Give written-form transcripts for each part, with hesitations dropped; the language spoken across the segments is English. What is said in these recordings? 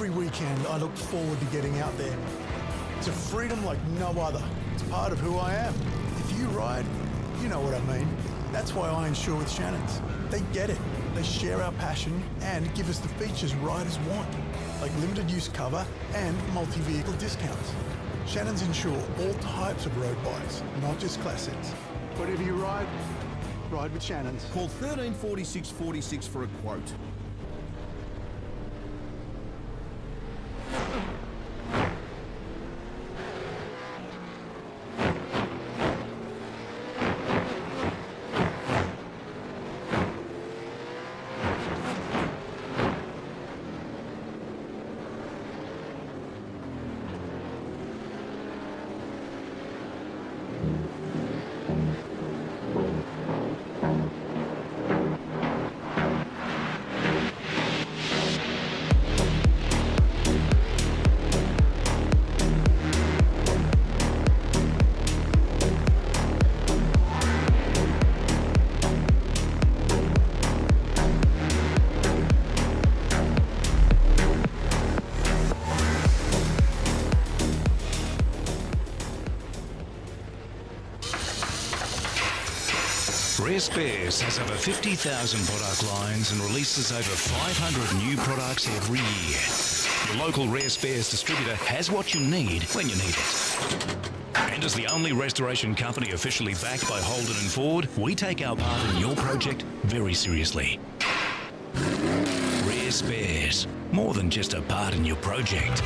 Every weekend, I look forward to getting out there. It's a freedom like no other. It's part of who I am. If you ride, you know what I mean. That's why I insure with Shannon's. They get it. They share our passion and give us the features riders want, like limited use cover and multi-vehicle discounts. Shannon's insure all types of road bikes, not just classics. Whatever you ride, ride with Shannon's. Call 134646 for a quote. Rare Spares has over 50,000 product lines and releases over 500 new products every year. Your local Rare Spares distributor has what you need when you need it. And as the only restoration company officially backed by Holden and Ford, we take our part in your project very seriously. Rare Spares, more than just a part in your project.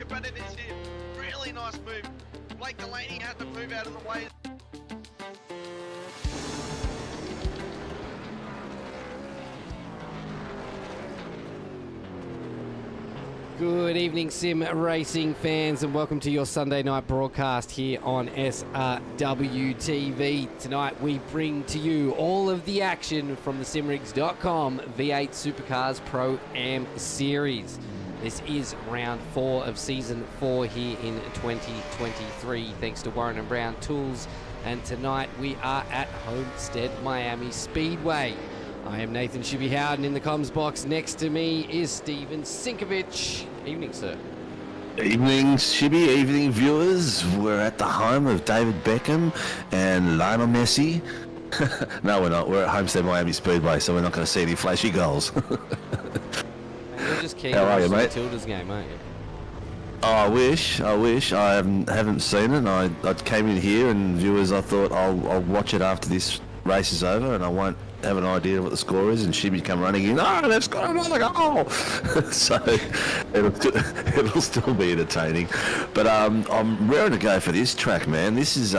But it is a really nice move. Blake Delaney has to move out of the way. Good evening, Sim Racing fans, and welcome to your Sunday night broadcast here on SRW TV. Tonight we bring to you all of the action from the Simrigs.com V8 Supercars ProAm series. This is round 4 of season 4 here in 2023, thanks to Warren and Brown Tools. And tonight we are at Homestead Miami Speedway. I am Nathan ShiBBy Howden in the comms box. Next to me is Stephen Sinkovic. Evening, sir. Evening, ShiBBy. Evening, viewers. We're at the home of David Beckham and Lionel Messi. No, we're not. We're at Homestead Miami Speedway, so we're not going to see any flashy goals. You're just keen How to are you, watch mate? the Matildas game, aren't you? Oh, I wish. I haven't seen it. I came in here, and viewers, I thought I'll watch it after this race is over, and I won't have an idea of what the score is, and ShiBBy come running in, oh, they've got another goal. So it'll still be entertaining. But I'm raring to go for this track, man. This is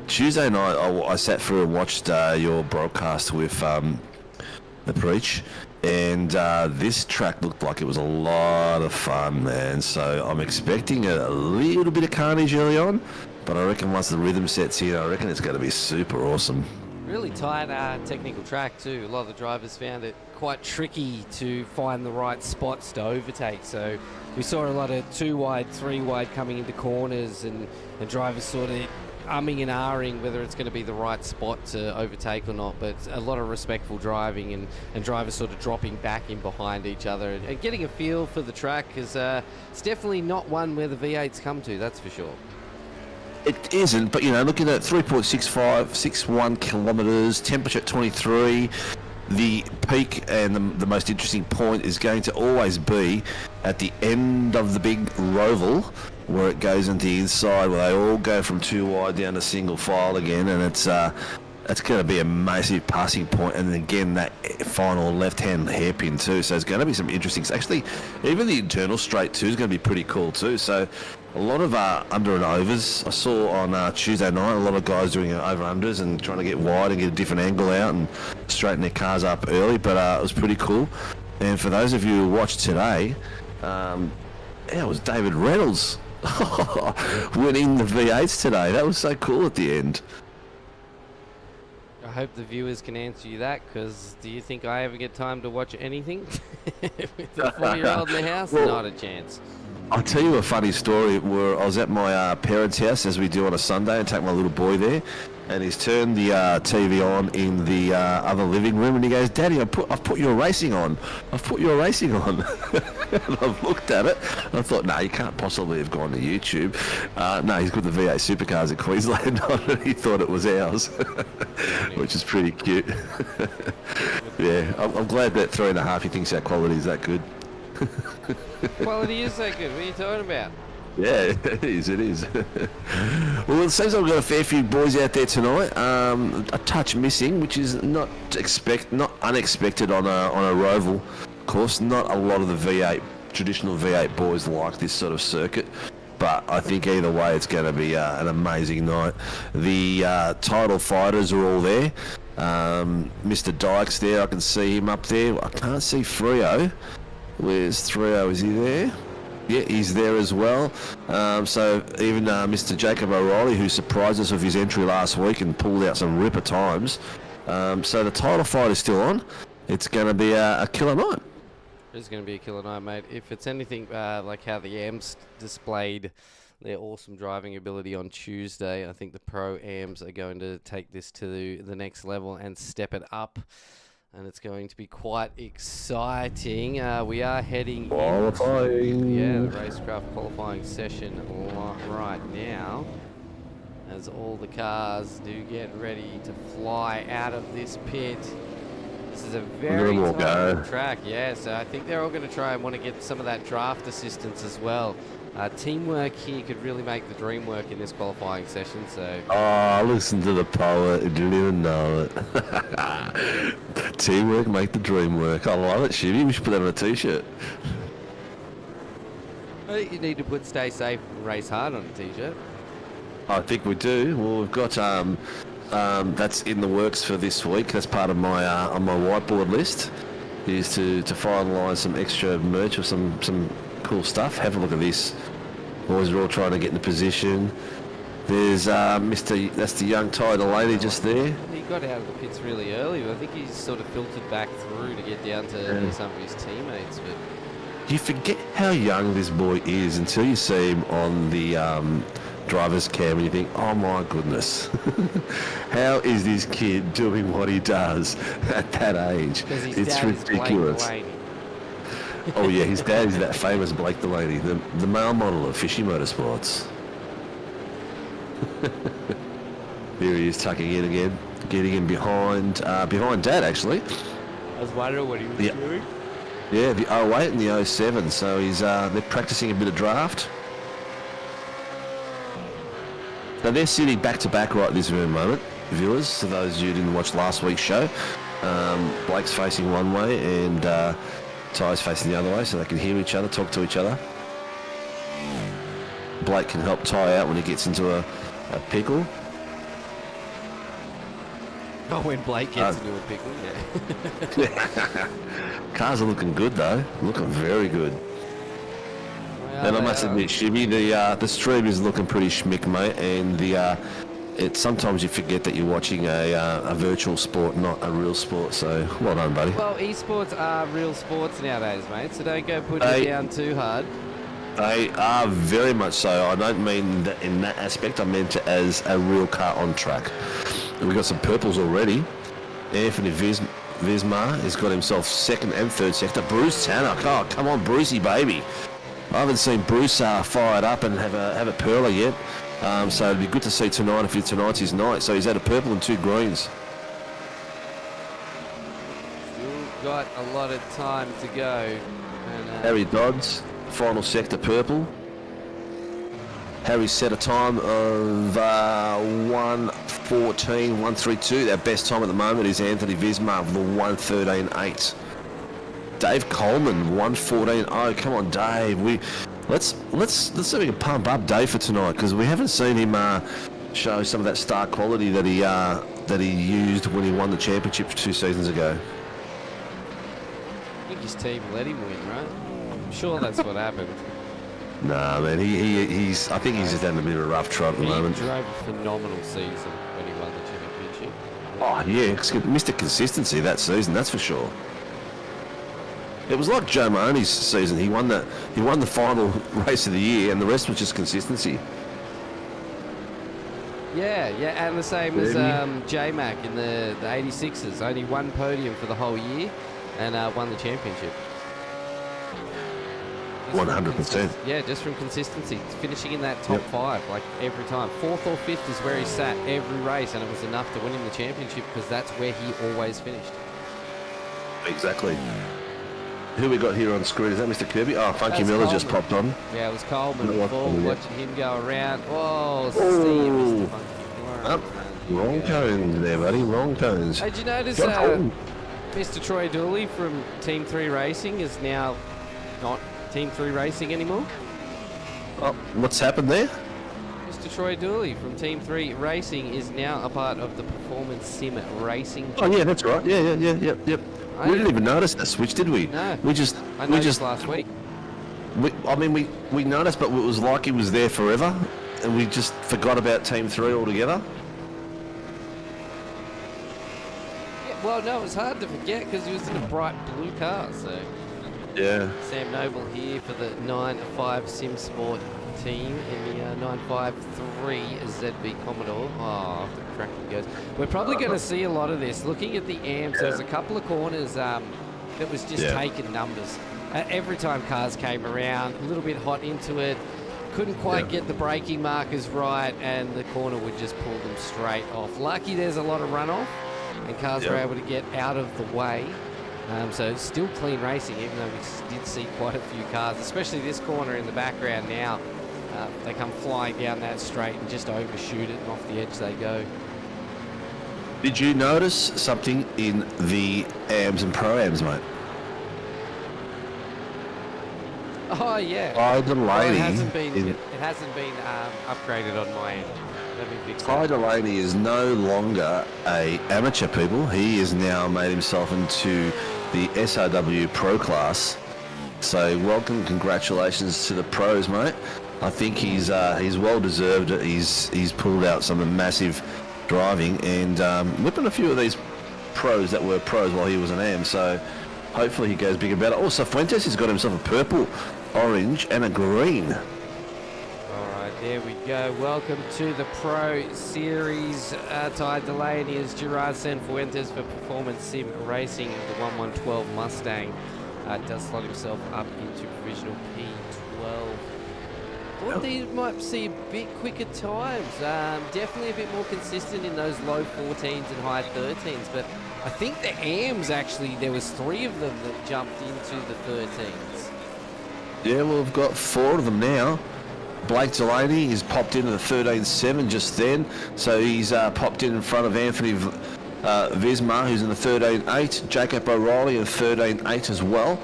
Tuesday night. I sat through and watched your broadcast with the Preach, and this track looked like it was a lot of fun, man. So I'm expecting a little bit of carnage early on, but I reckon once the rhythm sets in, I reckon it's going to be super awesome. Really tight technical track too. A lot of the drivers found it quite tricky to find the right spots to overtake. So we saw a lot of 2 wide, 3 wide coming into corners, and drivers sort of umming and ahhing whether it's going to be the right spot to overtake or not. But a lot of respectful driving, and drivers sort of dropping back in behind each other and getting a feel for the track, because it's definitely not one where the V8s come to, that's for sure. It isn't, but looking at 3.61 kilometres, temperature at 23, the peak and the most interesting point is going to always be at the end of the big roval, where it goes into the inside, where they all go from 2 wide down to single file again, and it's going to be a massive passing point, and again that final left-hand hairpin too. So it's going to be some interesting. Actually, even the internal straight too is going to be pretty cool too. So a lot of under and overs. I saw on Tuesday night a lot of guys doing over-unders and trying to get wide and get a different angle out and straighten their cars up early, but it was pretty cool. And for those of you who watched today, it was David Reynolds winning the V8s today. That was so cool at the end. I hope the viewers can answer you that, because do you think I ever get time to watch anything with a 4-year-old in the house? Well, not a chance. I'll tell you a funny story where I was at my parents' house, as we do on a Sunday, and take my little boy there, and he's turned the TV on in the other living room, and he goes, "Daddy, I've put your racing on. I've put your racing on." And I've looked at it, and I thought, no, you can't possibly have gone to YouTube. No, he's got the V8 Supercars in Queensland on, and he thought it was ours, which is pretty cute. Yeah, I'm glad that 3.5 he thinks our quality is that good. Quality is so good. What are you talking about? Yeah, it is. Well, it seems like we've got a fair few boys out there tonight. A touch missing, which is not unexpected on a roval. Of course, not a lot of the traditional V8 boys like this sort of circuit. But I think either way, it's going to be an amazing night. The title fighters are all there. Mr. Dyke's there. I can see him up there. I can't see Freo. Where's Freo? Is he there? Yeah, he's there as well. So even Mr. Jacob O'Reilly, who surprised us with his entry last week and pulled out some ripper times. So the title fight is still on. It's going to be a killer night. It's going to be a killer night, mate. If it's anything like how the AMs displayed their awesome driving ability on Tuesday, I think the Pro-Ams are going to take this to the next level and step it up. And it's going to be quite exciting. We are heading Qualifying. into the racecraft qualifying session right now, as all the cars do get ready to fly out of this pit. This is a very tight track, so I think they're all going to try and want to get some of that draft assistance as well. Teamwork here could really make the dream work in this qualifying session. So. Oh, listen to the poet. You didn't even know it. Teamwork make the dream work. I love it, ShiBBy. We should put that on a t-shirt. I think you need to put "Stay Safe and Race Hard" on a t-shirt. I think we do. Well, we've got that's in the works for this week. That's part of my on my whiteboard list, is to finalise some extra merch or some cool stuff. Have a look at this. Boys are all trying to get in the position. There's that's the young Ty Delaney just there. He got out of the pits really early, but I think he's sort of filtered back through to get down to some of his teammates. But You forget how young this boy is until you see him on the driver's cam and you think, oh my goodness, how is this kid doing what he does at that age? It's ridiculous. Oh yeah, his dad is that famous Blake Delaney, the male model of Fishy Motorsports. There he is, tucking in again, getting in behind Dad actually. I was wondering what he was doing. Yeah, the 08 and the 07, so he's they're practicing a bit of draft. Now they're sitting back to back right this very moment, viewers. To those of you who didn't watch last week's show, Blake's facing one way and Ty's facing the other way, so they can hear each other, talk to each other. Blake can help Ty out when he gets into a pickle. Oh, when Blake gets into a pickle, yeah. Cars are looking good though, looking very good. And I must admit, ShiBBy, the stream is looking pretty schmick, mate. And sometimes you forget that you're watching a virtual sport, not a real sport. So well done, buddy. Well, esports are real sports nowadays, mate. So don't go putting it down too hard. They are very much so. I don't mean that in that aspect. I meant it as a real car on track. We've got some purples already. Anthony Vismar has got himself second and third sector. Bruce Tanner, oh come on, Brucey baby. I haven't seen Bruce fired up and have a perler yet, so it'd be good to see tonight if tonight's his night. So he's had a purple and 2 greens. Still got a lot of time to go. And, Harry Dodds, final sector purple. Harry's set a time of 1:14, 1:32. Their best time at the moment is Anthony Vismar with a 1:13.8. Dave Coleman, 1:14.0. Oh, come on, Dave. Let's see if we can pump up Dave for tonight, because we haven't seen him show some of that star quality that he used when he won the championship 2 seasons ago. I think his team let him win, right? I'm sure that's what happened. Nah, man, he's. I think he's just having a bit of a rough trot at the moment. He drove a phenomenal season when he won the championship. Oh yeah, Mr. Consistency that season, that's for sure. It was like Joe Mahoney's season. He won the final race of the year, and the rest was just consistency. Yeah, and the same as J-Mac in the 86ers. Only 1 podium for the whole year, and won the championship. 100%. Yeah, just from consistency, finishing in that top 5 like every time. 4th or 5th is where he sat every race, and it was enough to win him the championship because that's where he always finished. Exactly. Who we got here on screen? Is that Mr. Kirby? Oh, Funky Miller just popped on. Yeah, it was Coleman before, watching him go around. Oh, see Oh. Mr. Funky Miller. Wrong tones there, buddy. Wrong tones. Hey, did you notice Mr. Troy Dooley from Team 3 Racing is now not Team 3 Racing anymore? Oh, what's happened there? Mr. Troy Dooley from Team 3 Racing is now a part of the Performance Sim Racing. Oh yeah, that's right. Yep. We didn't even notice that switch, did we? No. I noticed last week. We noticed, but it was like he was there forever, and we just forgot about Team 3 altogether. Yeah, well, no, it was hard to forget because he was in a bright blue car. So Yeah. Sam Noble here for the 9.5 Sim Sport team in the 953 ZB Commodore. Oh, the cracking goes. We're probably going to see a lot of this. Looking at the amps, there's a couple of corners that was just taking numbers. Every time cars came around, a little bit hot into it, couldn't quite get the braking markers right, and the corner would just pull them straight off. Lucky there's a lot of runoff, and cars were able to get out of the way. So still clean racing, even though we did see quite a few cars, especially this corner in the background now. They come flying down that straight and just overshoot it, and off the edge they go. Did you notice something in the AMs and ProAms, mate? Oh yeah. Oh, the lady. Well, it hasn't been upgraded on my end. Let me fix Ty that. Delaney is no longer a amateur, people. He has now made himself into the SRW Pro class. So welcome, congratulations to the pros, mate. I think he's well deserved it. He's pulled out some massive driving and whipping a few of these pros that were pros while he was an AM. So hopefully he goes big and better. Also, Fuentes has got himself a purple, orange, and a green. There we go. Welcome to the Pro Series. Ty Delaney is Gerard Sanfuentes for Performance Sim Racing. The 1112 Mustang does slot himself up into provisional P12. Thought they might see a bit quicker times. Definitely a bit more consistent in those low 14s and high 13s. But I think the AMs actually, there was 3 of them that jumped into the 13s. Yeah, well, we've got 4 of them now. Blake Delaney has popped into the 13.7 just then, so he's popped in front of Anthony Vismar, who's in the 13.8, Jacob O'Reilly in the 13.8 as well,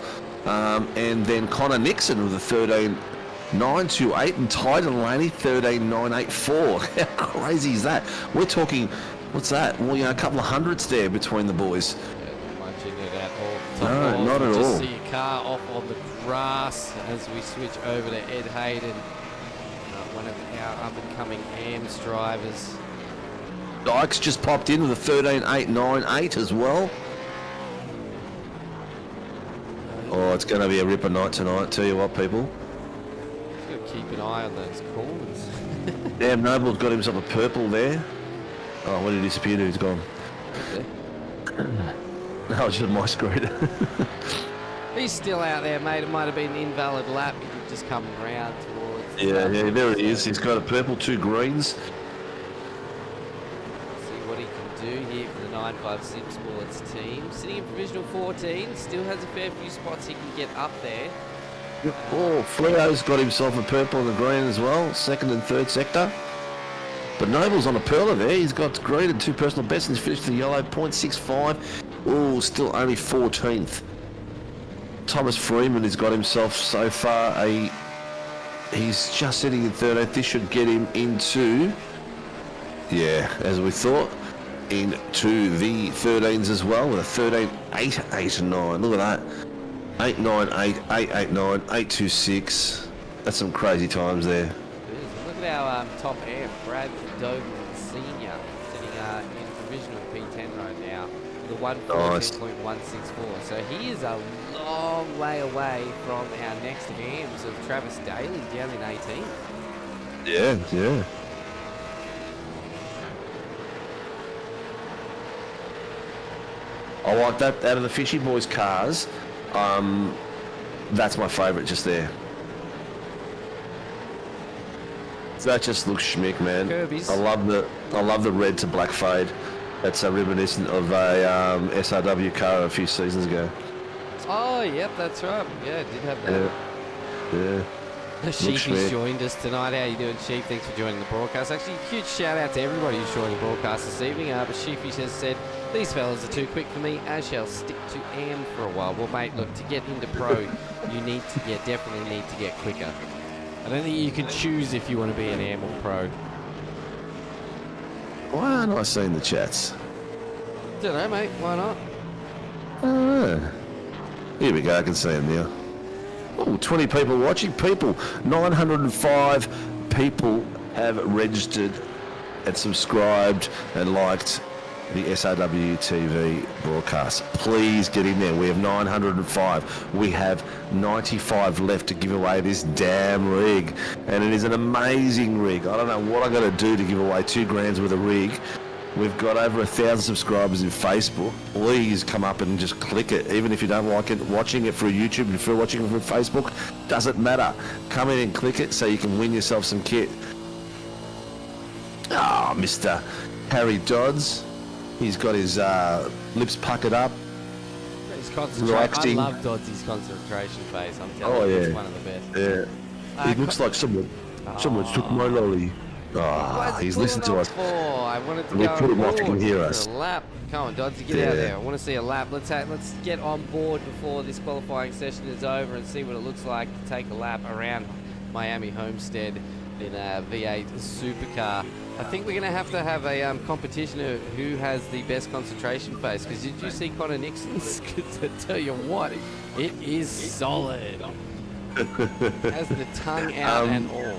and then Connor Nixon with the 13.928, and Ty Delaney 13.984. How crazy is that? We're talking, what's that? Well, a couple of hundreds there between the boys. Not much in it at all. No, not at all. Just see a car off on the grass as we switch over to Ed Hayden. One of our up-and-coming AMS drivers. Dykes just popped in with a 13.898 as well. Oh, it's going to be a ripper night tonight, tell you what, people. Just got to keep an eye on those corners. Damn, Noble's got himself a purple there. Oh, where did he disappear to? He's gone. No, it's just my screen. He's still out there, mate. It might have been an invalid lap. He could just come round towards... Yeah, there he is. He's got a purple, 2 greens. See what he can do here for the 95 Sim Sports team. Sitting in provisional 14, still has a fair few spots he can get up there. Oh, Fleo's got himself a purple and a green as well, 2nd and 3rd sector. But Noble's on a perler there. He's got green and 2 personal bests and he's finished the yellow, 0.65. Oh, still only 14th. Thomas Freeman has got himself so far a... He's just sitting in 13th. This should get him into, yeah, as we thought, into the 13s as well with a 13.889. Look at that. 898, 889, 826. That's some crazy times there. Look at our top amp, Brad Dogan Senior, sitting in provisional P10 right now with a 114.164. So he is a long way away from our next AMs of Travis Daly down in 18. Yeah. I like that out of the Fishy Boys cars. That's my favourite just there. That just looks schmick, man. Kirby's. I love the red to black fade. That's reminiscent of a SRW car a few seasons ago. Oh, yep, that's right. Yeah, I did have that. Yeah. Sheepy's joined us tonight. How you doing, Sheep? Thanks for joining the broadcast. Actually, huge shout out to everybody who's joining the broadcast this evening. But Sheepy has said, these fellas are too quick for me. I shall stick to AM for a while. Well, mate, look, to get into pro, you definitely need to get quicker. I don't think you can choose if you want to be an AM or pro. Why aren't I seeing the chats? Don't know, mate. Why not? Here we go, I can see them now. Oh, 20 people watching. 905 people have registered and subscribed and liked the SRW TV broadcast. Please get in there. We have 905. We have 95 left to give away this damn rig. And it is an amazing rig. I don't know what I got to do to give away $2,000 worth of rig. We've got over 1,000 subscribers in Facebook. Please come up and just click it. Even if you don't like it, watching it through YouTube, if you're watching it from Facebook, doesn't matter. Come in and click it so you can win yourself some kit. Ah, Mr. Harry Dodds. He's got his lips puckered up. His concentration. I love Doddsy's concentration face. I'm telling you, it's one of the best. Yeah. He looks like someone's took my lolly. Oh, he's listened to us. I wanted to We go put him off, he can hear for us. a lap. Come on, Dodsy, get out of there. I want to see a lap. Let's get on board before this qualifying session is over and see what it looks like to take a lap around Miami Homestead in a V8 supercar. I think we're going to have a competition of who has the best concentration face. Because did you see Connor Nixon's? Because I tell you what, it is solid. Has the tongue out and all.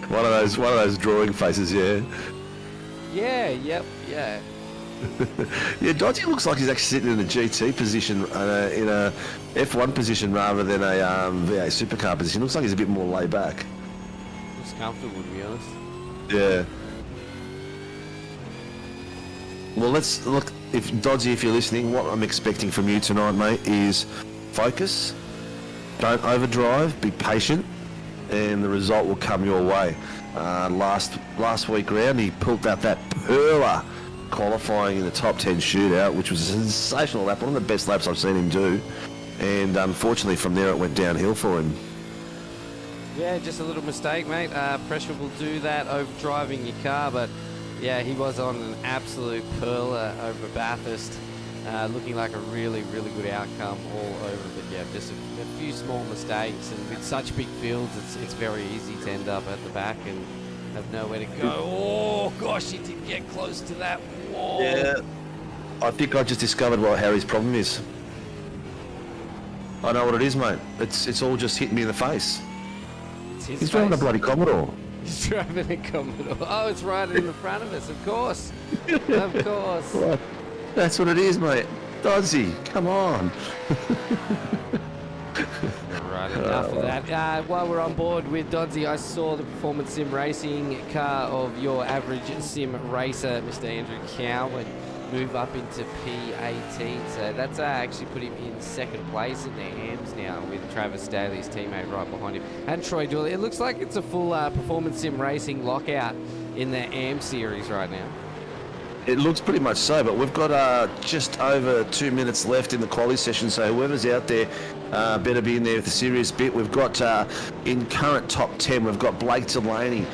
One of those drawing faces, yeah. Yeah, yep, yeah. Yeah, Dodgy looks like he's actually sitting in a GT position, in a F1 position rather than a V8 supercar position. Looks like he's a bit more laid back. Looks comfortable, to be honest. Yeah. Well, let's look. Dodgy, if you're listening, what I'm expecting from you tonight, mate, is focus, don't overdrive, be patient, and the result will come your way. Last week round, he pulled out that perler qualifying in the top 10 shootout, which was a sensational lap, one of the best laps I've seen him do. And unfortunately, from there it went downhill for him. Yeah, just a little mistake, mate. Pressure will do that, overdriving your car, but yeah, he was on an absolute perler over Bathurst, looking like a really, really good outcome all over. But yeah, just a few small mistakes, and with such big fields, it's very easy to end up at the back and have nowhere to go. Oh gosh, he did get close to that wall. Yeah, I think I just discovered what Harry's problem is. I know what it is, mate. It's all just hitting me in the face. He's driving a bloody Commodore. He's driving a Commodore. Oh, it's right in the front of us, of course. Of course. Right. That's what it is, mate. Dodgy, come on. Right, enough of that. While we're on board with Dodzy, I saw the Performance Sim Racing car of your average sim racer, Mr. Andrew Cowan, move up into P18. So that's actually put him in second place in the AMs now, with Travis Staley's teammate right behind him. And Troy Dooley. It looks like it's a full Performance Sim Racing lockout in the AM series right now. It looks pretty much so, but we've got just over 2 minutes left in the quality session, so whoever's out there better be in there with a serious bit. We've got, in current top 10, we've got Blake Delaney,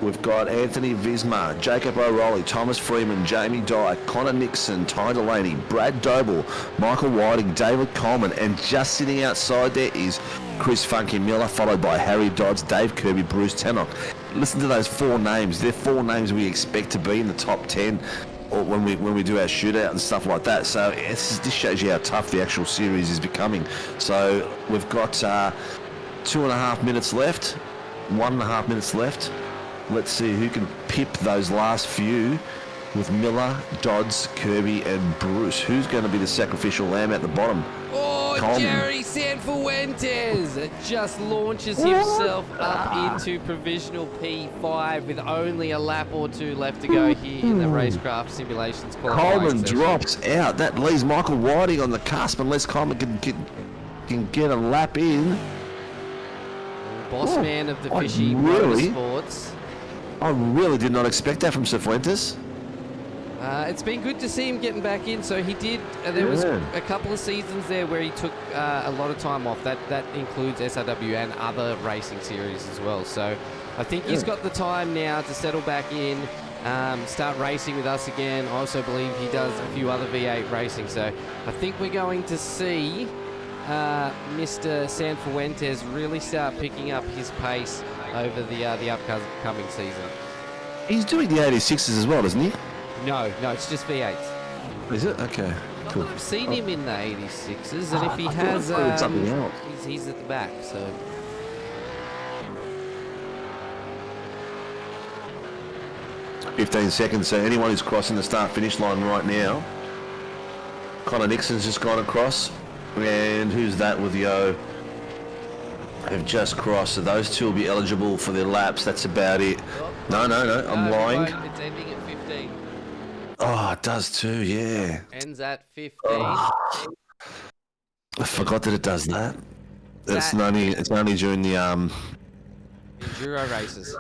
we've got Anthony Visma, Jacob O'Reilly, Thomas Freeman, Jamie Dye, Connor Nixon, Ty Delaney, Brad Doble, Michael Whiting, David Coleman, and just sitting outside there is Chris Funky Miller, followed by Harry Dodds, Dave Kirby, Bruce Tannock. Listen to those four names. They're four names we expect to be in the top 10 or when we do our shootout and stuff like that. So this shows you how tough the actual series is becoming. So we've got 2.5 minutes left, 1.5 minutes left. Let's see who can pip those last few with Miller, Dodds, Kirby and Bruce. Who's going to be the sacrificial lamb at the bottom? Oh, Coleman. Jerry Sanfuentes just launches himself up into provisional P5 with only a lap or two left to go here in the Racecraft Simulations qualifying Coleman session. drops out. That leaves Michael Whiting on the cusp unless Coleman can get a lap in. Boss man of the Fishy Motorsports. I really did not expect that from Cifuentes. It's been good to see him getting back in. So he did. There was a couple of seasons there where he took a lot of time off. That includes SRW and other racing series as well. So I think he's got the time now to settle back in, start racing with us again. I also believe he does a few other V8 racing. So I think we're going to see Mr. Sanfuentes really start picking up his pace over the upcoming season. He's doing the 86s as well, isn't he? No, it's just V8s. Is it? Okay, Not cool. that I've seen him in the 86s, and if he I has, thought it was something else. he's at the back, so... 15 seconds, so anyone who's crossing the start-finish line right now. Connor Nixon's just gone across, and who's that with Yo? Have just crossed, so those two will be eligible for their laps. That's about it. No, I'm lying. It's ending at 15. Oh, it does too, yeah. Ends at 15. I forgot that it does that. It's only during the Enduro races.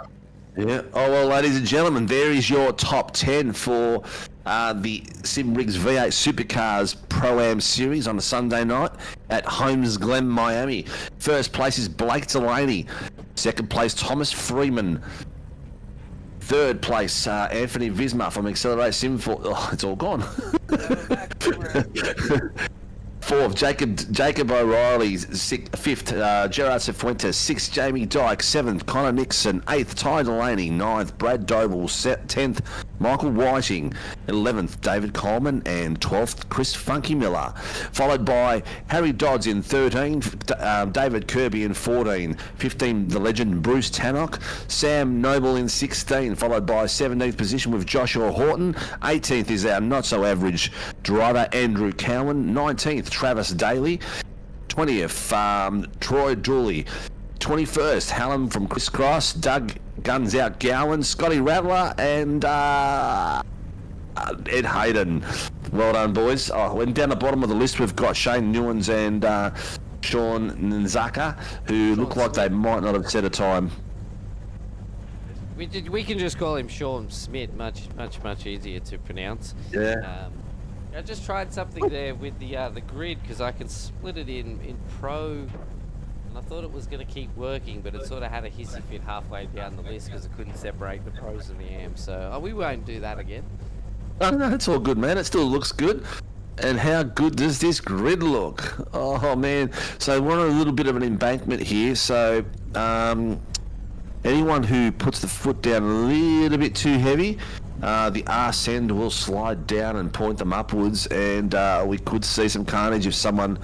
Yeah. Oh, well, ladies and gentlemen, there is your top 10 for the Simrigs V8 Supercars ProAm series on a Sunday night at Homestead Miami. First place is Blake Delaney. Second place, Thomas Freeman. Third place, Anthony Visma from Accelerate Sim. Oh, it's all gone. Fourth, Jacob O'Reilly. Fifth, Gerard Cifuentes. Sixth, Jamie Dyke. Seventh, Connor Nixon. Eighth, Ty Delaney. Ninth, Brad Doble. 10th, Michael Whiting. 11th, David Coleman. And 12th, Chris Funky Miller. Followed by Harry Dodds in 13, David Kirby in 14, 15, the legend Bruce Tannock. Sam Noble in 16, followed by 17th position with Joshua Horton. 18th is our not-so-average driver, Andrew Cowan. 19th, Travis Daly. 20th, Troy Dooley. 21st, Hallam from Chris Cross. Doug Guns Out Gowan. Scotty Rattler. And Ed Hayden. Well done, boys. Oh, and down the bottom of the list, we've got Shane Newens and Sean Nzaka, who look like they might not have set a time. We can just call him Sean Smith. Much easier to pronounce. Yeah. I just tried something there with the grid, because I can split it in pro, and I thought it was going to keep working, but it sort of had a hissy fit halfway down the list because it couldn't separate the pros and the AMs. So we won't do that again. Oh, no, it's all good, man. It still looks good. And how good does this grid look? Oh, man. So we're on a little bit of an embankment here. So anyone who puts the foot down a little bit too heavy, the arse end will slide down and point them upwards. And we could see some carnage if someone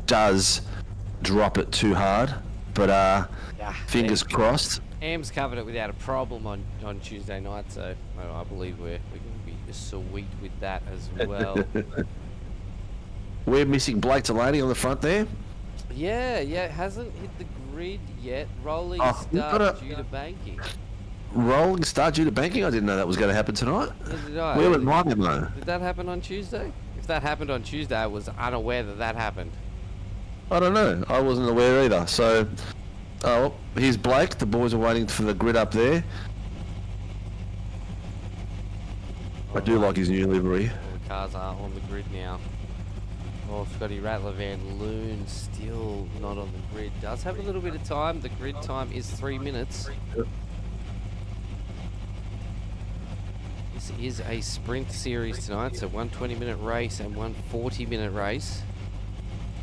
does drop it too hard. But fingers crossed. AM's covered it without a problem on Tuesday night. So I believe we're going to be sweet with that as well. We're missing Blake Delaney on the front there. Yeah, it hasn't hit the grid yet. Rolling start due to banking. Rolling start due to banking? I didn't know that was going to happen tonight. Neither did I. Where went my memo? Did that happen on Tuesday? If that happened on Tuesday, I was unaware that happened. I don't know. I wasn't aware either. So, well, here's Blake. The boys are waiting for the grid up there. I do like his new livery. All the cars are on the grid now. Oh, Scotty Rattler Van Loon still not on the grid. Does have a little bit of time. The grid time is 3 minutes. This is a sprint series tonight, so one 20-minute race and one 40-minute race.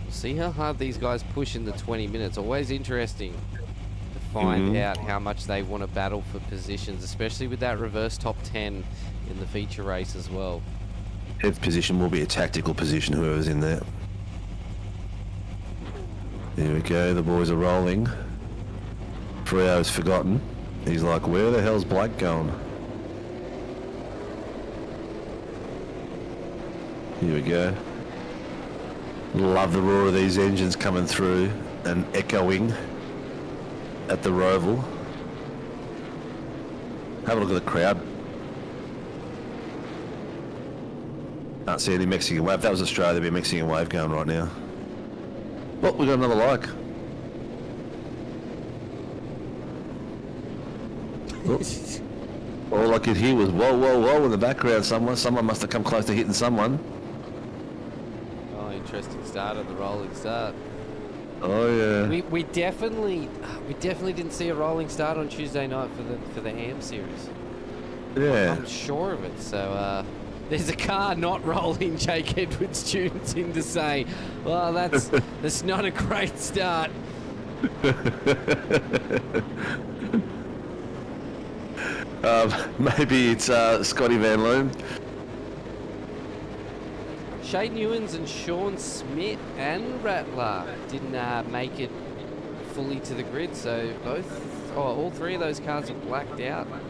We'll see how hard these guys push in the 20 minutes. Always interesting to find out how much they want to battle for positions, especially with that reverse top 10 in the feature race as well. 10th position will be a tactical position, whoever's in there. There we go, the boys are rolling. Freo's forgotten. He's like, where the hell's Blake going? Here we go. Love the roar of these engines coming through and echoing at the Roval. Have a look at the crowd. Can't see any Mexican wave. If that was Australia, there'd be a Mexican wave going right now. Well, we got another like. All I could hear was whoa, whoa, whoa in the background. Someone must have come close to hitting someone. Oh, interesting start at the rolling start. Oh yeah. We definitely didn't see a rolling start on Tuesday night for the AM series. Yeah. I'm sure of it. So there's a car not rolling. Jake Edwards tunes in to say, well, that's not a great start. Maybe it's Scotty Van Loon. Shane Newens and Sean Smith and Rattler didn't make it fully to the grid, so all three of those cars are blacked out on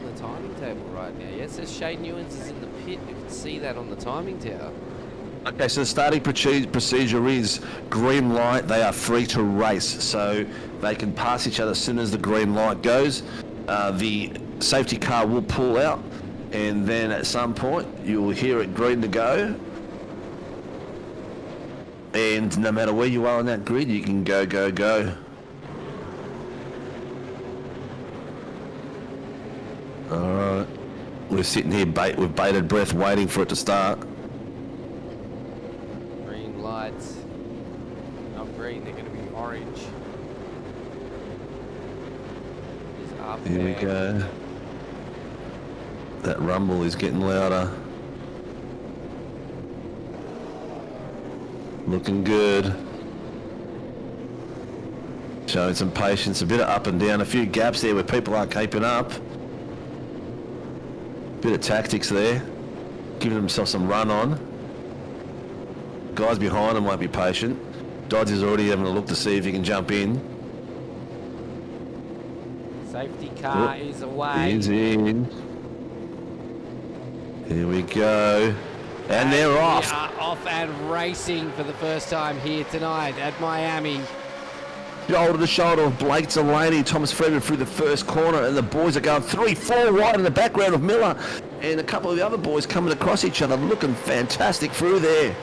the timing table right now. Yeah, it says Shane Newens is in the pit. You can see that on the timing tower. Okay, so the starting procedure is green light. They are free to race, so they can pass each other as soon as the green light goes. The safety car will pull out, and then at some point you will hear it green to go. And no matter where you are on that grid, you can go, go, go. Alright. We're sitting here with bated breath waiting for it to start. Green lights. Not green, they're going to be orange. Is up Here we go. That rumble is getting louder. Looking good. Showing some patience, a bit of up and down, a few gaps there where people aren't keeping up. Bit of tactics there, giving themselves some run on. Guys behind them won't be patient. Dodds is already having a look to see if he can jump in. Safety car is away. He's in. Here we go. And they're off. We are off and racing for the first time here tonight at Miami. Shoulder to shoulder of Blake Delaney, Thomas Freeman through the first corner, and the boys are going 3-4 wide in the background of Miller, and a couple of the other boys coming across each other, looking fantastic through there.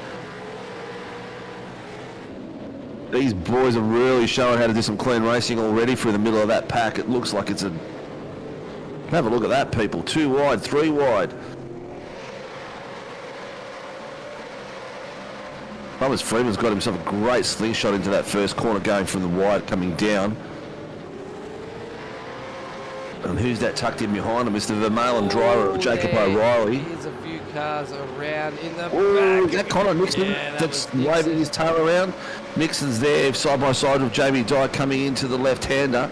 These boys are really showing how to do some clean racing already through the middle of that pack. It looks like it's a... Have a look at that, people. 2 wide, 3 wide. Thomas Freeman's got himself a great slingshot into that first corner going from the wide coming down. And who's that tucked in behind him? Mr. Vermaelen driver of Jacob O'Reilly. There's a few cars around in the Oh, back. that Connor Nixon that's waving his tail around. Nixon's there side by side with Jamie Dye coming into the left-hander.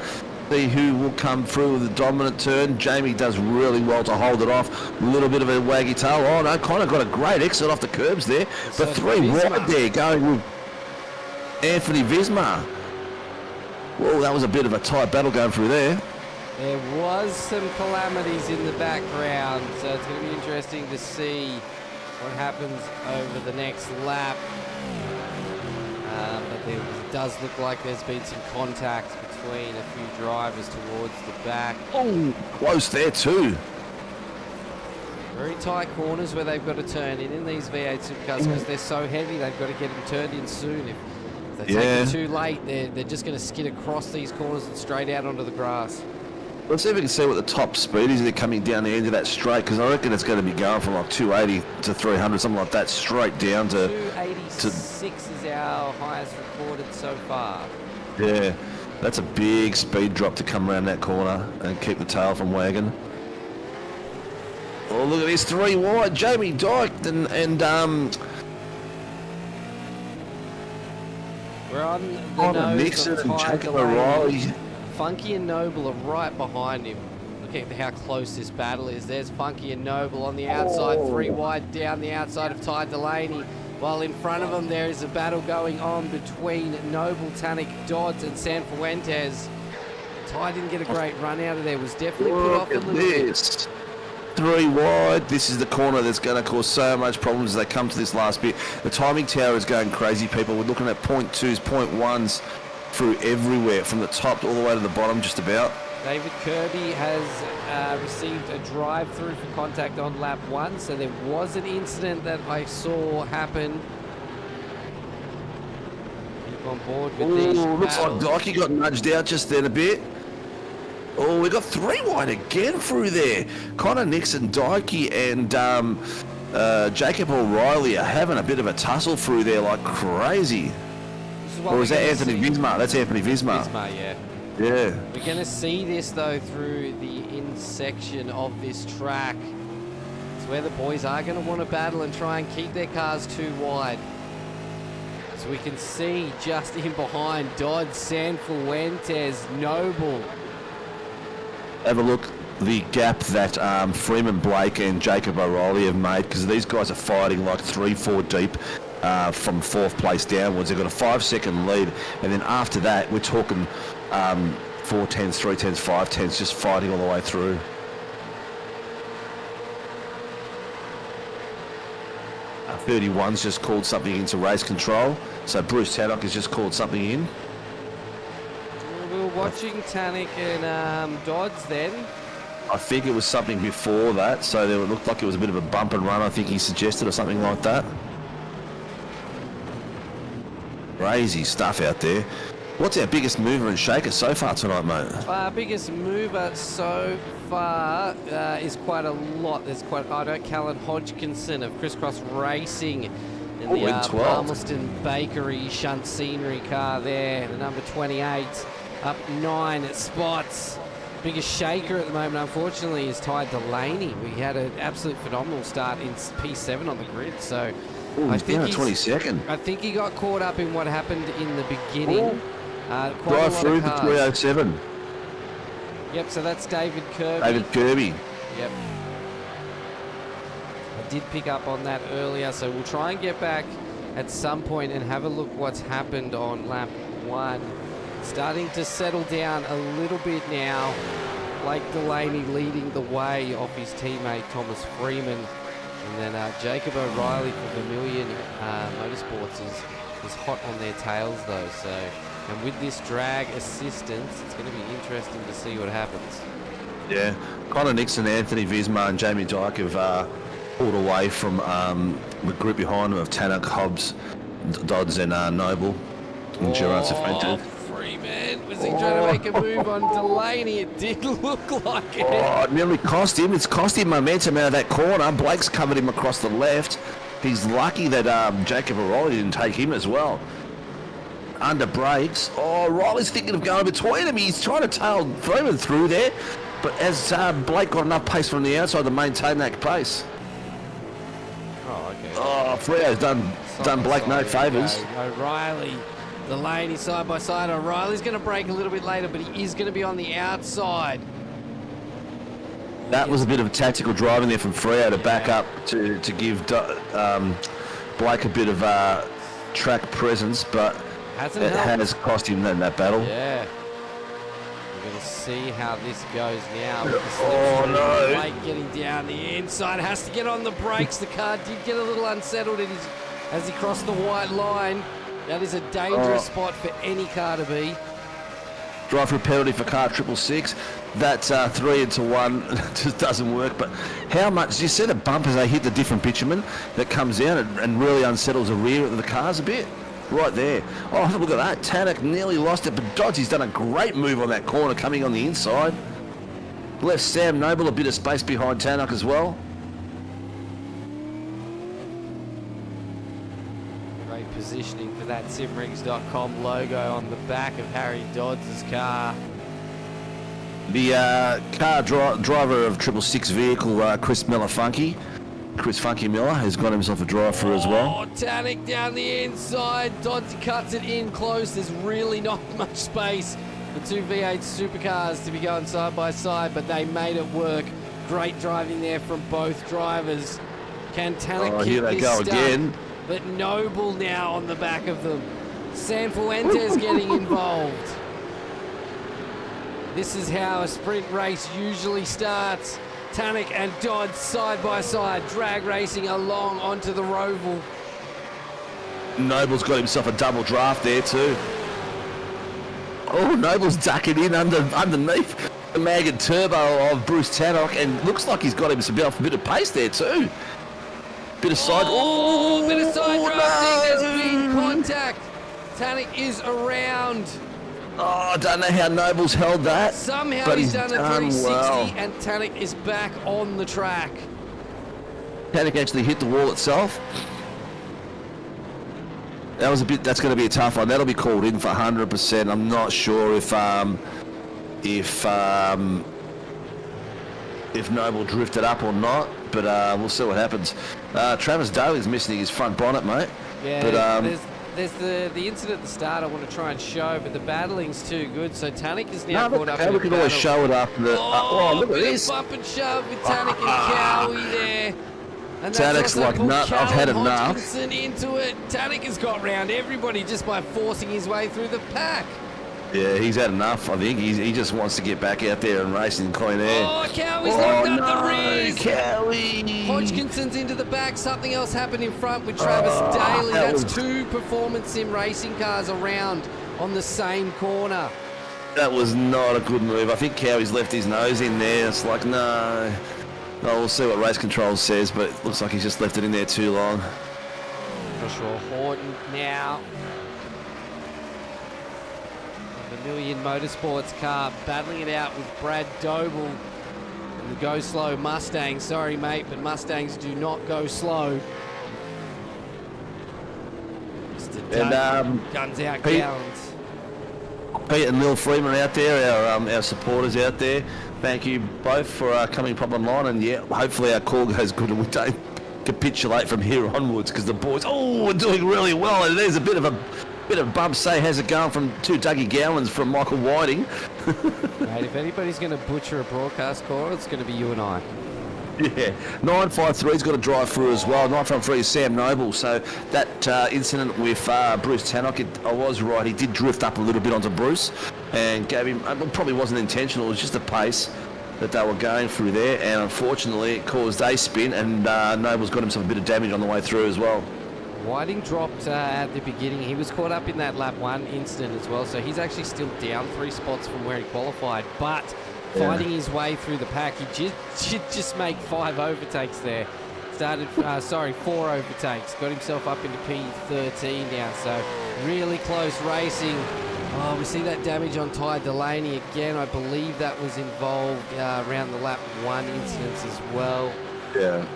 See who will come through with the dominant turn. Jamie does really well to hold it off. A little bit of a waggy tail. Oh no, Connor got a great exit off the curbs there. But 3 wide there going with Anthony Visma. Whoa, that was a bit of a tight battle going through there. There was some calamities in the background, so it's going to be interesting to see what happens over the next lap. But there does look like there's been some contact between a few drivers towards the back. Oh, close there too. Very tight corners where they've got to turn in these V8 Supercars because they're so heavy. They've got to get them turned in soon. If they take it too late, they're just going to skid across these corners and straight out onto the grass. Let's see if we can see what the top speed is. They're coming down the end of that straight because I reckon it's going to be going from like 280 to 300, something like that, straight down to 286 is our highest recorded so far. Yeah, that's a big speed drop to come around that corner and keep the tail from wagging. Oh, look at this 3 wide. Jamie Dyke and we're on the nose Nixon of and Ty Jacob Delaney. O'Reilly. Funky and Noble are right behind him. Look at how close this battle is. There's Funky and Noble on the outside, 3 wide down the outside of Ty Delaney. While in front of them there is a battle going on between Noble, Tannic, Dodds and San Fuentes. Ty didn't get a great run out of there, was definitely put off a little bit. 3 wide. This is the corner that's going to cause so much problems as they come to this last bit. The timing tower is going crazy, people. We're looking at 0.2s, 0.1s through everywhere, from the top all the way to the bottom just about. David Kirby has received a drive-through for contact on lap 1, so there was an incident that I saw happen. Keep on board with these looks like battles. Dykey got nudged out just then a bit. Oh, we got 3 wide again through there. Connor Nixon, Dykey and Jacob O'Reilly are having a bit of a tussle through there like crazy. Or is that Anthony Visma? That's Anthony Visma. Visma, yeah. Yeah. We're going to see this, though, through the in section of this track. It's where the boys are going to want to battle and try and keep their cars too wide. So we can see just in behind Dodds, San Fuentes, Noble. Have a look the gap that Freeman Blake and Jacob O'Reilly have made, because these guys are fighting like 3-4 deep from 4th place downwards. They've got a 5-second lead, and then after that we're talking 4 10s, 3 10s, 5 10s, just fighting all the way through. Uh, 31's just called something into race control, so Bruce Taddock has just called something in. We were watching Tannic and Dodds then. I think it was something before that, so it looked like it was a bit of a bump and run, I think he suggested, or something like that. Crazy stuff out there. What's our biggest mover and shaker so far tonight, mate? Our biggest mover so far is quite a lot. There's quite Callan Hodgkinson of Crisscross Racing in the Palmerston Bakery shunt scenery car there. The number 28 up 9 spots. Biggest shaker at the moment, unfortunately, is Ty Delaney. We had an absolute phenomenal start in P7 on the grid, so Oh, he's down at he's- 22nd. I think he got caught up in what happened in the beginning. Quite a Drive lot through of the cars. 307. Yep, so that's David Kirby. David Kirby. Yep. I did pick up on that earlier, so we'll try and get back at some point and have a look what's happened on lap 1. Starting to settle down a little bit now. Blake Delaney leading the way off his teammate Thomas Freeman. And then Jacob O'Reilly for Vermilion Motorsports is hot on their tails though. So, and with this drag assistance, it's going to be interesting to see what happens. Yeah. Connor Nixon, Anthony Visma and Jamie Dyke have pulled away from the group behind them of Tannock, Hobbs, Dodds and Noble. And Gerard Safrento. Freeman, was he trying to make a move on Delaney? It did look like it. Oh, it nearly cost him. It's cost him momentum out of that corner. Blake's covered him across the left. He's lucky that Jacob O'Reilly didn't take him as well. Under brakes. Oh, Riley's thinking of going between him. He's trying to tail Freeman through there. But has Blake got enough pace from the outside to maintain that pace? Oh, okay. Oh, Freo's done Blake no favours. O'Reilly, Delaney side by side. O'Reilly's going to brake a little bit later, but he is going to be on the outside. That was a bit of tactical driving there from Freo to back up to give Blake a bit of track presence, but Hasn't it helped. has cost him in that battle. Yeah. We're going to see how this goes now. With the Oh, slipstream. no. Blake getting down the inside. Has to get on the brakes. The car did get a little unsettled as he crossed the white line. That is a dangerous spot for any car to be. Drive through penalty for car 666. That 3 into 1 just doesn't work. But how much, do you see the bump as they hit the different bitumen that comes down and really unsettles the rear of the cars a bit? Right there. Oh, look at that. Tannock nearly lost it, but Dodgy's done a great move on that corner coming on the inside. Left Sam Noble a bit of space behind Tannock as well. Great positioning for that Simrigs.com logo on the back of Harry Dodds' car. The car driver of 666 vehicle, Chris Funky Miller, has got himself a drive-through as well. Oh, Tannock down the inside. Dodds cuts it in close. There's really not much space for two V8 Supercars to be going side by side, but they made it work. Great driving there from both drivers. Can Tannock keep here they this go stuff? again. But Noble now on the back of them. San Fuentes getting involved. This is how a sprint race usually starts. Tannock and Dodds side by side, drag racing along onto the Roval. Noble's got himself a double draft there too. Oh, Noble's ducking in underneath the mag and turbo of Bruce Tannock, and looks like he's got himself a bit of pace there too. Bit of side. Oh, bit of side drafting. no! There's been contact. Tannock is around. Oh, I don't know how Noble's held that. Somehow but he's done a 360 well. and Tannock is back on the track. Tannock actually hit the wall itself. That's going to be a tough one. That'll be called in for 100%. I'm not sure if Noble drifted up or not, but we'll see what happens. Travis Daly's missing his front bonnet, mate. Yeah, But there's the incident at the start I want to try and show, but the battling's too good. So Tannock is now no, caught up but in we a can always battle. show it after the. Oh, look at bit of this. bump and shove with Tannock and Cowie there. And that's Tannock's also like, put "Nah, I've had Callum enough." Hodgkinson into it. Tannock has got round everybody just by forcing his way through the pack. Yeah, he's had enough. I think he just wants to get back out there and race in clean air. Oh, Cowie's locked up the no, rears. Cowie. Hodgkinson's into the back. Something else happened in front with Travis Daly. that That's was- two performance sim racing cars around on the same corner. That was not a good move. I think Cowie's left his nose in there. It's like, no. Oh, we'll see what race control says, but it looks like he's just left it in there too long. Joshua Horton now. Vermilion Motorsports car battling it out with Brad Doble. And the go slow Mustang. Sorry, mate, but Mustangs do not go slow. Mr. And, Doug guns out Pete- gallons. Pete and Lil Freeman out there, our supporters out there. Thank you both for coming pop online, and yeah, hopefully our call goes good and we don't capitulate from here onwards because the boys, are doing really well. And there's a bit of bump. Say, how's it going from two Dougie Gowans from Michael Whiting? Mate, if anybody's going to butcher a broadcast call, it's going to be you and I. Yeah, 953's got a drive through as well. 953 is Sam Noble. So that incident with Bruce Tannock, I was right. He did drift up a little bit onto Bruce and gave him. It probably wasn't intentional. It was just a pace that they were going through there, and unfortunately it caused a spin, and Noble's got himself a bit of damage on the way through as well. Whiting dropped at the beginning. He was caught up in that lap 1 incident as well, so he's actually still down 3 spots from where he qualified, but finding his way through the pack, he just make 5 overtakes there. Started, 4 overtakes. Got himself up into P13 now, so really close racing. Oh, we see that damage on Ty Delaney again. I believe that was involved around the lap 1 incidents as well. Yeah.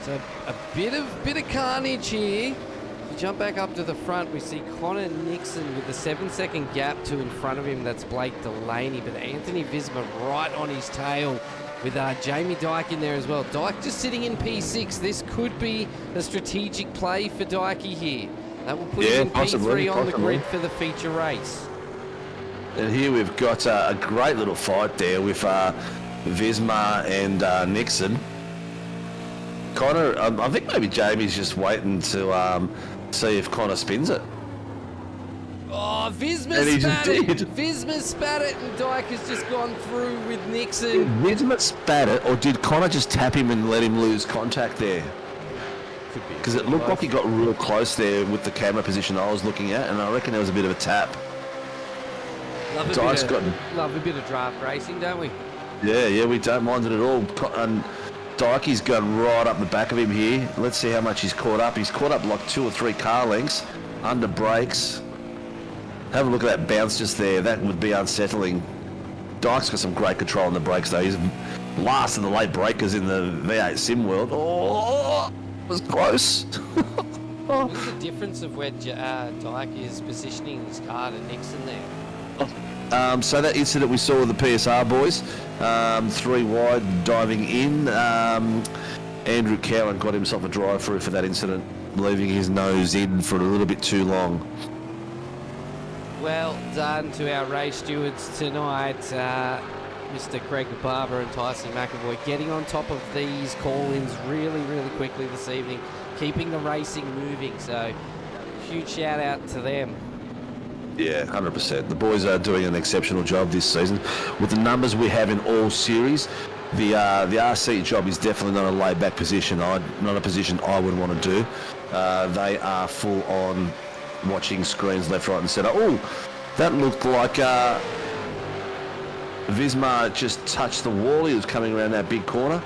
So a bit of carnage here. If you jump back up to the front, we see Connor Nixon with a 7-second gap to in front of him. That's Blake Delaney, but Anthony Visma right on his tail with Jamie Dyke in there as well. Dyke just sitting in P6. This could be a strategic play for Dykey here. That will put him in P3 on the grid for the feature race. And here we've got a great little fight there with Visma and Nixon. Connor, I think maybe Jamie's just waiting to see if Connor spins it. Oh, Visma spat it. Visma spat it, and Dyke has just gone through with Nixon. Did Visma spat it, or did Connor just tap him and let him lose contact there? Because it looked like he got real close there with the camera position I was looking at, and I reckon there was a bit of a tap. Love a bit of draft racing, don't we? Yeah, we don't mind it at all. And Dykey's gone right up the back of him here. Let's see how much he's caught up. He's caught up like 2 or 3 car lengths under brakes. Have a look at that bounce just there. That would be unsettling. Dyke's got some great control on the brakes though. He's last of the late breakers in the V8 sim world. Oh, it was close. What's the difference of where Dyke is positioning his car to Nixon there? So that incident we saw with the PSR boys, 3 wide diving in, Andrew Cowan got himself a drive through for that incident, leaving his nose in for a little bit too long. Well done to our race stewards tonight, Mr. Craig Barber and Tyson McAvoy, getting on top of these call-ins really, really quickly this evening, keeping the racing moving, so huge shout out to them. Yeah, 100%. The boys are doing an exceptional job this season. With the numbers we have in all series, the RC job is definitely not a laid-back position. Not a position I would want to do. They are full on watching screens left, right and centre. Oh, that looked like Visma just touched the wall. He was coming around that big corner.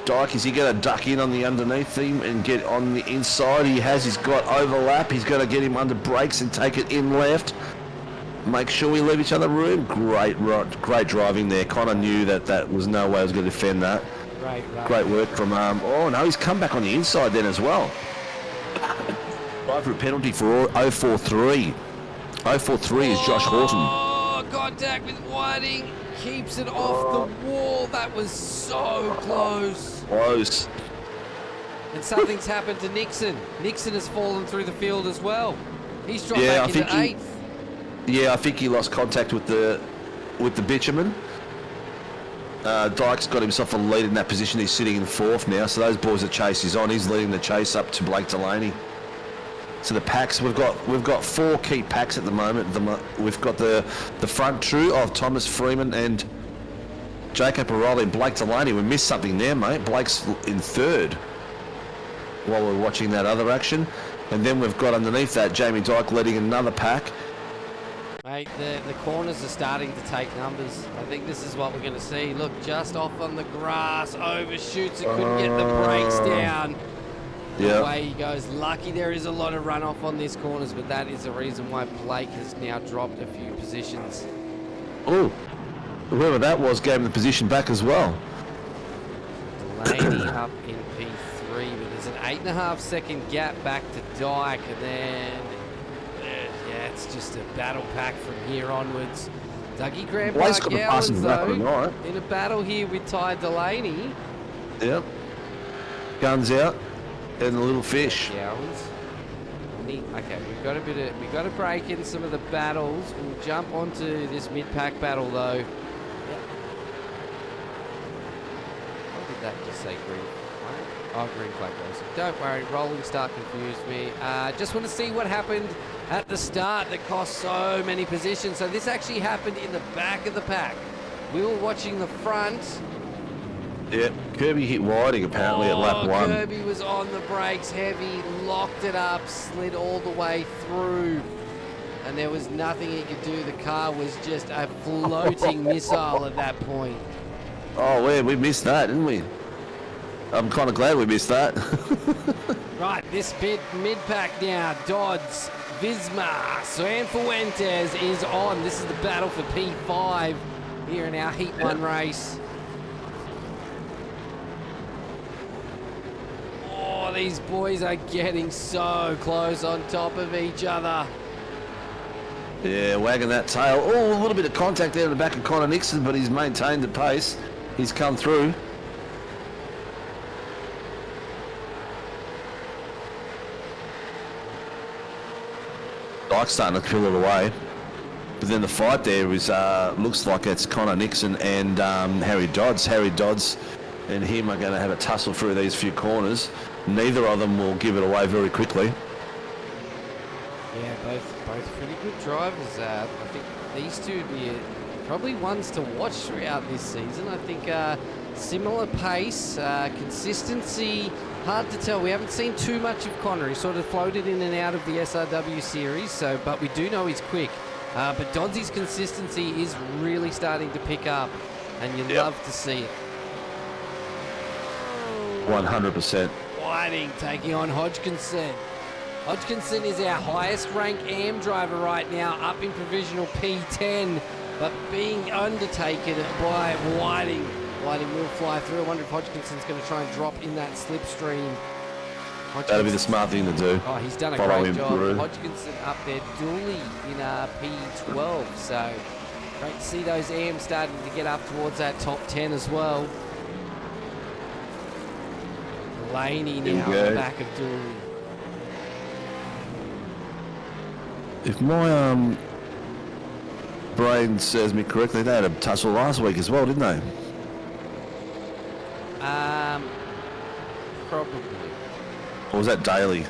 Dyke, is he going to duck in on the underneath him and get on the inside? He's got overlap. He's got to get him under brakes and take it in left. Make sure we leave each other room. Great driving there. Connor knew that was no way I was going to defend that. Great work from oh no, he's come back on the inside then as well. Drive for a penalty for 043. 043 is Josh Horton. Oh, contact with Whiting. Keeps it off the wall. That was so close. Close. And something's happened to Nixon. Nixon has fallen through the field as well. He's dropped back into 8th. Yeah, I think he lost contact with the bitumen. Dyke's got himself a lead in that position. He's sitting in 4th now, so those boys are chase is on. He's leading the chase up to Blake Delaney. So the packs, we've got 4 key packs at the moment. We've got the front two of Thomas Freeman and Jacob Aroli and Blake Delaney. We missed something there, mate. Blake's in 3rd while we're watching that other action. And then we've got underneath that Jamie Dyke leading another pack. Mate, the corners are starting to take numbers. I think this is what we're going to see. Look, just off on the grass, overshoots and couldn't get the brakes down. Yeah. Away he goes. Lucky there is a lot of runoff on these corners, but that is the reason why Blake has now dropped a few positions. Oh, whoever that was gave him the position back as well. Delaney up in P3, but there's an 8.5 second gap back to Dyke, and then it's just a battle pack from here onwards. Dougie Graham-Gowans though, in a battle here with Ty Delaney. Yep. Guns out. and the little fish. Gowans. Okay, we've got to break in some of the battles. We'll jump onto this mid-pack battle though. Yep. What did that just say? Green flag? Oh, green flag racing. Don't worry, rolling start confused me. Just want to see what happened at the start that cost so many positions. So this actually happened in the back of the pack. We were watching the front. Yeah, Kirby hit Whiting apparently at lap 1. Kirby was on the brakes heavy, locked it up, slid all the way through, and there was nothing he could do. The car was just a floating missile at that point. Oh, man, we missed that, didn't we? I'm kind of glad we missed that. Right, this bit mid-pack now. Dodds, Visma, Cifuentes is on. This is the battle for P5 here in our Heat 1 race. Oh, these boys are getting so close on top of each other. Yeah, wagging that tail. Oh, a little bit of contact there in the back of Connor Nixon, but he's maintained the pace. He's come through. Dyke's starting to peel it away. But then the fight there is looks like it's Connor Nixon and Harry Dodds. Harry Dodds and him are going to have a tussle through these few corners. Neither of them will give it away very quickly. Yeah, both pretty good drivers. I think these two would be probably ones to watch throughout this season. I think similar pace, consistency, hard to tell. We haven't seen too much of Connor. He sort of floated in and out of the SRW series, but we do know he's quick. But Dodsy's consistency is really starting to pick up, and you love to see it. 100%. Whiting taking on Hodgkinson. Hodgkinson is our highest ranked AM driver right now, up in provisional P10, but being undertaken by Whiting. Whiting will fly through. I wonder if Hodgkinson's going to try and drop in that slipstream. That'll be the smart thing to do. Oh, he's done a Follow great him job. through. Hodgkinson up there, Dooley in P12, so great to see those AMs starting to get up towards that top 10 as well. Laney now on the back of Dooley. If my brain serves me correctly, they had a tussle last week as well, didn't they? Probably. Or was that daily?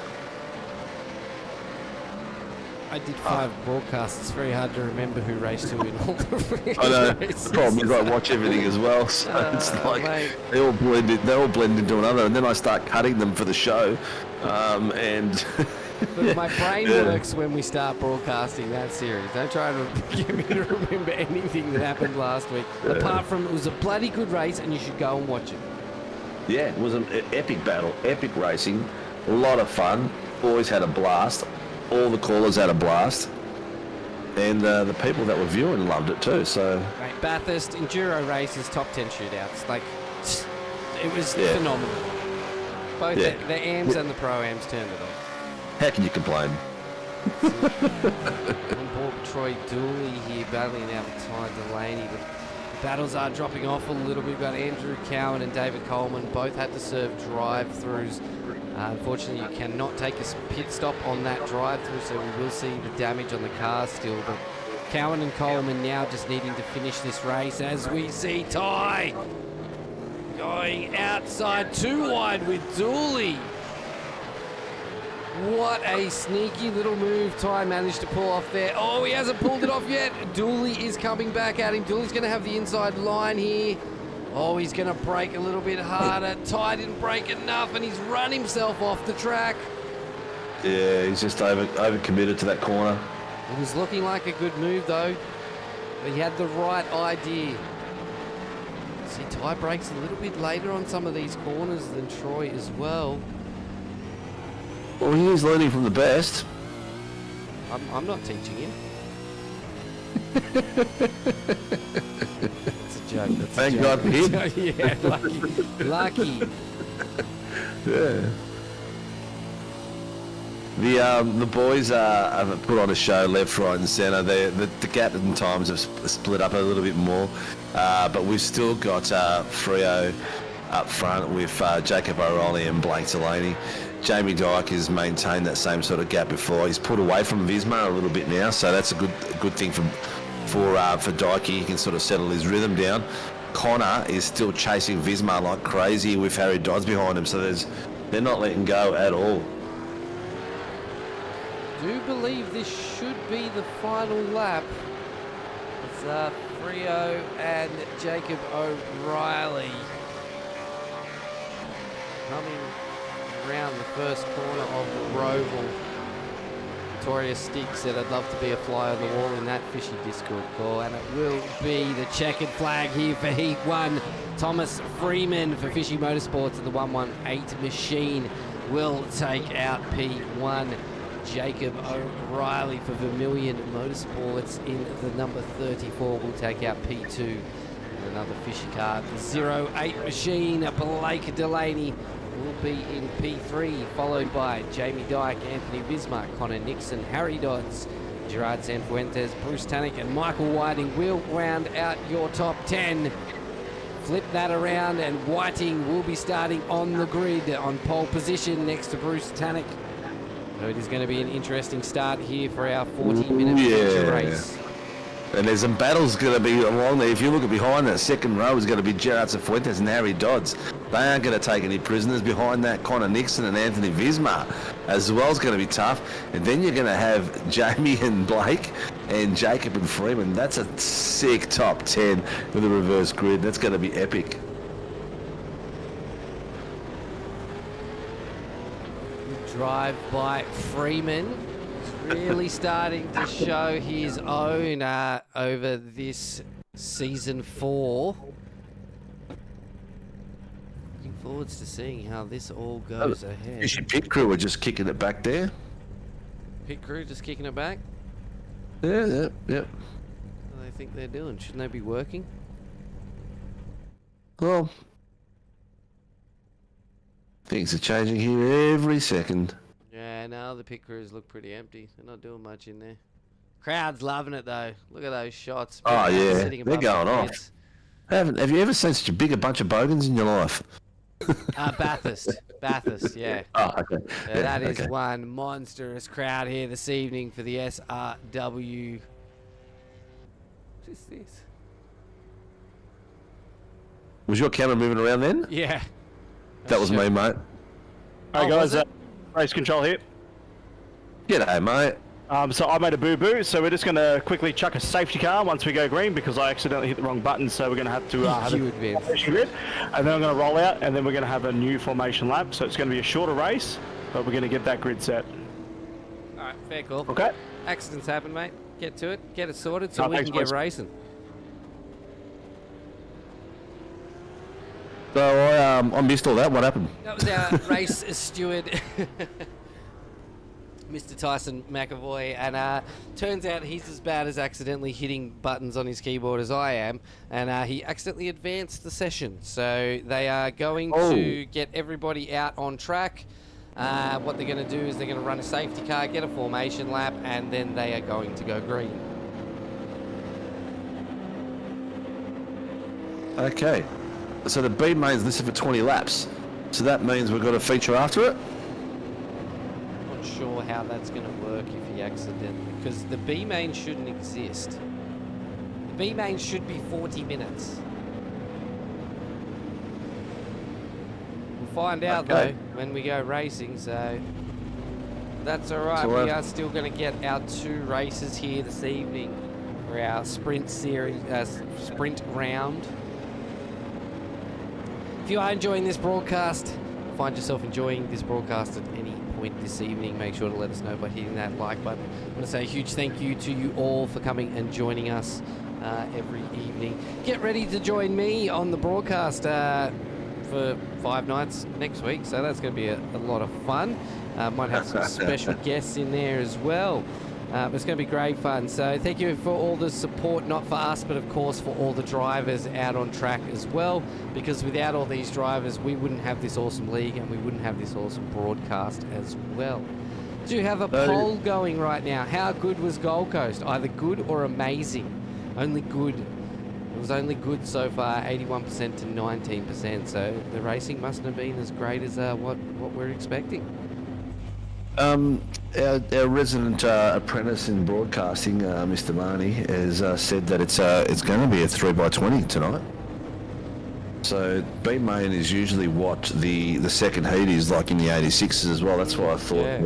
I did 5 broadcasts. It's very hard to remember who raced who in all the I know. races. The problem is I watch everything as well, so it's like mate. they all blend into another, and then I start cutting them for the show, and. But my brain works when we start broadcasting that series. Don't try to get me to remember anything that happened last week. Apart from it was a bloody good race, and you should go and watch it. Yeah, it was an epic battle, epic racing, a lot of fun. Boys had a blast. All the callers had a blast. And the people that were viewing loved it too, so... Right, Bathurst Enduro races, top 10 shootouts. Like, it was phenomenal. Both the AMs and the Pro-Ams turned it on. How can you complain? On board Troy Dooley here battling out with Ty Delaney. The battles are dropping off a little bit. We've got Andrew Cowan and David Coleman. Both had to serve drive-throughs. Unfortunately, you cannot take a pit stop on that drive-through, so we will see the damage on the car still. But Cowan and Coleman now just needing to finish this race as we see Ty going outside too wide with Dooley. What a sneaky little move Ty managed to pull off there. Oh, he hasn't pulled it off yet. Dooley is coming back at him. Dooley's going to have the inside line here. Oh, he's going to brake a little bit harder. Ty didn't brake enough, and he's run himself off the track. Yeah, he's just over-committed to that corner. It was looking like a good move, though. But he had the right idea. See, Ty brakes a little bit later on some of these corners than Troy as well. Well, he is learning from the best. I'm not teaching him. It's a joke. That's Thank a God joke. for him. Yeah, lucky. Yeah. The boys have put on a show left, right and centre. The gap in times have split up a little bit more. But we've still got Freo up front with Jacob O'Reilly and Blake Delaney. Jamie Dyke has maintained that same sort of gap before. He's put away from Visma a little bit now, so that's a good thing for Dyke. He can sort of settle his rhythm down. Connor is still chasing Visma like crazy with Harry Dodds behind him, so they're not letting go at all. Do believe this should be the final lap. It's Freo and Jacob O'Reilly coming around the first corner of the Roval. Victoria Stick said, I'd love to be a fly on the wall in that fishy Discord call, and it will be the checkered flag here for Heat 1. Thomas Freeman for Fishy Motorsports and the 118 machine will take out P1. Jacob O'Reilly for Vermilion Motorsports in the number 34 will take out P2. And another fishy car, the 08 machine, Blake Delaney will be in P3, followed by Jamie Dyke, Anthony Bismarck, Connor Nixon, Harry Dodds, Gerard Sanfuentes, Bruce Tannick and Michael Whiting will round out your top 10. Flip that around and Whiting will be starting on the grid on pole position next to Bruce Tannick. So it is going to be an interesting start here for our 40-minute feature race. And there's some battles going to be along there. If you look at behind that second row, is going to be Gerard Cifuentes and Harry Dodds. They aren't going to take any prisoners. Behind that, Connor Nixon and Anthony Visma as well is going to be tough. And then you're going to have Jamie and Blake and Jacob and Freeman. That's a sick top 10 with a reverse grid. That's going to be epic. Drive by Freeman. Really starting to show his own over this season 4. Looking forwards to seeing how this all goes ahead. Fishy pit crew are just kicking it back there. Pit crew just kicking it back? Yeah. What do they think they're doing? Shouldn't they be working? Well, things are changing here every second. Yeah, no, the pit crews look pretty empty. They're not doing much in there. Crowd's loving it though. Look at those shots. Oh yeah, Sitting they're above going the off. heads. Have you ever seen such a big bunch of bogans in your life? Bathurst, yeah. Oh, okay. Yeah, that is one monstrous crowd here this evening for the SRW. What is this? Was your camera moving around then? Yeah. That was me, mate. Hey guys, race control here. G'day, mate. So I made a boo-boo, so we're just going to quickly chuck a safety car once we go green because I accidentally hit the wrong button, so we're going to have to have a formation grid, and then I'm going to roll out, and then we're going to have a new formation lap, so it's going to be a shorter race, but we're going to get that grid set. Alright, fair call. Okay. Accidents happen, mate. Get to it, get it sorted so we thanks, can get boys. racing. So I missed all that. What happened? That was our race steward, Mr. Tyson McAvoy, and turns out he's as bad as accidentally hitting buttons on his keyboard as I am, and he accidentally advanced the session. So they are going to get everybody out on track. What they're going to do is they're going to run a safety car, get a formation lap, and then they are going to go green. Okay. So the B main's listed for 20 laps. So that means we've got a feature after it? Not sure how that's going to work if he accidentally, because the B main shouldn't exist. The B main should be 40 minutes. We'll find out though when we go racing, so that's all right. So, we are still going to get our 2 races here this evening for our sprint series, sprint round. If you are enjoying this broadcast, find yourself enjoying this broadcast at any point this evening, make sure to let us know by hitting that like button. I want to say a huge thank you to you all for coming and joining us every evening. Get ready to join me on the broadcast for 5 nights next week, so that's going to be a lot of fun. Might have some special guests in there as well. But it's going to be great fun. So thank you for all the support, not for us, but of course for all the drivers out on track as well. Because without all these drivers, we wouldn't have this awesome league and we wouldn't have this awesome broadcast as well. Do have a poll going right now. How good was Gold Coast? Either good or amazing. Only good. It was only good so far, 81% to 19%. So the racing mustn't have been as great as what we're expecting. Our resident apprentice in broadcasting, Mr. Marnie, has said that it's going to be a 3x20 tonight. So B main is usually what the second heat is like in the 86s as well. That's why I thought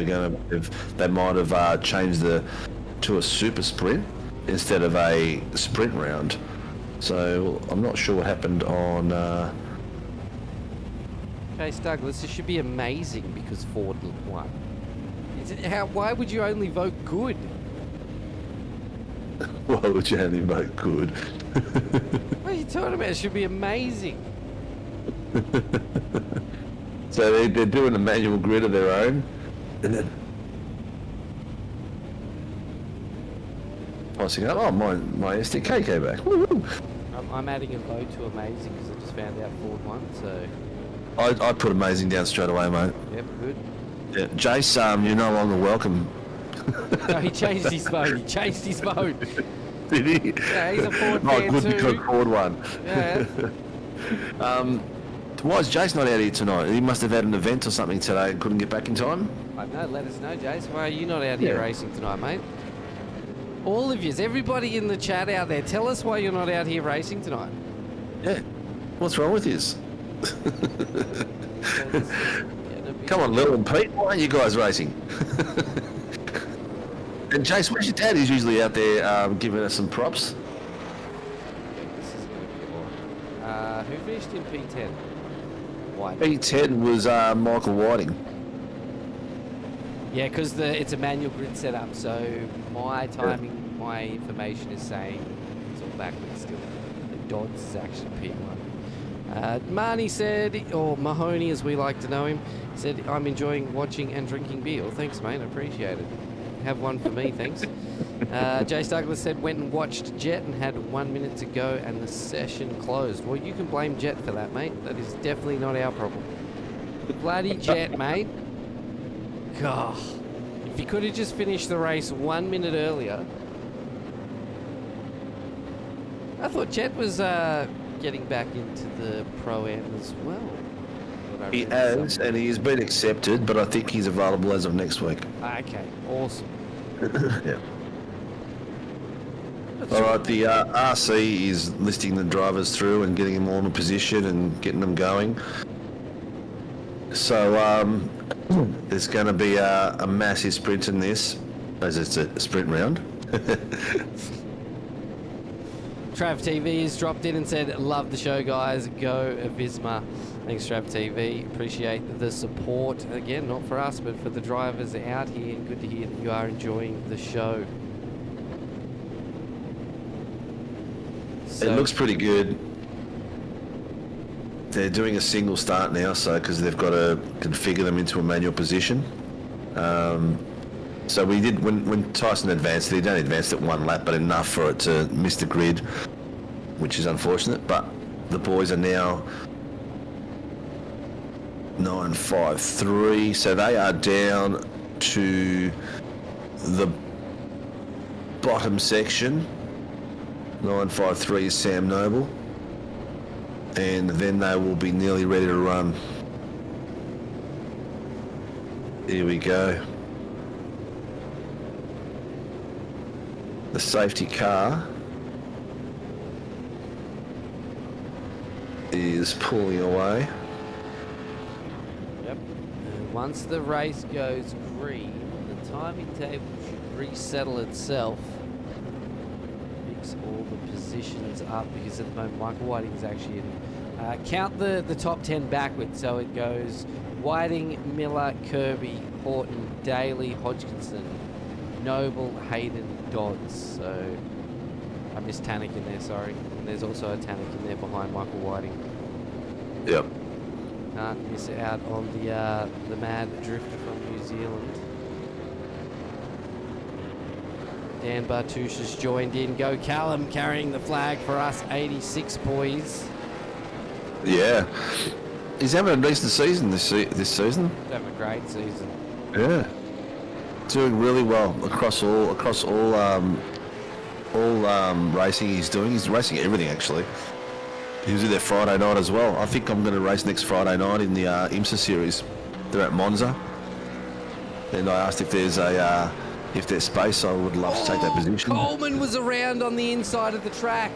they might have changed to a super sprint instead of a sprint round. So I'm not sure what happened on. Chase Douglas, this should be amazing because Ford won. Why would you only vote good? Why would you only vote good? What are you talking about? It should be amazing. So they're doing a manual grid of their own, and then passing up. Oh, my SDK came back. Woo-hoo. I'm adding a vote to amazing because I just found out Ford won. So I put amazing down straight away, mate. yep, good. Yeah, Jace, you're no longer welcome. No, he changed his vote. He changed his vote. Did he? Yeah, he's a Ford Oh, fan good too. because Ford won. Yeah. Why is Jace not out here tonight? He must have had an event or something today and couldn't get back in time. I know. Let us know, Jace. Why are you not out here racing tonight, mate? All of yous, everybody in the chat out there, tell us why you're not out here racing tonight. Yeah. What's wrong with yous? Come on, Lil and Pete, why aren't you guys racing? And Jace, where's your dad? He's usually out there giving us some props. This is going to be boring. Who finished in P10? White. P10 was Michael Whiting. Yeah, because it's a manual grid setup, so my timing, my information is saying it's all backwards still. The Dodds is actually P1. Marnie said, or Mahoney as we like to know him, said, I'm enjoying watching and drinking beer. Well, thanks, mate. I appreciate it. Have one for me, thanks. Jace Douglas said, went and watched Jet and had 1 minute to go and the session closed. Well, you can blame Jet for that, mate. That is definitely not our problem. Bloody Jet, mate. God. If he could have just finished the race 1 minute earlier. I thought Jet was getting back into the Pro-Am as well. He has, and he has been accepted, but I think he's available as of next week. Okay, awesome. Yeah. All right, the RC is listing the drivers through and getting them all in a position and getting them going. So there's going to be a massive sprint in this, as it's a sprint round. Trav TV has dropped in and said, love the show, guys. Go Avisma. Thanks, Trav TV. Appreciate the support. Again, not for us, but for the drivers out here. And good to hear that you are enjoying the show. So, it looks pretty good. They're doing a single start now, so because they've got to configure them into a manual position. So we did, when Tyson advanced, he only advanced it one lap, but enough for it to miss the grid, which is unfortunate. But the boys are now 953, so they are down to the bottom section. 953 is Sam Noble, and then they will be nearly ready to run. Here we go. The safety car is pulling away. Yep. And once the race goes green, the timing table should resettle itself. Fix all the positions up because at the moment Michael Whiting is actually in. Count the top 10 backwards, so it goes Whiting, Miller, Kirby, Horton, Daly, Hodgkinson, Noble, Hayden, Dodds. So I missed Tannick in there, sorry. And there's also a Tannick in there behind Michael Whiting. Yep. Can't miss out on the mad drifter from New Zealand. Dan Bartouche has joined in. Go Callum, carrying the flag for us 86 boys. Yeah. He's having a decent season this season. He's having a great season. Yeah. Doing really well across all racing he's doing. He's racing everything actually. He was there Friday night as well. I think I'm going to race next Friday night in the IMSA series. They're at Monza. and I asked if there's space. I would love to take that position. Coleman was around on the inside of the track.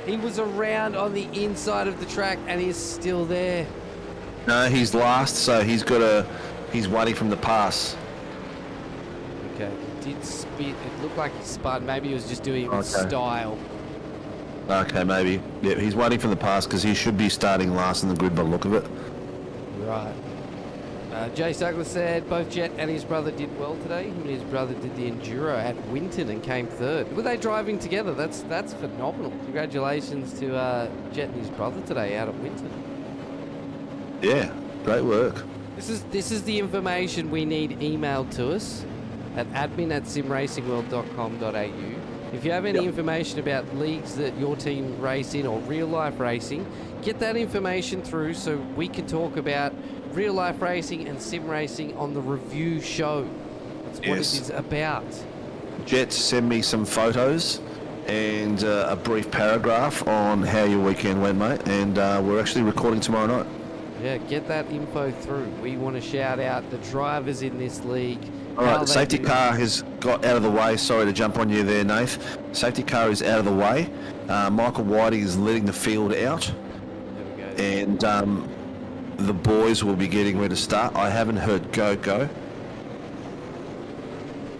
He was around on the inside of the track, and he's still there. No, he's last, so he's waiting from the pass. Okay, he did spin. It looked like he spun. Maybe he was just doing it with style. Okay, maybe. Yeah, he's waiting for the pass because he should be starting last in the grid by the look of it. Right. Jace Douglas said both Jet and his brother did well today. Him and his brother did the Enduro at Winton and came third. Were they driving together? That's phenomenal. Congratulations to Jet and his brother today out at Winton. Yeah, great work. This is the information we need emailed to us at admin@simracingworld.com.au. If you have any information about leagues that your team race in or real life racing, get that information through so we can talk about real life racing and sim racing on the review show. That's what it is about. Jet, send me some photos and a brief paragraph on how your weekend went, mate. And we're actually recording tomorrow night. Yeah, get that info through. We want to shout out the drivers in this league. All right, the safety car has got out of the way. Sorry to jump on you there, Nath. Safety car is out of the way. Michael Whiting is letting the field out. There we go. And the boys will be getting ready to start. I haven't heard go. It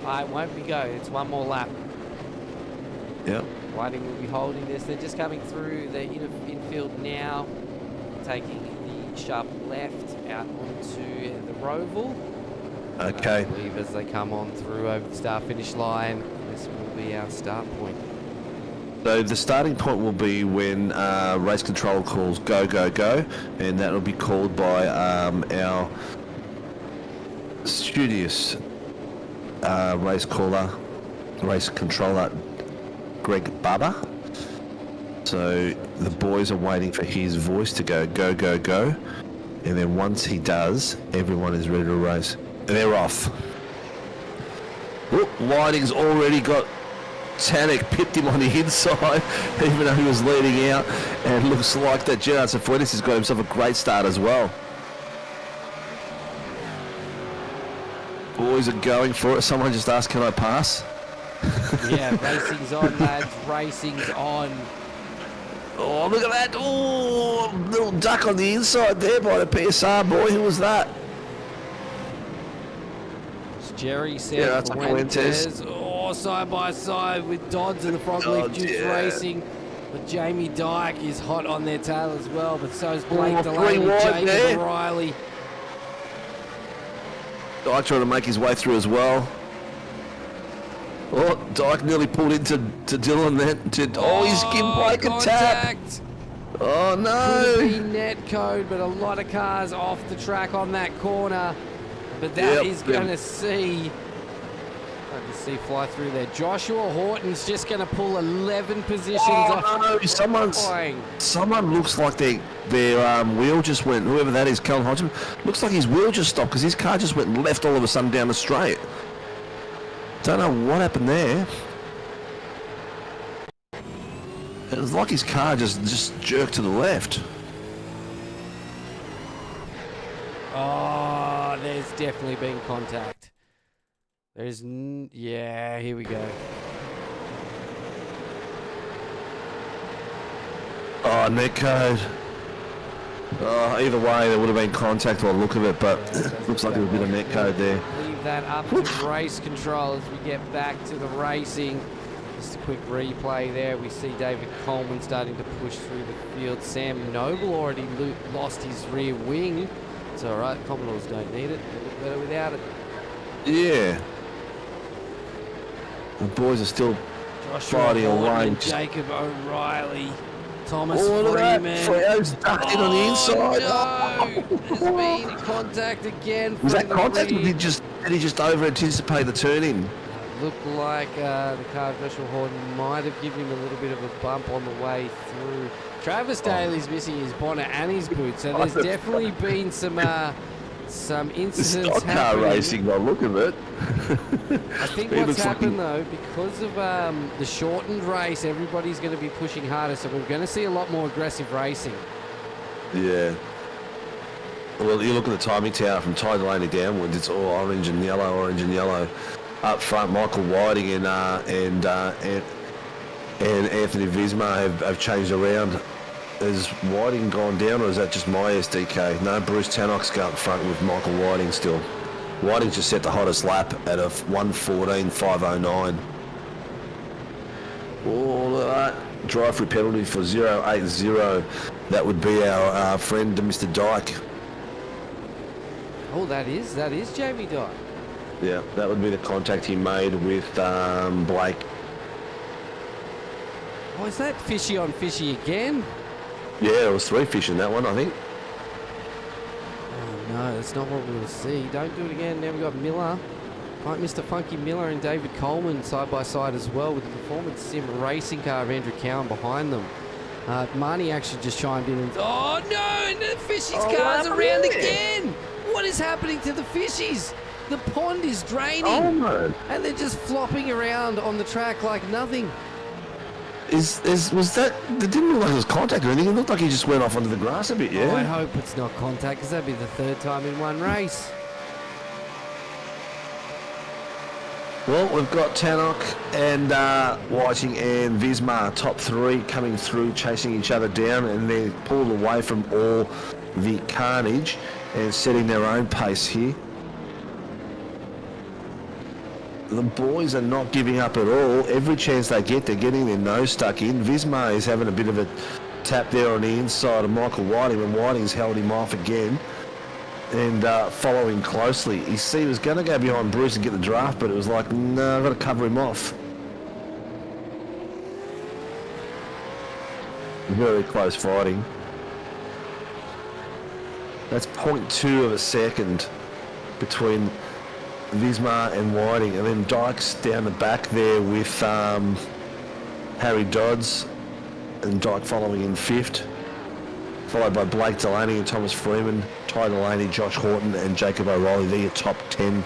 won't be go. It's one more lap. Yep. Whiting will be holding this. They're just coming through the infield now, taking the sharp left out onto the Roval. Okay. I believe as they come on through over the start-finish line, this will be our start point. So the starting point will be when race control calls go, and that will be called by our studious race controller, Greg Barber. So the boys are waiting for his voice to go, go, and then once he does, everyone is ready to race. And they're off. Look, Whiting's already got Tanek pipped him on the inside, even though he was leading out, and it looks like that Gerard Cifuentes has got himself a great start as well. Boys are going for it. Someone just asked, can I pass? Yeah, racing's on, lads. Racing's on. Oh, look at that. Oh, little duck on the inside there by the PSR boy. Who was that? It's Jerry said that's Fuentes. Oh, side by side with Dodds and the Frogleaf Dukes racing. But Jamie Dyke is hot on their tail as well, but so is Blake Delaney, James O'Reilly. Dyke trying to make his way through as well. Oh, Dyke nearly pulled into Dylan then. He skimmed Blake and tapped. Oh no! Could be net code, but a lot of cars off the track on that corner. But that is going to see. I can see fly through there. Joshua Horton's just going to pull 11 positions off. No, someone looks like their wheel just went. Whoever that is, Callum Hodgson, looks like his wheel just stopped because his car just went left all of a sudden down the straight. Don't know what happened there. It was like his car just jerked to the left. Oh, there's definitely been contact. Yeah, here we go. Oh, net code. Oh, either way, there would have been contact by the look of it, but looks like there's a bit of net code there. Leave that up to race control as we get back to the racing. Just a quick replay there. We see David Coleman starting to push through the field. Sam Noble already lost his rear wing. It's all right. Commodores don't need it. They look better without it. Yeah. The boys are still fighting away. Jacob O'Reilly. Thomas look at Freeman. that. Freo's ducked in on the inside. No. There's been contact again. Was that contact, or did he just over-anticipate the turn-in? Looked like the car of Joshua Horton might have given him a little bit of a bump on the way through. Travis Daly's missing his bonnet and his boots, so there's definitely been some incidents stock car racing by the look of it. I think what's happened though, because of the shortened race, everybody's going to be pushing harder, so we're going to see a lot more aggressive racing. Yeah. Well, you look at the timing tower from Ty Delaney downwards, it's all orange and yellow. Up front, Michael Whiting and Anthony Visma have changed around. Has Whiting gone down, or is that just my SDK? No, Bruce Tannock's going up front with Michael Whiting still. Whiting just set the hottest lap at a 1:14.509. All of that. Drive-through penalty for 080. That would be our friend Mr. Dyke. Oh, that is Jamie Dyke. Yeah, that would be the contact he made with Blake. Oh, is that fishy on fishy again? Yeah, it was 3 fish in that one, I think. Oh no, that's not what we will see. Don't do it again. Now we've got Miller. Right, Mr. Funky Miller and David Coleman side by side as well, with the Performance Sim racing car of Andrew Cowan behind them. Marnie actually just chimed in and... Oh no, and the fishies car's around again! What is happening to the fishies? The pond is draining. Oh no. And they're just flopping around on the track like nothing. Was that... It didn't look like it was contact or anything. It looked like he just went off onto the grass a bit, yeah? Oh, I hope it's not contact, because that'd be the 3rd time in one race. Well, we've got Tannock and Whiting and Visma, top 3, coming through, chasing each other down, and they're pulled away from all the carnage and setting their own pace here. The boys are not giving up at all. Every chance they get, they're getting their nose stuck in. Visma is having a bit of a tap there on the inside of Michael Whiting, and Whiting's held him off again and following closely. He was going to go behind Bruce and get the draft, but it was like, no, I've got to cover him off. Very close fighting. That's 0.2 of a second between Visma and Whiting, and then Dyke's down the back there with Harry Dodds, and Dyke following in 5th, followed by Blake Delaney and Thomas Freeman, Ty Delaney, Josh Horton and Jacob O'Reilly. They're your top 10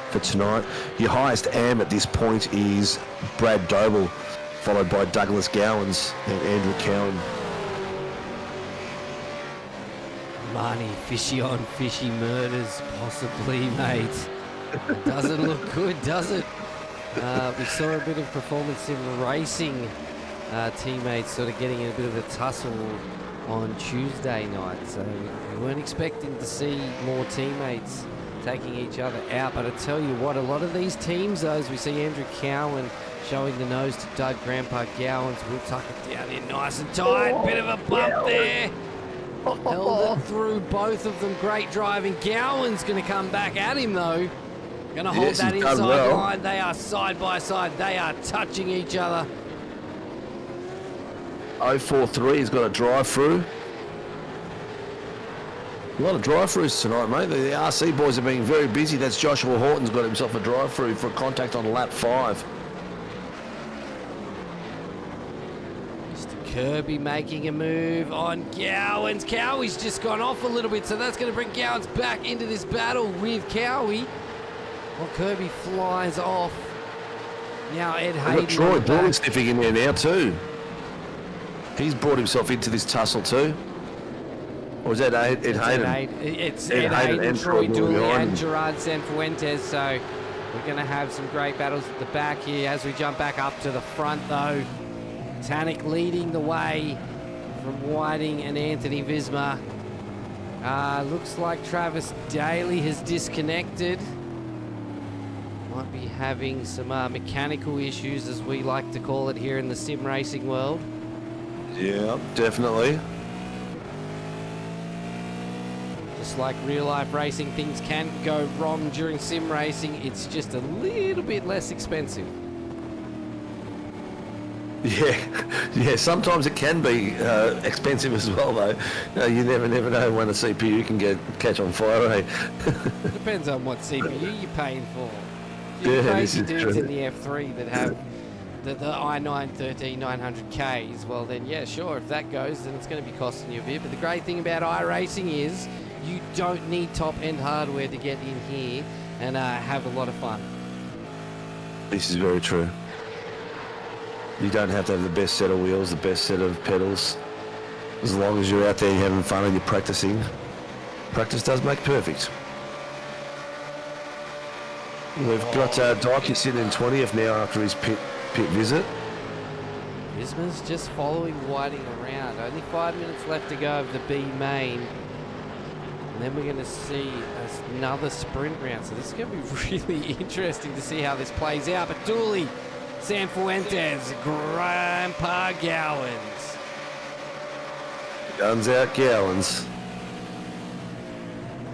for tonight. Your highest AM at this point is Brad Doble, followed by Douglas Gowans and Andrew Cowan. Marnie, fishy on fishy murders, possibly, mate. Doesn't look good, does it? We saw a bit of performance sim racing teammates sort of getting in a bit of a tussle on Tuesday night, so we weren't expecting to see more teammates taking each other out. But I tell you what, a lot of these teams, though, as we see Andrew Cowan showing the nose to Doug Grandpa Gowans, will tuck it down in nice and tight. Bit of a bump there. Held it through both of them. Great driving. Gowan's going to come back at him, though. Going to hold that inside line. They are side by side. They are touching each other. 043 has got a drive-through. A lot of drive-throughs tonight, mate. The RC boys are being very busy. That's Joshua Horton's got himself a drive-through for a contact on lap 5. Mr. Kirby making a move on Gowans. Cowie's just gone off a little bit, so that's going to bring Gowans back into this battle with Cowie. Well, Kirby flies off. Now Ed Hayden. Troy Bullen sniffing in there now too. He's brought himself into this tussle too. Or is that Ed Hayden? It's Ed Hayden and Troy Dooley and Gerard Sanfuentes. So we're going to have some great battles at the back here as we jump back up to the front, though. Tannick leading the way from Whiting and Anthony Visma. Looks like Travis Daly has disconnected. Might be having some mechanical issues, as we like to call it here in the sim racing world. Yeah, definitely. Just like real life racing, things can go wrong during sim racing. It's just a little bit less expensive. Yeah. Sometimes it can be expensive as well, though. You never know when a CPU can catch on fire, eh? Depends on what CPU you're paying for. Yeah, crazy this is dudes true. in the F3 that have the i9 13900Ks, well then, yeah, sure, if that goes, then it's going to be costing you a bit. But the great thing about iRacing is you don't need top-end hardware to get in here and have a lot of fun. This is very true. You don't have to have the best set of wheels, the best set of pedals. As long as you're out there having fun and you're practicing, Practice does make perfect. We've got Dyke sitting in 20th now after his pit visit. Visma's just following Whiting around. Only 5 minutes left to go of the B main. And then we're going to see another sprint round. So this is going to be really interesting to see how this plays out. But Dooley, San Fuentes, Grandpa Gowans. Guns out, Gowans.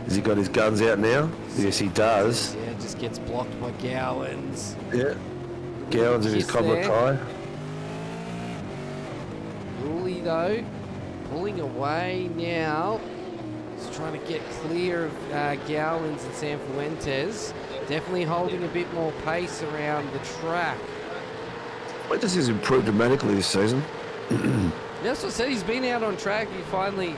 Has he got his guns out now? Yes, he does. Yeah, just gets blocked by Gowans. Yeah. Gowans in his cobbler tie. Dooley, though, pulling away now. He's trying to get clear of Gowans and San Fuentes. Definitely holding a bit more pace around the track. Fuentes has improved dramatically this season. That's what I said. He's been out on track. He finally,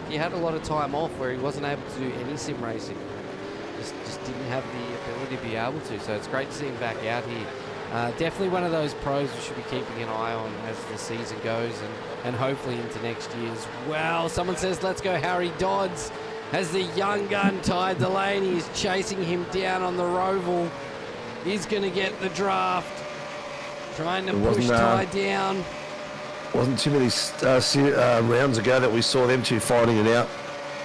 he had a lot of time off where he wasn't able to do any sim racing. Just didn't have the ability to be able to. So it's great to see him back out here. Definitely one of those pros we should be keeping an eye on as the season goes and hopefully into next year as well. Someone says, let's go Harry Dodds. As the young gun Ty Delaney is chasing him down on the Roval. He's going to get the draft. Trying to push Ty down. Wasn't too many rounds ago that we saw them two fighting it out.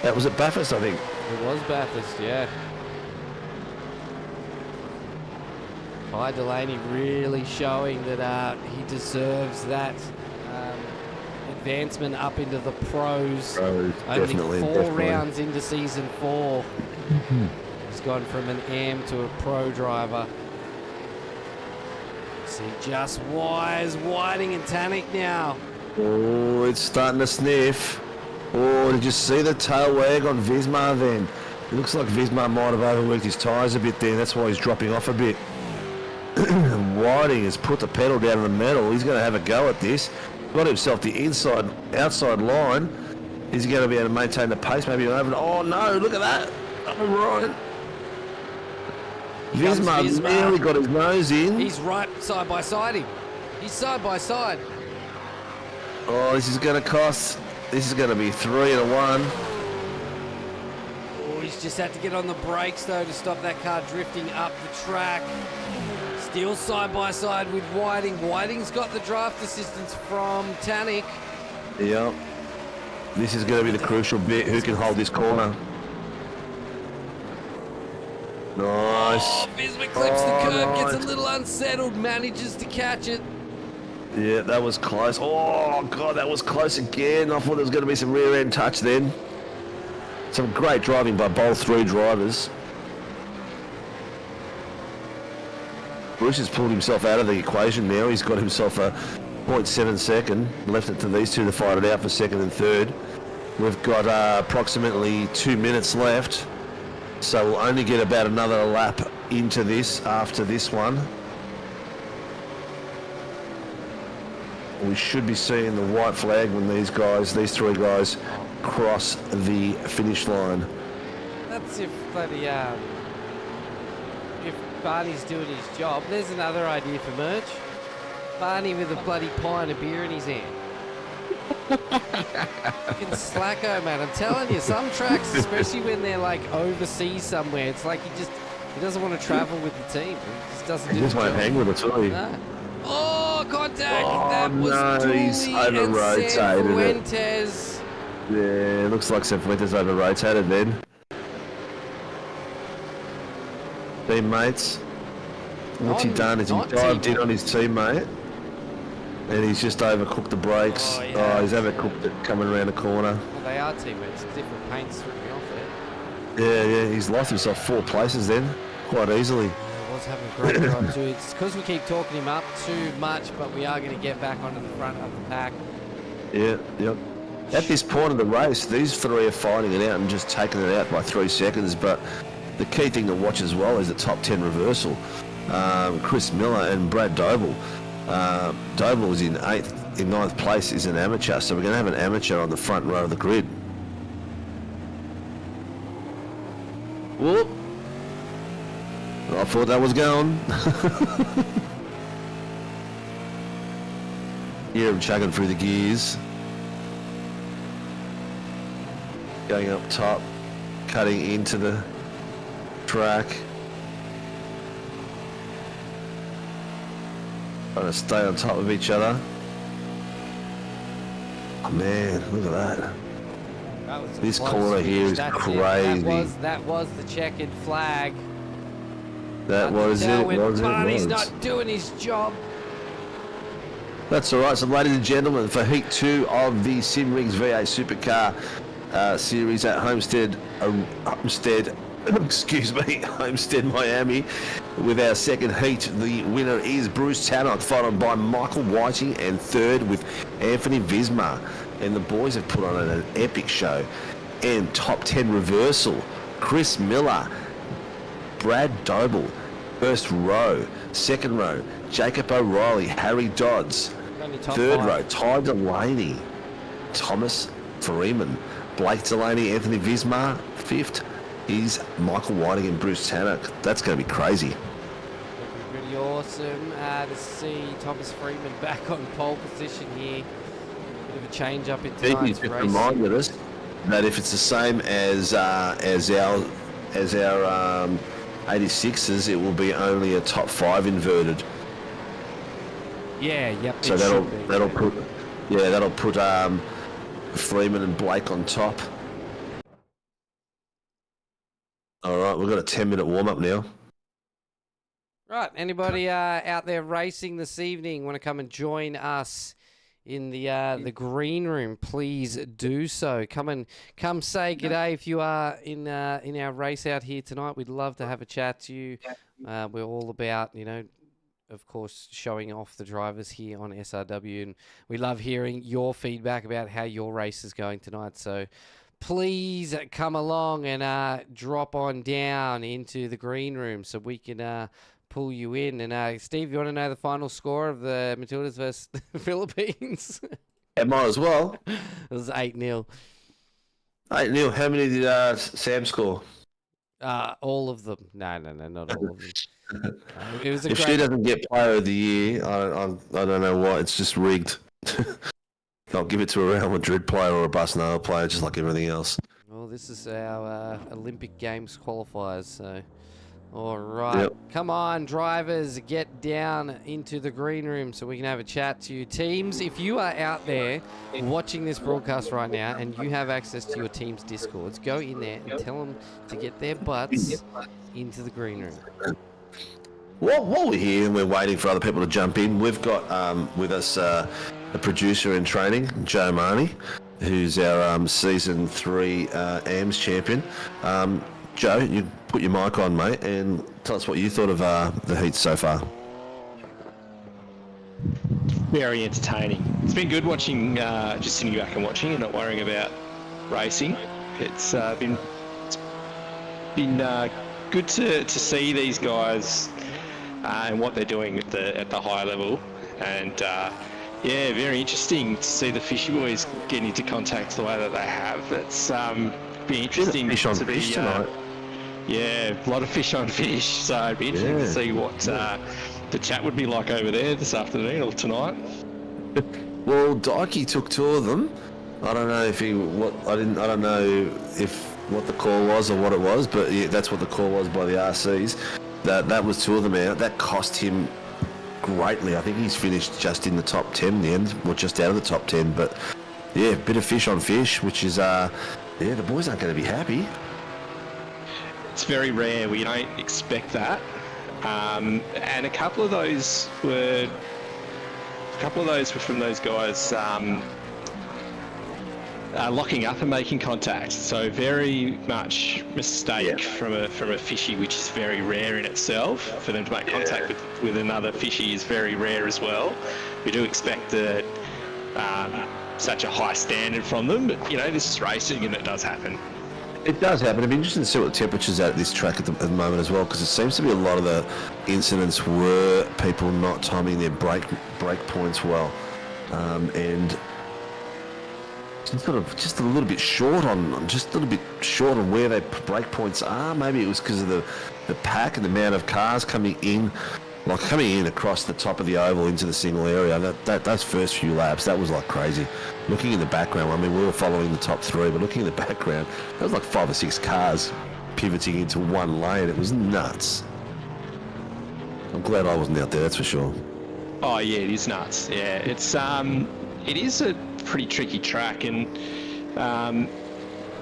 That was at Bathurst, I think. It was Bathurst, yeah. Ty Delaney really showing that he deserves that advancement up into the pros. Only four rounds into season 4. He's gone from an AM to a pro driver. See just Wise, Whiting and Tannick now. Oh, it's starting to sniff. Oh, did you see the tail wag on Visma then? It looks like Visma might have overworked his tyres a bit there. That's why he's dropping off a bit. Whiting has put the pedal down to the metal. He's going to have a go at this. Got himself the outside line. Is he going to be able to maintain the pace? Maybe over. Oh no! Look at that! Oh, right. Visma nearly got his nose in. He's right side by side him. He's side by side. Oh, this is going to cost. This is going to be 3 and a 1. Oh, he's just had to get on the brakes though to stop that car drifting up the track. Still side by side with Whiting. Whiting's got the draft assistance from Tannick. Yeah. This is going to be the crucial bit. Who can hold this corner? Nice. Oh, Visma clips the curb, gets a little unsettled, manages to catch it. Yeah, that was close. Oh, God, that was close again. I thought there was going to be some rear-end touch then. Some great driving by both 3 drivers. Bruce has pulled himself out of the equation now. He's got himself a 0.7 second. Left it to these two to fight it out for second and third. We've got approximately 2 minutes left. So we'll only get about another lap into this after this one. We should be seeing the white flag when these 3 guys, cross the finish line. That's if bloody, if Barney's doing his job. There's another idea for merch. Barney with a bloody pint of beer in his hand. Fucking slacko, man. I'm telling you, some tracks, especially when they're like overseas somewhere, it's like he doesn't want to travel with the team. He just doesn't do He just won't hang with us, will he? No. Oh, contact! Oh, that was no, he's over-rotated Fuentes. Yeah, looks like San Fuentes over-rotated then. Teammates. What's he done? Is he dived in on his teammate? And he's just overcooked the brakes. Oh, yeah. He's overcooked it coming around the corner. Well, they are teammates. Different paints threw me off there. Yeah. He's lost himself 4 places then, quite easily. He was having a great drive too. It's because we keep talking him up too much, but we are going to get back onto the front of the pack. Yeah, yep. At this point of the race, these 3 are fighting it out and just taking it out by 3 seconds. But the key thing to watch as well is the top 10 reversal. Chris Miller and Brad Doble. Doble was in 9th place, is an amateur, so we're going to have an amateur on the front row of the grid. Whoop! I thought that was going. Hear him chugging through the gears. Going up top. cutting into the track. Trying to stay on top of each other. Oh man, look at that. That was a This close corner here finish. is That's it. crazy. That was the checkered flag. That was it, Barney's not doing his job. That's all right. So, ladies and gentlemen, for Heat 2 of the Simrigs V8 Supercar series at Homestead, Homestead Miami, with our second heat, the winner is Bruce Tannock, followed by Michael Whiting, and third with Anthony Visma. And the boys have put on an epic show. And top 10 reversal, Chris Miller, Brad Doble, first row, second row, Jacob O'Reilly, Harry Dodds, third row, Ty Delaney, Thomas Freeman, Blake Delaney, Anthony Visma, fifth is Michael Whiting and Bruce Tannock. That's going to be crazy. It'll be pretty awesome to see Thomas Freeman back on pole position here. Bit of a change up in tonight's Just race. reminded us that if it's the same as our 86s, it will be only a top 5 inverted. Yeah, yep. So that'll put Freeman and Blake on top. All right, we've got a 10-minute warm-up now. Right, anybody out there racing this evening want to come and join us in the green room? Please do so. Come say g'day if you are in our race out here tonight. We'd love to have a chat to you. We're all about, of course, showing off the drivers here on SRW, and we love hearing your feedback about how your race is going tonight. So please come along and drop on down into the green room so we can pull you in. And Steve, you want to know the final score of the Matildas versus the Philippines? It might as well. It was 8-0. 8-0. How many did Sam score? All of them. No, not all of them. It was a If she doesn't get Player of the Year, I don't know why. It's just rigged. I'll give it to a Real Madrid player or a Barcelona player, just like everything else. Well, this is our Olympic Games qualifiers, so... All right. Yep. Come on, drivers, get down into the green room so we can have a chat to you. Teams, if you are out there watching this broadcast right now and you have access to your team's Discords, go in there and tell them to get their butts into the green room. While we're here and we're waiting for other people to jump in, we've got with us a producer in training, Joe Marnie, who's our Season 3 AMS champion. Joe, you put your mic on, mate, and tell us what you thought of the heats so far. Very entertaining. It's been good watching, just sitting back and watching and not worrying about racing. It's been good to see these guys and what they're doing at the high level, and yeah, very interesting to see the Fishy Boys getting into contact the way that they have. It's be interesting fish on to fish be tonight. Yeah, a lot of fish on fish, so it'd be interesting to see what the chat would be like over there this afternoon or tonight. Well, Dikey took 2 of them. I don't know if I don't know if what the call was or what it was, but yeah, that's what the call was by the RCs. That was 2 of them out. That cost him greatly. I think he's finished just in the top 10 in the end, or just out of the top 10. But yeah, bit of fish on fish, which is yeah, the boys aren't going to be happy. It's very rare. We don't expect that. And a couple of those were from those guys locking up and making contact. So very much mistake from a fishy, which is very rare in itself. For them to make contact with another fishy is very rare as well. We do expect such a high standard from them, but this is racing and it does happen. It does happen. It'd be interesting to see what the temperature's at this track at the moment as well, because it seems to be a lot of the incidents were people not timing their brake points well, and just a little bit short on where their brake points are. Maybe it was because of the pack and the amount of cars coming in Like coming in across the top of the oval into the single area, those first few laps, that was like crazy. Looking in the background, I mean, we were following the top three, but looking in the background, there was like 5 or 6 cars pivoting into one lane. It was nuts. I'm glad I wasn't out there, that's for sure. Oh yeah, it is nuts. Yeah, it is a pretty tricky track, and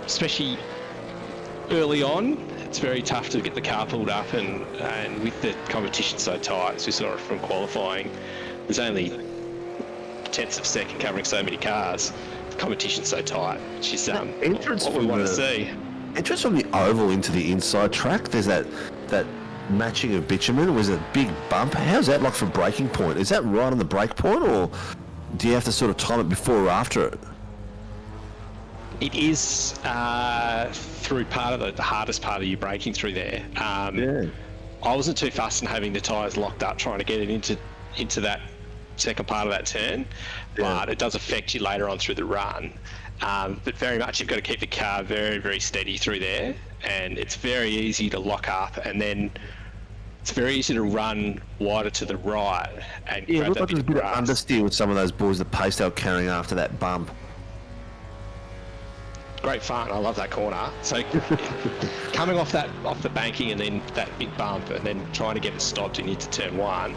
especially early on, it's very tough to get the car pulled up, and with the competition so tight, as we saw it from qualifying, there's only tenths of a second covering so many cars. The competition's so tight, which is what we want to see. Entrance from the oval into the inside track, there's that matching of bitumen was a big bump. How's that like for braking point? Is that right on the brake point, or do you have to sort of time it before or after it? It is through part of the hardest part of your braking through there. Yeah. I wasn't too fussed on having the tyres locked up trying to get it into that second part of that turn, but it does affect you later on through the run. But very much you've got to keep the car very, very steady through there, and it's very easy to lock up, and then it's very easy to run wider to the right and grab that bit of grass. Understeer with some of those boys, the pace they were carrying after that bump. Great fun. I love that corner. So coming off the banking and then that big bump and then trying to get it stopped and into turn one,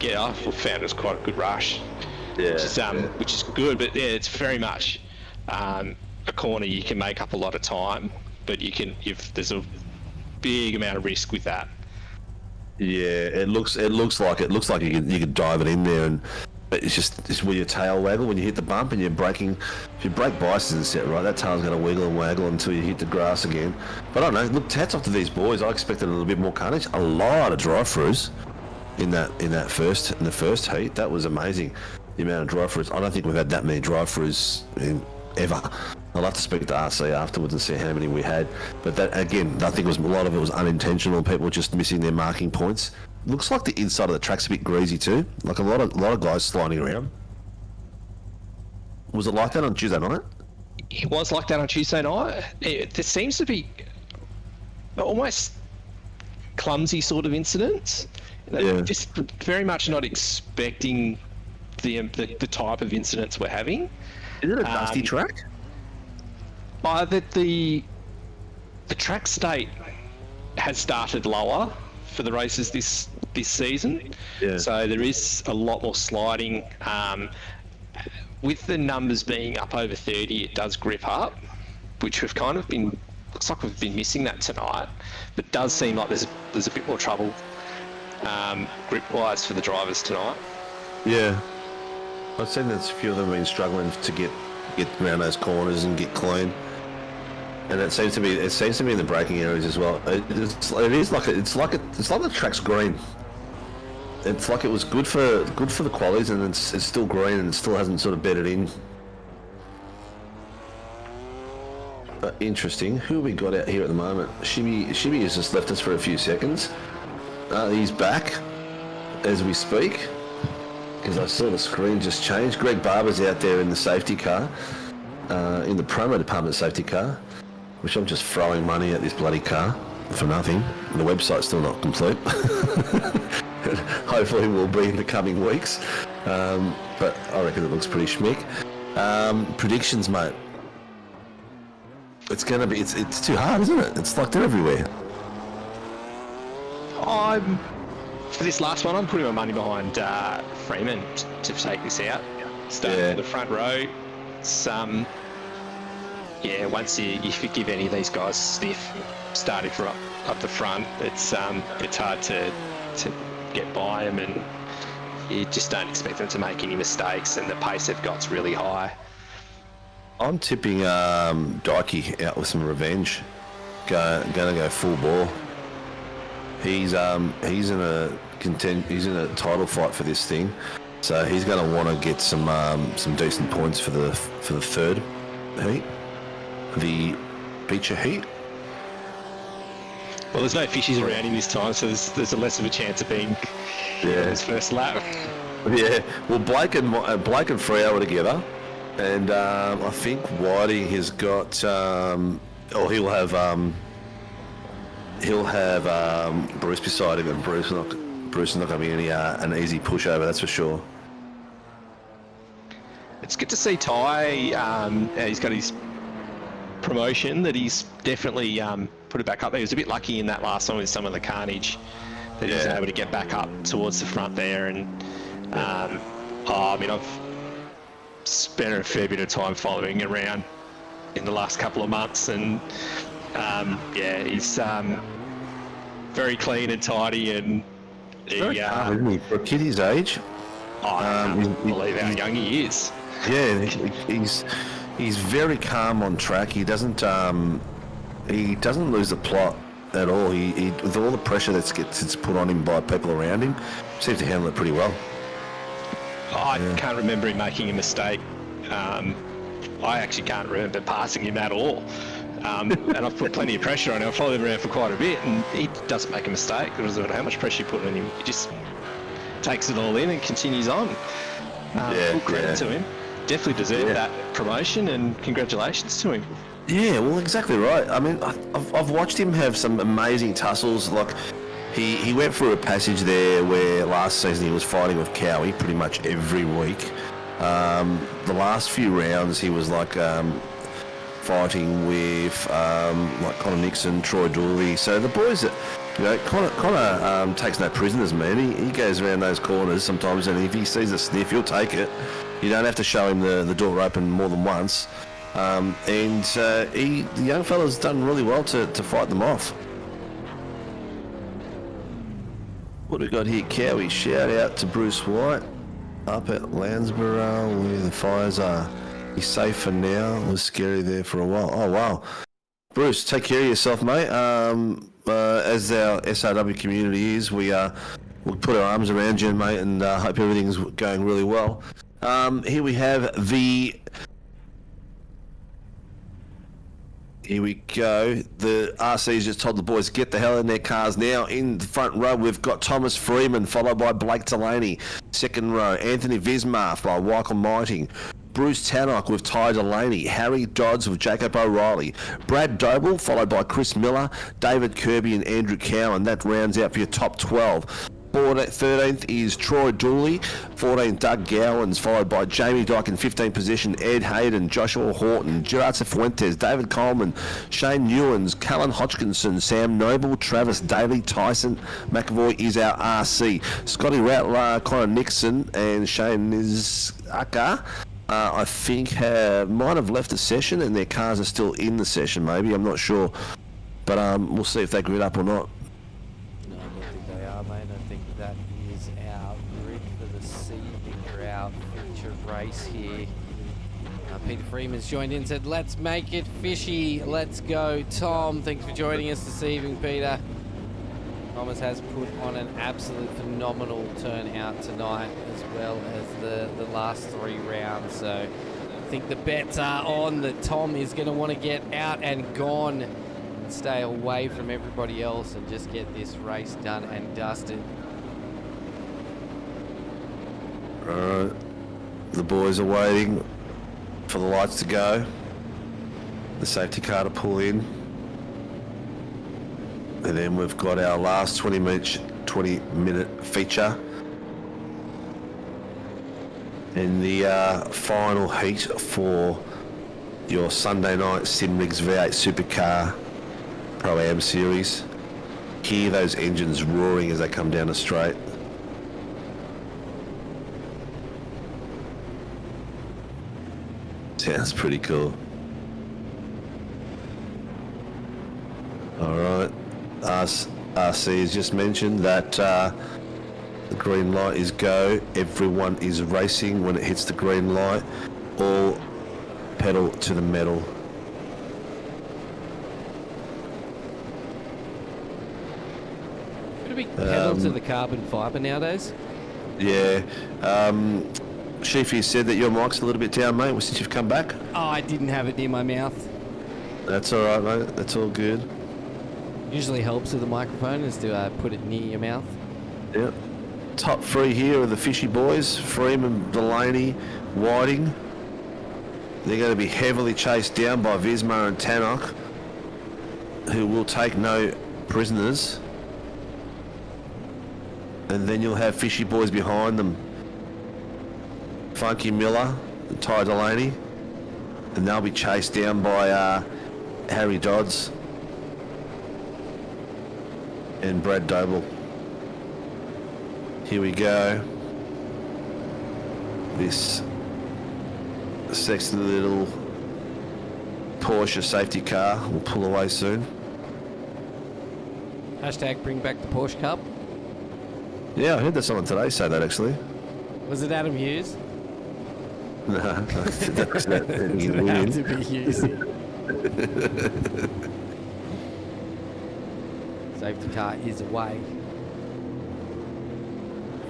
I found it was quite a good rush. Yeah. Which is good, but yeah, it's very much a corner you can make up a lot of time, but there's a big amount of risk with that. Yeah, it looks like you could dive it in there, and it's just where your tail waggle when you hit the bump and you're braking. If your brake bias isn't set right, that tail's going to wiggle and waggle until you hit the grass again. But I don't know. Look, hats off to these boys. I expected a little bit more carnage. A lot of drive-throughs in the first heat. That was amazing. The amount of drive-throughs. I don't think we've had that many drive-throughs ever. I'll have to speak to RC afterwards and see how many we had. But that again, I think a lot of it was unintentional. People just missing their marking points. Looks like the inside of the track's a bit greasy too. Like a lot of guys sliding around. Was it like that on Tuesday night? It was like that on Tuesday night. There seems to be almost clumsy sort of incidents. Yeah. Just very much not expecting the type of incidents we're having. Is it a dusty track? The track state has started lower for the races this season. Yeah. So there is a lot more sliding. With the numbers being up over 30, it does grip up, which we've kind of looks like we've been missing that tonight. But it does seem like there's a bit more trouble grip-wise for the drivers tonight. Yeah. I've seen that a few of them have been struggling to get around those corners and get clean. And it seems to be in the braking areas as well. It's like the track's green. It's like it was good for the qualities, and it's still green and it still hasn't sort of bedded in. Interesting. Who have we got out here at the moment? ShiBBy has just left us for a few seconds. He's back as we speak, because I saw the screen just change. Greg Barber's out there in the safety car, in the promo department safety car, which I'm just throwing money at this bloody car for nothing. The website's still not complete. Hopefully will be in the coming weeks. But I reckon it looks pretty schmick. Predictions, mate. It's gonna be. It's too hard, isn't it? It's like they're everywhere. For this last one, I'm putting my money behind Freeman to take this out. Starting in the front row. It's once you forgive any of these guys stiff, starting from up the front, it's hard to get by them, and you just don't expect them to make any mistakes, and the pace they've got's really high. I'm tipping Dykey out with some revenge. Gonna go full bore. He's in a title fight for this thing, so he's going to want to get some decent points for the third heat, the feature heat. Well, there's no fishies around him this time, so there's a less of a chance of being on his first lap. Yeah, well, Blake and Freo are together, and I think Whitey has got, he'll have Bruce beside him, and Bruce Bruce. It's not going to be any an easy pushover, that's for sure. It's good to see Ty. He's got his promotion that he's definitely put it back up there. He was a bit lucky in that last one with some of the carnage that he was able to get back up towards the front there. And I mean, I've spent a fair bit of time following around in the last couple of months, and he's very clean and tidy, and Very calm, isn't he? For a kid his age. I can't believe how young he is. Yeah, he's very calm on track. He doesn't lose the plot at all. He with all the pressure that's put on him by people around him, seems to handle it pretty well. I can't remember him making a mistake. I actually can't remember passing him at all. And I've put plenty of pressure on him. I've followed him around for quite a bit, and he doesn't make a mistake. It doesn't matter how much pressure you put on him. He just takes it all in and continues on. Full credit to him. Definitely deserved that promotion, and congratulations to him. Yeah, well, exactly right. I mean, I've watched him have some amazing tussles. Like, he went through a passage there where last season he was fighting with Cowie pretty much every week. The last few rounds he was like fighting with like Connor Nixon, Troy Dooley. So the boys that, you know, Connor takes no prisoners, man. He goes around those corners sometimes, and if he sees a sniff, he'll take it. You don't have to show him the door open more than once. The young fella's done really well to fight them off. What have we got here? Cowie, shout out to Bruce White up at Landsborough where the fires are. He's safe for now. It was scary there for a while. Oh, wow. Bruce, take care of yourself, mate. As our SRW community is, we'll put our arms around you, mate, and hope everything's going really well. Here we have the... Here we go. The RC's just told the boys, get the hell in their cars now. In the front row, we've got Thomas Freeman, followed by Blake Delaney. Second row, Anthony Vismar by Michael Mighting. Bruce Tannock with Ty Delaney. Harry Dodds with Jacob O'Reilly. Brad Doble, followed by Chris Miller, David Kirby and Andrew Cowan. That rounds out for your top 12. 13th is Troy Dooley, 14th Doug Gowans, followed by Jamie Dyke in 15th position, Ed Hayden, Joshua Horton, Gerard Cifuentes, David Coleman, Shane Newlands, Callan Hodgkinson, Sam Noble, Travis Daly, Tyson McAvoy is our RC. Scotty Rattler, Connor Nixon and Shane Nizaka, I think might have left the session and their cars are still in the session maybe, I'm not sure. But we'll see if they grid up or not. Race here. Peter Freeman's joined in, said let's make it fishy, let's go Tom. Thanks for joining us this evening, Peter. Thomas has put on an absolute phenomenal turnout tonight, as well as the last 3 rounds. So I think the bets are on that Tom is going to want to get out and gone and stay away from everybody else and just get this race done and dusted. Alright. The boys are waiting for the lights to go, the safety car to pull in, and then we've got our last 20-minute feature in the final heat for your Sunday night Simrigs V8 Supercar ProAm series. Hear those engines roaring as they come down the straight. Sounds pretty cool. Alright, RC has just mentioned that the green light is go. Everyone is racing when it hits the green light. All pedal to the metal. Could it be pedal to the carbon fibre nowadays? Yeah. Sheefy said that your mic's a little bit down, mate, since you've come back. Oh, I didn't have it near my mouth. That's all right, mate. That's all good. Usually helps with the microphone is to put it near your mouth. Yep. Top 3 here are the Fishy Boys, Freeman, Delaney, Whiting. They're going to be heavily chased down by Vismar and Tannock, who will take no prisoners. and then you'll have Fishy Boys behind them. Funky Miller, and Ty Delaney, and they'll be chased down by Harry Dodds and Brad Doble. Here we go. This sexy little Porsche safety car will pull away soon. Hashtag bring back the Porsche Cup. Yeah, I heard that someone today say that actually. Was it Adam Hughes? No, that was It had to be Hughes. Safety car is away.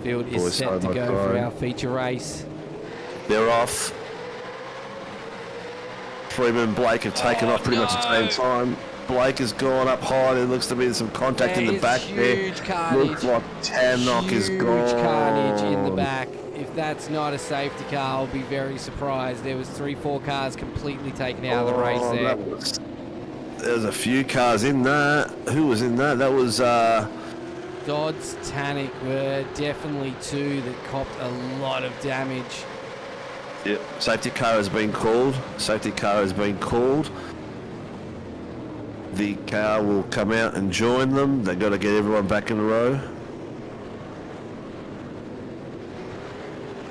Field is Boys set side to by go for side. our feature race. They're off. Freeman and Blake have taken off pretty much at the same time. Blake has gone up high. There looks to be some contact in the There's back there. huge carnage. Looks like Tannock is Huge gone. carnage in the back. If that's not a safety car, I'll be very surprised. There was 3-4 cars completely taken out of the race there. There's a few cars in that. Who was in that? That was Dodds, Tannic were definitely two that copped a lot of damage. Yep. Safety car has been called. Safety car has been called. The car will come out and join them. They've got to get everyone back in a row.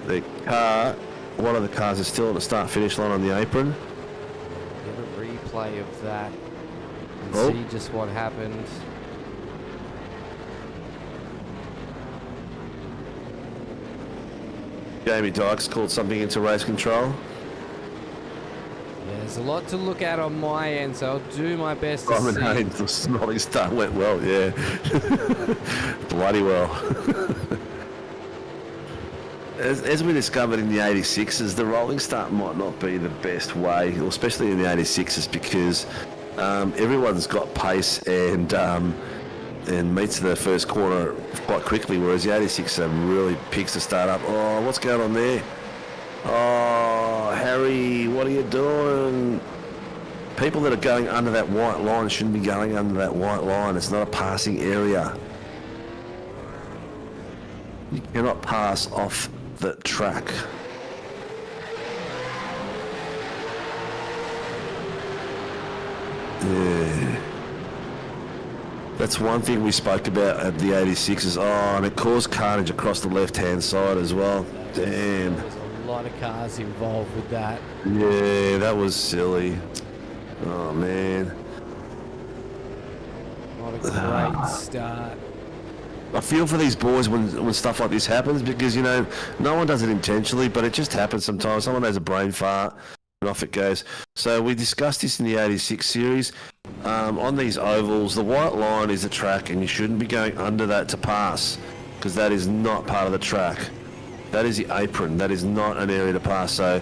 The car, one of the cars is still at the start-finish line on the apron. Get a replay of that and Oh. see just what happened. Jamie Dykes called something into race control. Yeah, there's a lot to look at on my end, so I'll do my best to Simon see. Haynes, the snotty start went well, yeah. Bloody well. As we discovered in the 86s, the rolling start might not be the best way, especially in the 86s, because everyone's got pace and meets the first corner quite quickly, whereas the 86 really picks to start up. Oh, what's going on there? Oh, Harry, what are you doing? People that are going under that white line shouldn't be going under that white line. It's not a passing area. You cannot pass off the track. Yeah. That's one thing we spoke about at the 86s. Oh, and it caused carnage across the left-hand side as well. Damn. There's a lot of cars involved with that. Yeah, that was silly. Oh, man. Not a great start. I feel for these boys when stuff like this happens because, you know, no one does it intentionally, but it just happens sometimes. Someone has a brain fart and off it goes. So we discussed this in the 86 series. On these ovals, the white line is a track and you shouldn't be going under that to pass because that is not part of the track. That is the apron. That is not an area to pass. So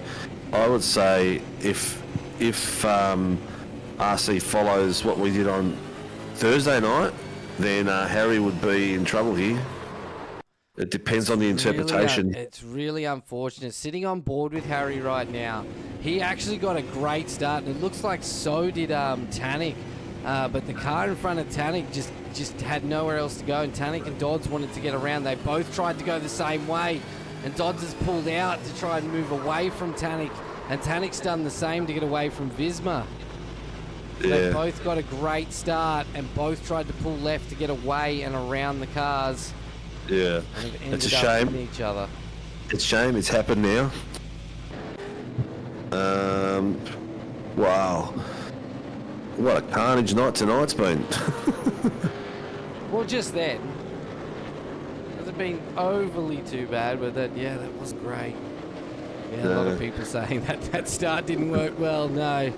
I would say if RC follows what we did on Thursday night, then Harry would be in trouble here. It depends on the interpretation. It's really unfortunate. Sitting on board with Harry right now, he actually got a great start, and it looks like so did Tannic. But the car in front of Tannic just had nowhere else to go, and Tannic and Dodds wanted to get around. They both tried to go the same way, and Dodds has pulled out to try and move away from Tannic, and Tannic's done the same to get away from Visma. Yeah. They both got a great start and both tried to pull left to get away and around the cars. Yeah, And have it's a ended up shame. hitting each other. It's a shame it's happened now. Wow. What a carnage night tonight's been. Well, just then. Hasn't been overly too bad, but that was great. Yeah, a lot of people saying that start didn't work well. No,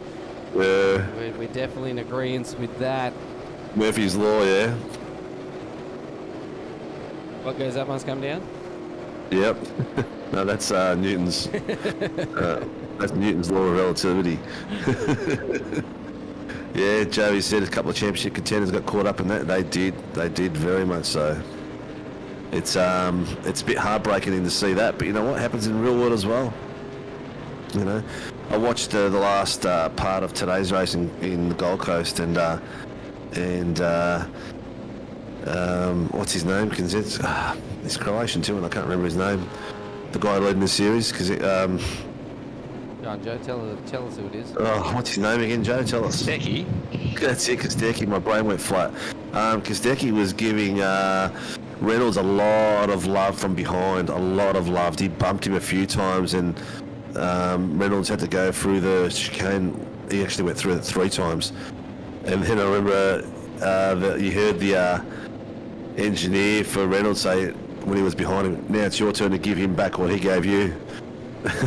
Yeah, we're definitely in agreement with that. Murphy's Law, yeah. What goes up must come down. Yep. No, that's Newton's. That's Newton's law of relativity. Yeah, Joey said a couple of championship contenders got caught up in that. They did very much so. It's a bit heartbreaking to see that, but you know what happens in real world as well. You know, I watched the last part of today's race in the Gold Coast, and what's his name? He's Croatian too, and I can't remember his name. The guy leading the series, because Go on, Joe, tell us who it is. oh, what's his name again, Joe? Tell us. Becky. That's it, Kostecki. My brain went flat. Kostecki was giving Reynolds a lot of love from behind, a lot of love. He bumped him a few times, and Reynolds had to go through the chicane. He actually went through it 3 times. And then I remember that you heard the engineer for Reynolds say when he was behind him, now it's your turn to give him back what he gave you.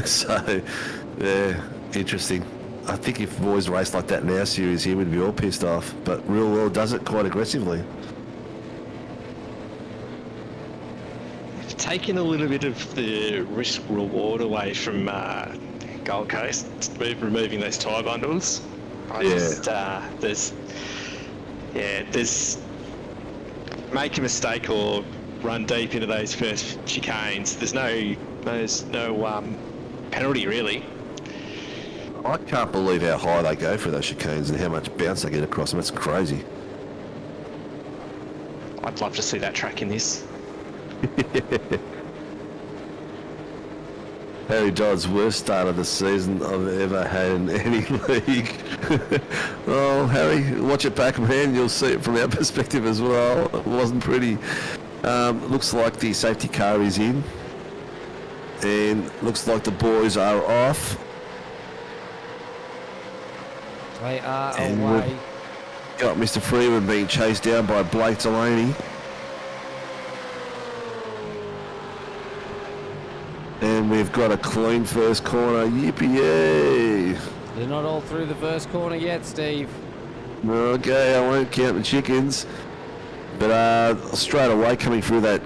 So, yeah, interesting. I think if boys raced like that in our series here, we'd be all pissed off. But Real World does it quite aggressively. Taking a little bit of the risk reward away from Gold Coast, removing those tyre bundles. There's make a mistake or run deep into those first chicanes. There's no penalty really. I can't believe how high they go for those chicanes and how much bounce they get across them. It's crazy. I'd love to see that track in this. Harry Dodd's worst start of the season I've ever had in any league. Oh, Harry, watch it back, man. You'll see it from our perspective as well. It wasn't pretty. Looks like the safety car is in. And looks like the boys are off. They are And away. we've got Mr. Freeman being chased down by Blake Delaney. And we've got a clean first corner. Yippee-yay! They're not all through the first corner yet, Steve. Okay, I won't count the chickens. But straight away coming through that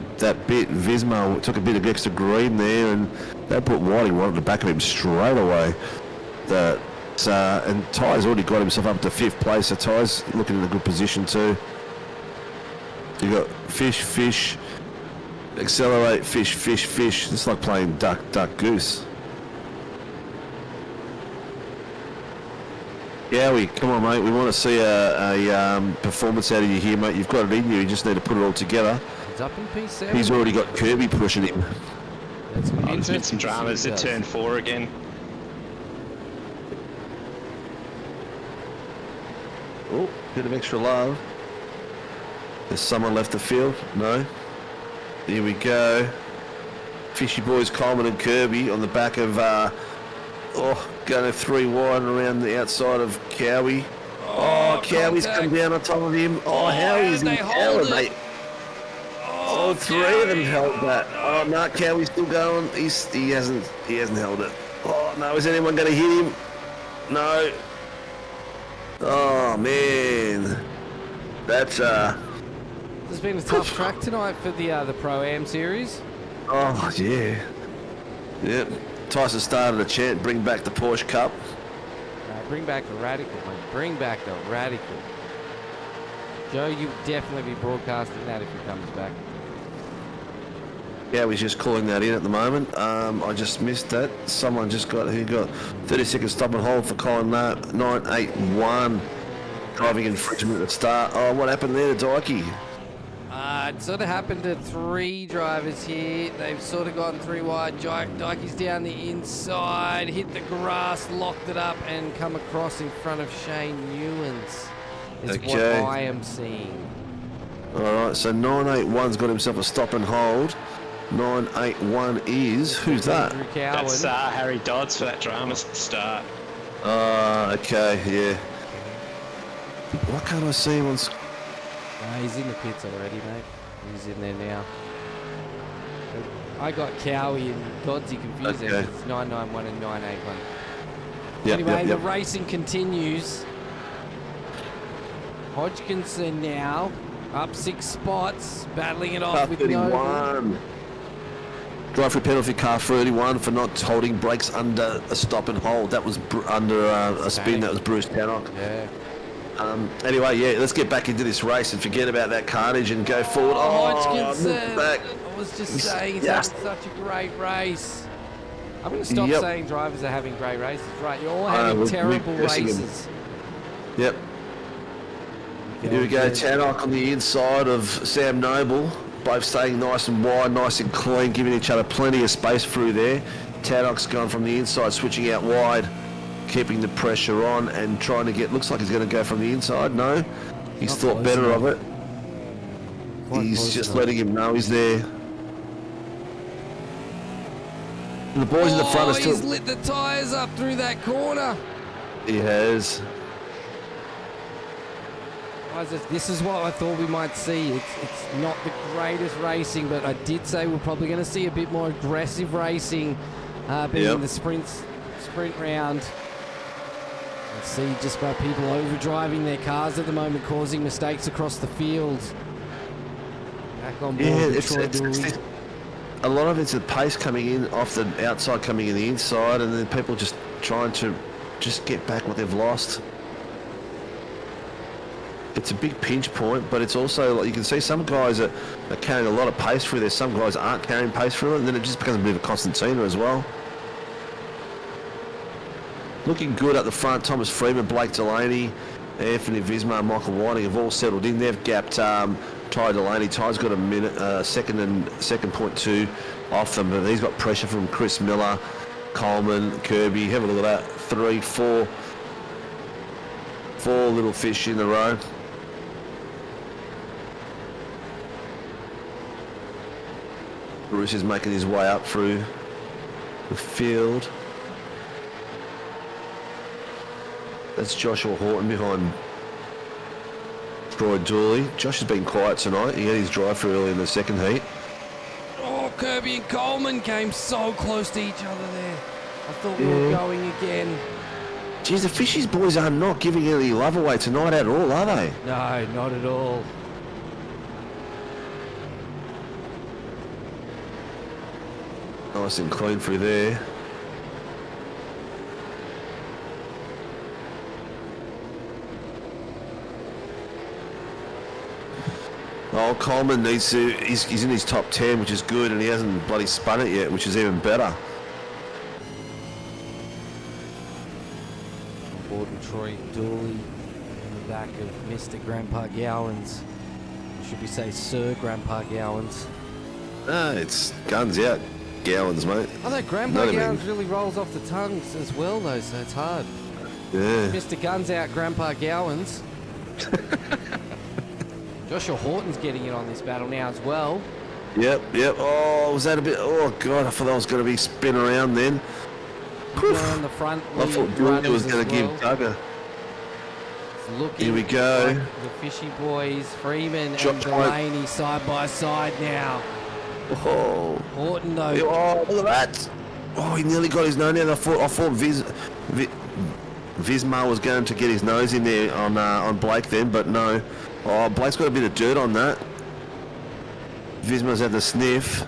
bit, Visma took a bit of extra green there, and they put Whitey right at the back of him straight away. And Ty's already got himself up to 5th place, so Ty's looking in a good position too. You got fish, accelerate, fish. It's like playing duck, goose. Yeah, come on, mate. We want to see a performance out of you here, mate. You've got it in you. You just need to put it all together. He's up in P7. He's already got Kirby pushing him. That's going to be There's been interesting some to see dramas what at he does. turn 4 again. Oh, bit of extra love. Has someone left the field? No. Here we go. Fishy boys Coleman and Kirby on the back of going to 3 wide around the outside of Cowie. Oh, Cowie's come down on top of him. Oh, Howie's in power, mate. Oh, 3 of them held that. Oh no, Cowie's still going. He hasn't held it. Oh no, is anyone going to hit him? No. Oh man, that's It's been a tough track tonight for the Pro-Am series. Oh yeah. Yep. Tyson started a chant, bring back the Porsche Cup. Bring back the Radical, mate. Bring back the Radical. Joe, you would definitely be broadcasting that if he comes back. Yeah, he's just calling that in at the moment. I just missed that. Someone just got 30 seconds stop and hold for Colin 981. Driving infringement at the start. Oh, what happened there to Dykey? It sort of happened to 3 drivers here. They've sort of gone 3 wide. Dykey's down the inside, hit the grass, locked it up, and come across in front of Shane Newlands. Is what I am seeing. All right, so 981's got himself a stop and hold. 981 is who's that? That's Harry Dodds for that drama start. Okay, yeah. Why can't I see him on? He's in the pits already, mate. He's in there now. I got Cowie and Dodsy confused. Okay. It's 991 and 981. Yep, Anyway, yep. the racing continues. Hodgkinson now up 6 spots, battling it off with 31. Drive-through penalty car 31 for not holding brakes under a stop and hold. That was under a spin. That was Bruce Tannock. Yeah. Anyway, yeah, let's get back into this race and forget about that carnage and go forward. Hodgkinson! Back. I was just saying he's having such a great race. I'm going to stop saying drivers are having great races. Right, you're all having terrible races. Yep. Here we go, Tannock on the inside of Sam Noble. Both staying nice and wide, nice and clean, giving each other plenty of space through there. Tannock's gone from the inside, switching out wide, keeping the pressure on and trying to get, looks like he's going to go from the inside. No, he's thought better of it. He's just letting him know he's there. And the boys in the front are still... he's lit the tyres up through that corner. He has. This is what I thought we might see. It's not the greatest racing, but I did say we're probably going to see a bit more aggressive racing being the sprint round. Let's see just about people overdriving their cars at the moment, causing mistakes across the field. Back on board. Yeah, a lot of it's the pace coming in off the outside, coming in the inside, and then people just trying to just get back what they've lost. It's a big pinch point, but it's also, like, you can see some guys are carrying a lot of pace through there. Some guys aren't carrying pace through it, and then it just becomes a bit of a concertina as well. Looking good at the front. Thomas Freeman, Blake Delaney, Anthony Visma, Michael Whiting have all settled in. They've gapped Ty Delaney. Ty's got a minute, second and 2.2 off them, but he's got pressure from Chris Miller, Coleman, Kirby. Have a look at that. 3, 4 little fish in the row. Bruce is making his way up through the field. That's Joshua Horton behind Troy Dooley. Josh has been quiet tonight. He had his drive through early in the second heat. Oh, Kirby and Coleman came so close to each other there. I thought we were going again. Geez, the Fishies boys are not giving any love away tonight at all, are they? No, not at all. Nice and clean through there. Oh, Coleman needs to, he's in his top 10, which is good, and he hasn't bloody spun it yet, which is even better. On board with Troy Dooley in the back of Mr. Grandpa Gowans. Or should we say Sir Grandpa Gowans? No, it's guns out Gowans, mate. Oh, that Grandpa Gowans really rolls off the tongues as well, though, so it's hard. Yeah. Mr. Guns out Grandpa Gowans. Joshua Horton's getting in on this battle now as well. Yep. Oh, was that a bit... Oh, God, I thought that was going to be spin around then. On the front. I thought Dooley was going to give Tugger. Here we go. Like the Fishy boys, Freeman and Delaney side by side now. Oh. Horton, though. Oh, look at that. Oh, he nearly got his nose in. I thought Visma was going to get his nose in there on Blake then, but no. Oh, Blake's got a bit of dirt on that. Visma's had the sniff.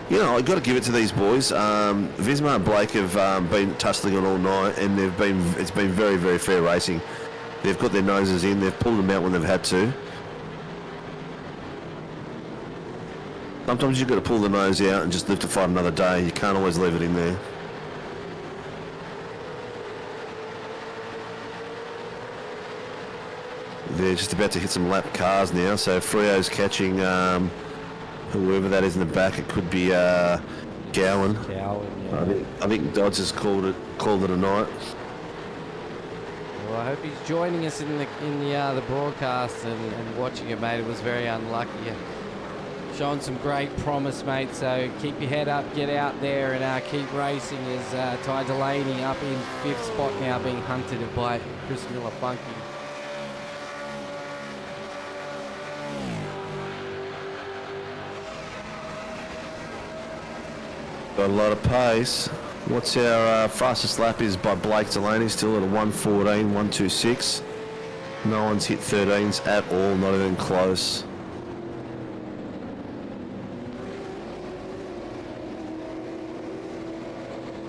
You know, I've got to give it to these boys. Visma and Blake have been tussling on all night, and it's been very, very fair racing. They've got their noses in. They've pulled them out when they've had to. Sometimes you've got to pull the nose out and just live to fight another day. You can't always leave it in there. They're just about to hit some lap cars now, so Frio's catching whoever that is in the back. It could be Gowan. Yeah. I think Dodds has called it a night. Well, I hope he's joining us in the broadcast and watching it, mate. It was very unlucky. Showing some great promise, mate. So keep your head up, get out there, and keep racing. As Ty Delaney up in 5th spot now, being hunted by Chris Miller Funky. Got a lot of pace. What's our fastest lap is by Blake Delaney, still at a 1:14, 1:26. No one's hit 13s at all, not even close.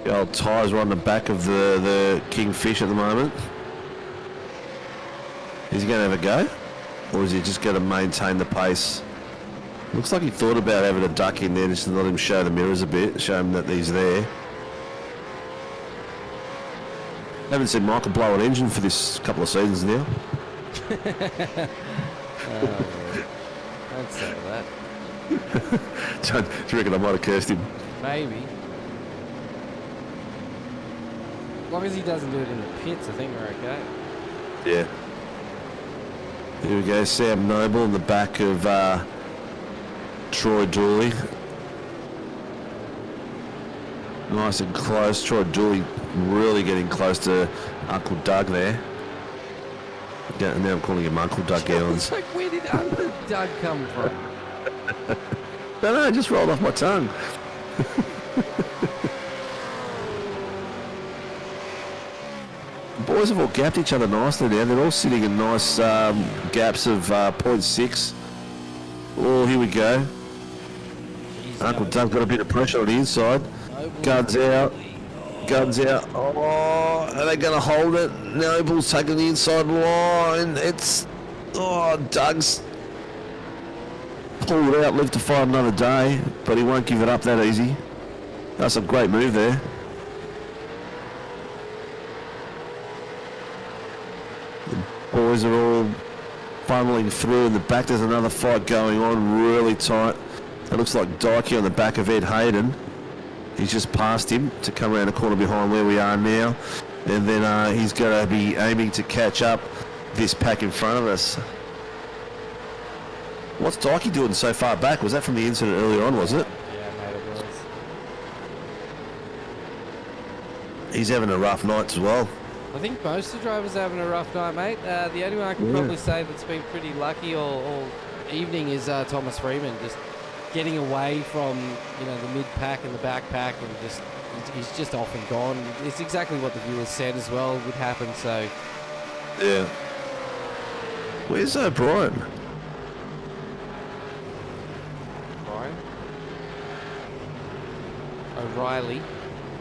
The old tyres are on the back of the Kingfish at the moment. Is he going to have a go? Or is he just going to maintain the pace? Looks like he thought about having a duck in there just to let him show the mirrors a bit, show him that he's there. Haven't seen Michael blow an engine for this couple of seasons now. Don't say that. Do you reckon I might have cursed him? Maybe. As long as he doesn't do it in the pits, I think we're okay. Yeah. Here we go, Sam Noble in the back of Troy Dooley. Nice and close. Troy Dooley really getting close to Uncle Doug there. Yeah, now I'm calling him Uncle Doug Gowans. It's like, where did Uncle Doug come from? No, it just rolled off my tongue. The boys have all gapped each other nicely now. They're all sitting in nice gaps of 0.6. Oh, here we go. Uncle Doug's got a bit of pressure on the inside. Guns out. Guns out. Oh, are they going to hold it? Noble's taking the inside line. It's... Oh, Doug's pulled out, live to fight another day, but he won't give it up that easy. That's a great move there. The boys are all funneling through in the back. There's another fight going on, really tight. It looks like Dykey on the back of Ed Hayden. He's just passed him to come around the corner behind where we are now. And then he's going to be aiming to catch up this pack in front of us. What's Dykey doing so far back? Was that from the incident earlier on, was it? Yeah, mate, it was. He's having a rough night as well. I think most of the drivers are having a rough night, mate. The only one I can probably say that's been pretty lucky all evening is Thomas Freeman, just getting away from the mid pack and the back pack, and he's just off and gone. It's exactly what the viewers said as well would happen. So yeah. Where's Brian? O'Reilly.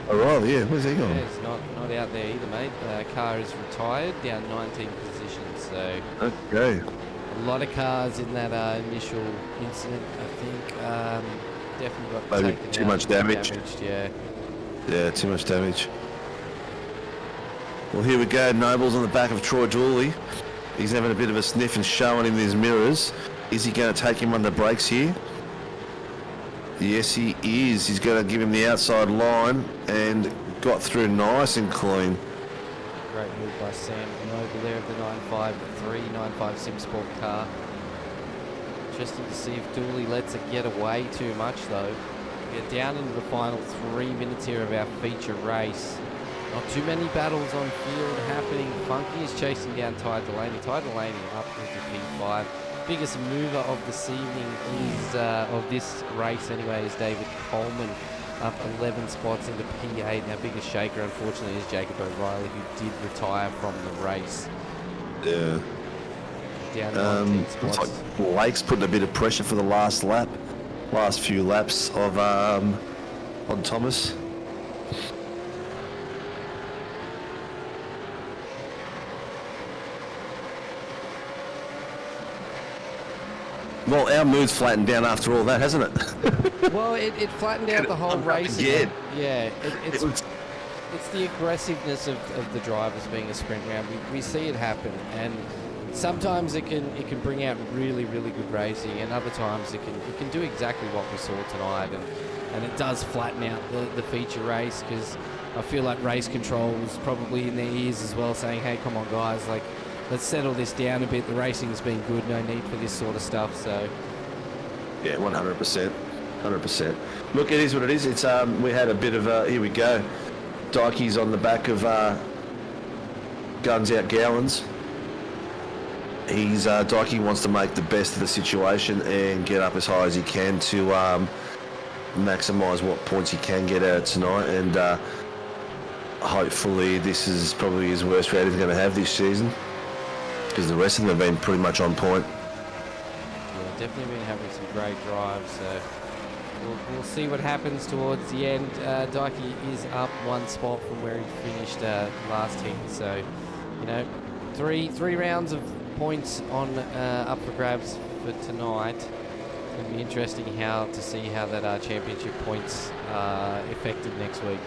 O'Reilly, yeah. Where's he going? Yeah, he's not out there either, mate. Car is retired, down 19 positions. So okay. A lot of cars in that initial incident, I think, definitely got maybe taken too out, much damage. Yeah. Yeah, too much damage. Well, here we go. Noble's on the back of Troy Dooley. He's having a bit of a sniff and showing him his mirrors. Is he going to take him under brakes here? Yes, he is. He's going to give him the outside line and got through nice and clean. Great move by Sam Noble there of the 953 Sim Sport car. Interesting to see if Dooley lets it get away too much though. We get down into the final 3 minutes here of our feature race. Not too many battles on field happening. Funky is chasing down Ty Delaney. Ty Delaney up into P5. Biggest mover of this evening is, of this race anyway, is David Coleman, up 11 spots into P8. Our biggest shaker, unfortunately, is Jacob O'Reilly, who did retire from the race. Yeah. Down 19 spots. Looks like Blake's putting a bit of pressure for the last few laps of on Thomas. Well, our mood's flattened down after all that, hasn't it? Well, it flattened out the whole race. Yeah. Yeah, it's the aggressiveness of the drivers being a sprint round. We see it happen, and sometimes it can bring out really, really good racing, and other times it can do exactly what we saw tonight, and it does flatten out the feature race, because I feel like race control was probably in their ears as well, saying, hey, come on guys, like, let's settle this down a bit. The racing's been good. No need for this sort of stuff. So, yeah, 100%, 100%. Look, it is what it is. It's we had a bit of here we go. Dykey's on the back of Guns Out Gowans. Dykey wants to make the best of the situation and get up as high as he can to maximise what points he can get out of tonight. And hopefully, this is probably his worst round he's going to have this season, because the rest of them have been pretty much on point. Yeah, definitely been having some great drives. So we'll see what happens towards the end. Dykey is up 1 spot from where he finished last heat. So, three rounds of points on up for grabs for tonight. It's going to be interesting to see how that championship points are affected next week.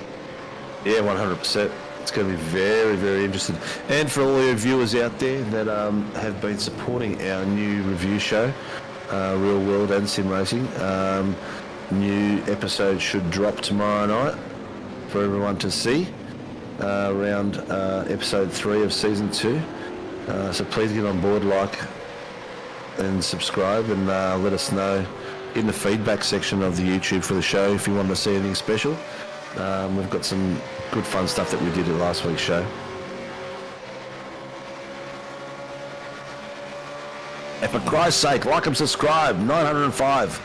Yeah, 100%. It's going to be very, very interesting. And for all your viewers out there that have been supporting our new review show, Real World and Sim Racing, new episode should drop tomorrow night for everyone to see around episode 3 of season 2. So please get on board, like and subscribe, and let us know in the feedback section of the YouTube for the show if you want to see anything special. We've got some good fun stuff that we did at last week's show. And for Christ's sake, like and subscribe. 905.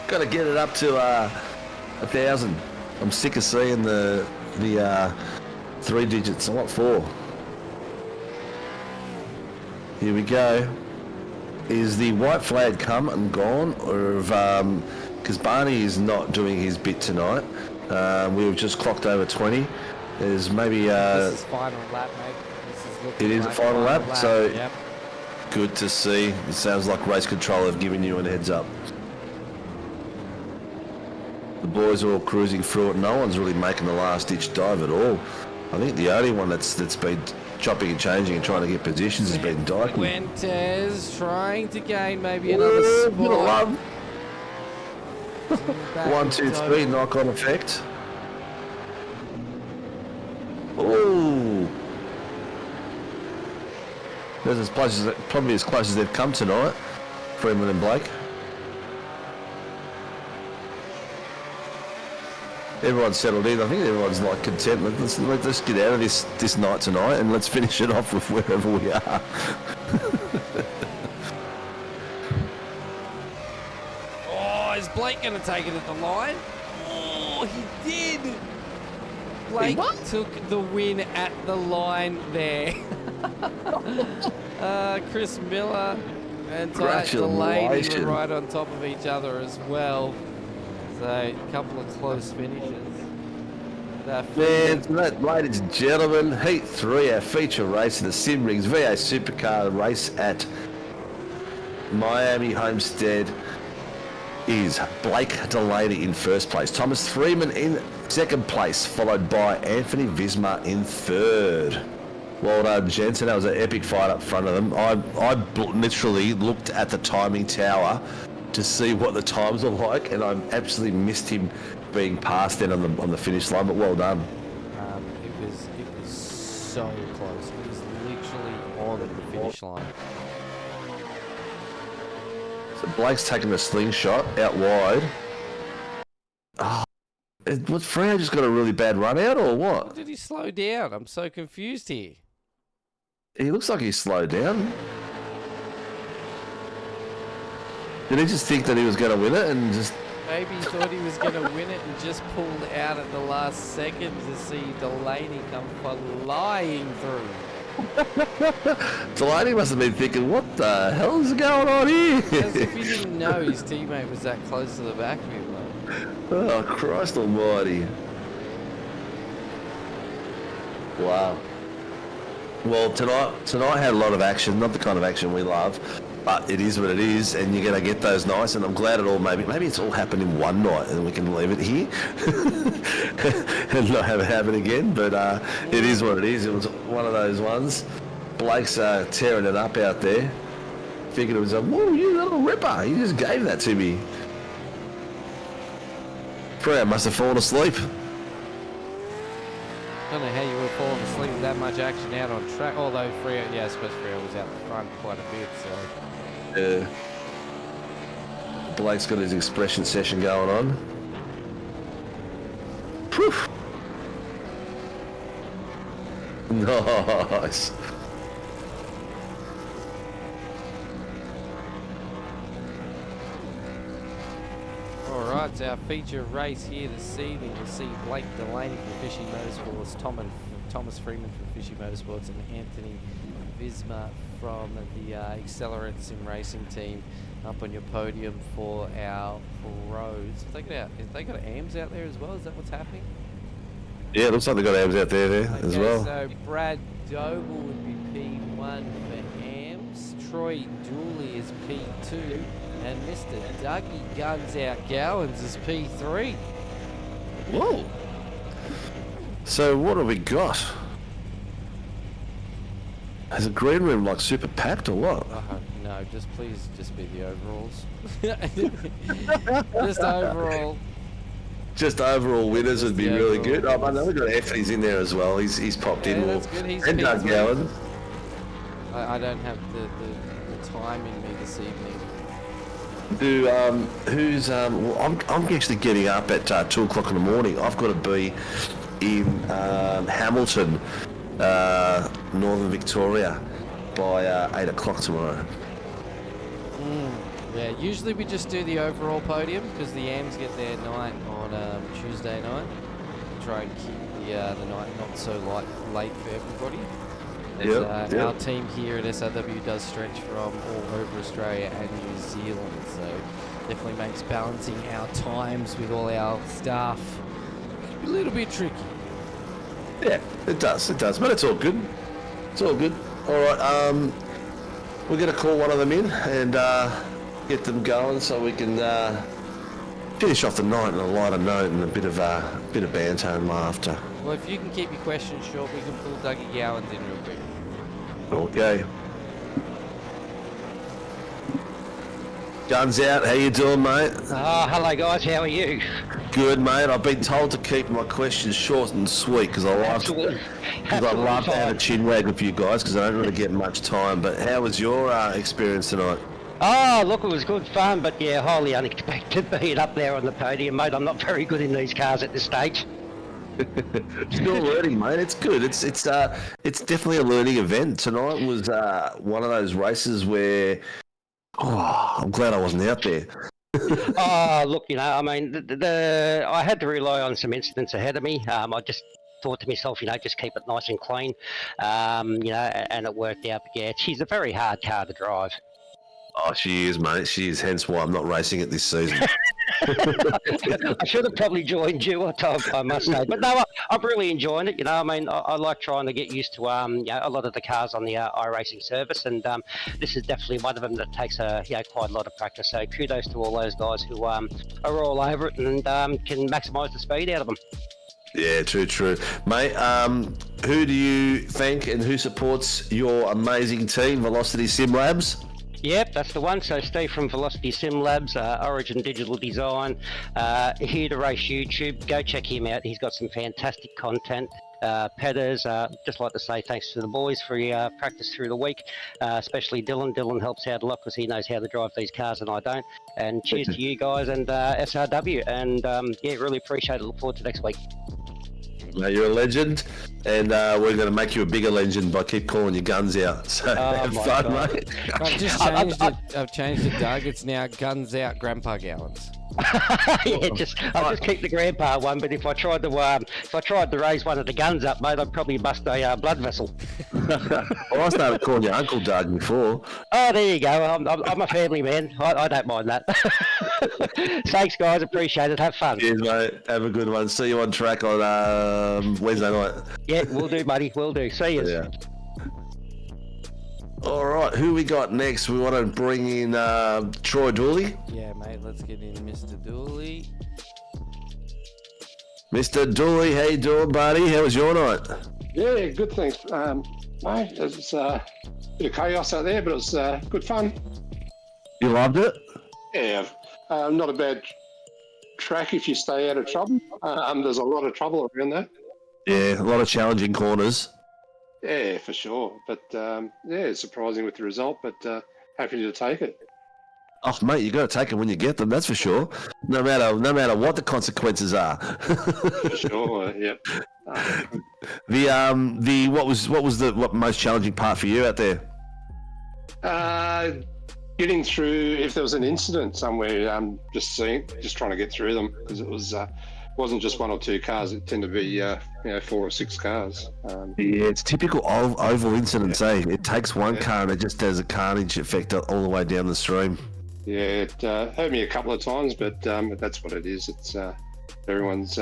Got to get it up to 1,000. I'm sick of seeing the 3 digits. What for? Here we go. Is the white flag come and gone, or because Barney is not doing his bit tonight? We've just clocked over 20. There's maybe this is final lap, mate. This is looking it is like a final lap, so yep. Good to see. It sounds like race control have given you a heads up. The boys are all cruising through it. No one's really making the last ditch dive at all. I think the only one that's been chopping and changing and trying to get positions has been Dyke. Fuentes trying to gain maybe another spot. 1, 2, 3, knock-on effect. Ooh. There's as close as, probably as close as they've come tonight, Freeman and Blake. Everyone's settled in. I think everyone's like content. Let's get out of this night tonight and let's finish it off with wherever we are. Oh, is Blake going to take it at the line? Oh, he did. Blake took the win at the line there. Chris Miller and Delaney were right on top of each other as well. So a couple of close finishes. Man, ladies and gentlemen, Heat 3, our feature race in the Simrigs V8 Supercar race at Miami Homestead, is Blake Delaney in first place. Thomas Freeman in second place, followed by Anthony Visma in third. Well done, Jensen. That was an epic fight up front of them. I literally looked at the timing tower to see what the times were like, and I absolutely missed him being passed then on the finish line. But well done. It was so close. It was literally on the finish line. So Blake's taking a slingshot out wide. Oh, what, Freo just got a really bad run out, or what? Or did he slow down? I'm so confused here. He looks like he slowed down. Did he just think that he was going to win it and just... Maybe he thought he was going to win it and just pulled out at the last second to see Delaney come flying through. Delaney must have been thinking, what the hell is going on here? As if he didn't know his teammate was that close to the back of him, though. Oh, Christ almighty. Wow. Well, tonight had a lot of action, not the kind of action we love, but it is what it is, and you're going to get those nights, and I'm glad it all, maybe it's all happened in one night, and we can leave it here and not have it happen again, but it is what it is. It was one of those ones. Blake's tearing it up out there. Figured it was whoa, you little ripper, you just gave that to me. Freo must have fallen asleep. I don't know how you would have fallen asleep with that much action out on track. Although Freo, yeah, I suppose Freo was out the front quite a bit, so. Yeah. Blake's got his expression session going on. Poof. Nice. Alright, it's our feature race here this evening. We'll see Blake Delaney from Fishy Motorsports, Thomas Freeman from Fishy Motorsports, and Anthony Visma from the Accelerant Sim Racing team up on your podium for our pros. Have they got AMs out there as well? Is that what's happening? Yeah, it looks like they've got AMs out there as well. So Brad Doble would be P1 for AMs. Troy Dooley is P2. And Mr. Dougie Guns Out Gowans is P3. Whoa. So what have we got? Is the green room like super packed or what? No, please just be the overalls. Just overall. Just overall winners would be really good. Oh, I know we've got Effie's in there as well. He's popped in. That's good. And Doug Gowan. I don't have the time in me this evening. Well, I'm actually getting up at 2 o'clock in the morning. I've got to be in Hamilton, Northern Victoria, by 8 o'clock tomorrow. Yeah, usually we just do the overall podium because the AMs get their night on Tuesday night. Try and keep the night not so late for everybody. Our team here at SRW does stretch from all over Australia and New Zealand, so definitely makes balancing our times with all our staff a little bit tricky. Yeah, it does, but it's all good. It's all good. All right, we're going to call one of them in and get them going so we can finish off the night on a lighter note and a bit of banter and laughter. Well, if you can keep your questions short, we can pull Dougie Gowans in real quick. Okay. Guns out, how you doing, mate? Oh, hello guys, how are you? Good, mate. I've been told to keep my questions short and sweet because I love to have a chin wag with you guys because I don't really get much time. But how was your experience tonight? Oh, look, it was good fun, but yeah, highly unexpected being up there on the podium, mate. I'm not very good in these cars at this stage. Still learning, mate. It's good. It's definitely a learning event. Tonight was one of those races where, I'm glad I wasn't out there. Oh, look, I mean, I had to rely on some incidents ahead of me. I just thought to myself, just keep it nice and clean, and it worked out. But yeah, she's a very hard car to drive. Oh, she is, mate. She is. Hence why I'm not racing it this season. I should have probably joined you, I must say. But no, I'm really enjoying it. I mean, I like trying to get used to a lot of the cars on the iRacing service, and this is definitely one of them that takes quite a lot of practice. So kudos to all those guys who are all over it and can maximise the speed out of them. Yeah, true. Mate, who do you thank and who supports your amazing team, Velocity Sim Labs? Yep, that's the one. So Steve from Velocity Sim Labs, Origin Digital Design, here to race YouTube. Go check him out. He's got some fantastic content. Pedders, just like to say thanks to the boys for your practice through the week, especially Dylan. Dylan helps out a lot because he knows how to drive these cars and I don't. And cheers to you guys and SRW. And really appreciate it. Look forward to next week. Mate, you're a legend, and we're going to make you a bigger legend by keep calling your guns out. So have fun, God. mate. I've just changed it. I've changed it, Doug. It's now Guns Out Grandpa Gowans. I'll just keep the grandpa one. But if I tried to raise one of the guns up, mate, I'd probably bust a blood vessel. Well, I started calling you Uncle Doug before. Oh, there you go. I'm a family man. I don't mind that. Thanks, guys. Appreciate it. Have fun. Cheers, mate. Have a good one. See you on track on Wednesday night. Yeah, we'll do, buddy. We'll do. See you. Yeah. All right, who we got next? We want to bring in Troy Dooley. Yeah, mate, let's get in Mr. Dooley. Mr. Dooley, how you doing, buddy? How was your night? Yeah, good, thanks. Mate, it was a bit of chaos out there, but it was good fun. You loved it? Yeah, not a bad track if you stay out of trouble. There's a lot of trouble around there. Yeah, a lot of challenging corners. Yeah, for sure. But it's surprising with the result, but happy to take it. Oh, mate, you got to take them when you get them. That's for sure. No matter what the consequences are. For sure. Yep. What was the most challenging part for you out there? Getting through if there was an incident somewhere. Just trying to get through them because it was. Wasn't just one or two cars. It tended to be 4 or 6 cars. Yeah, it's typical oval incidents. It takes one car and it just does a carnage effect all the way down the stream. Yeah, it hurt me a couple of times, but that's what it is. It's everyone's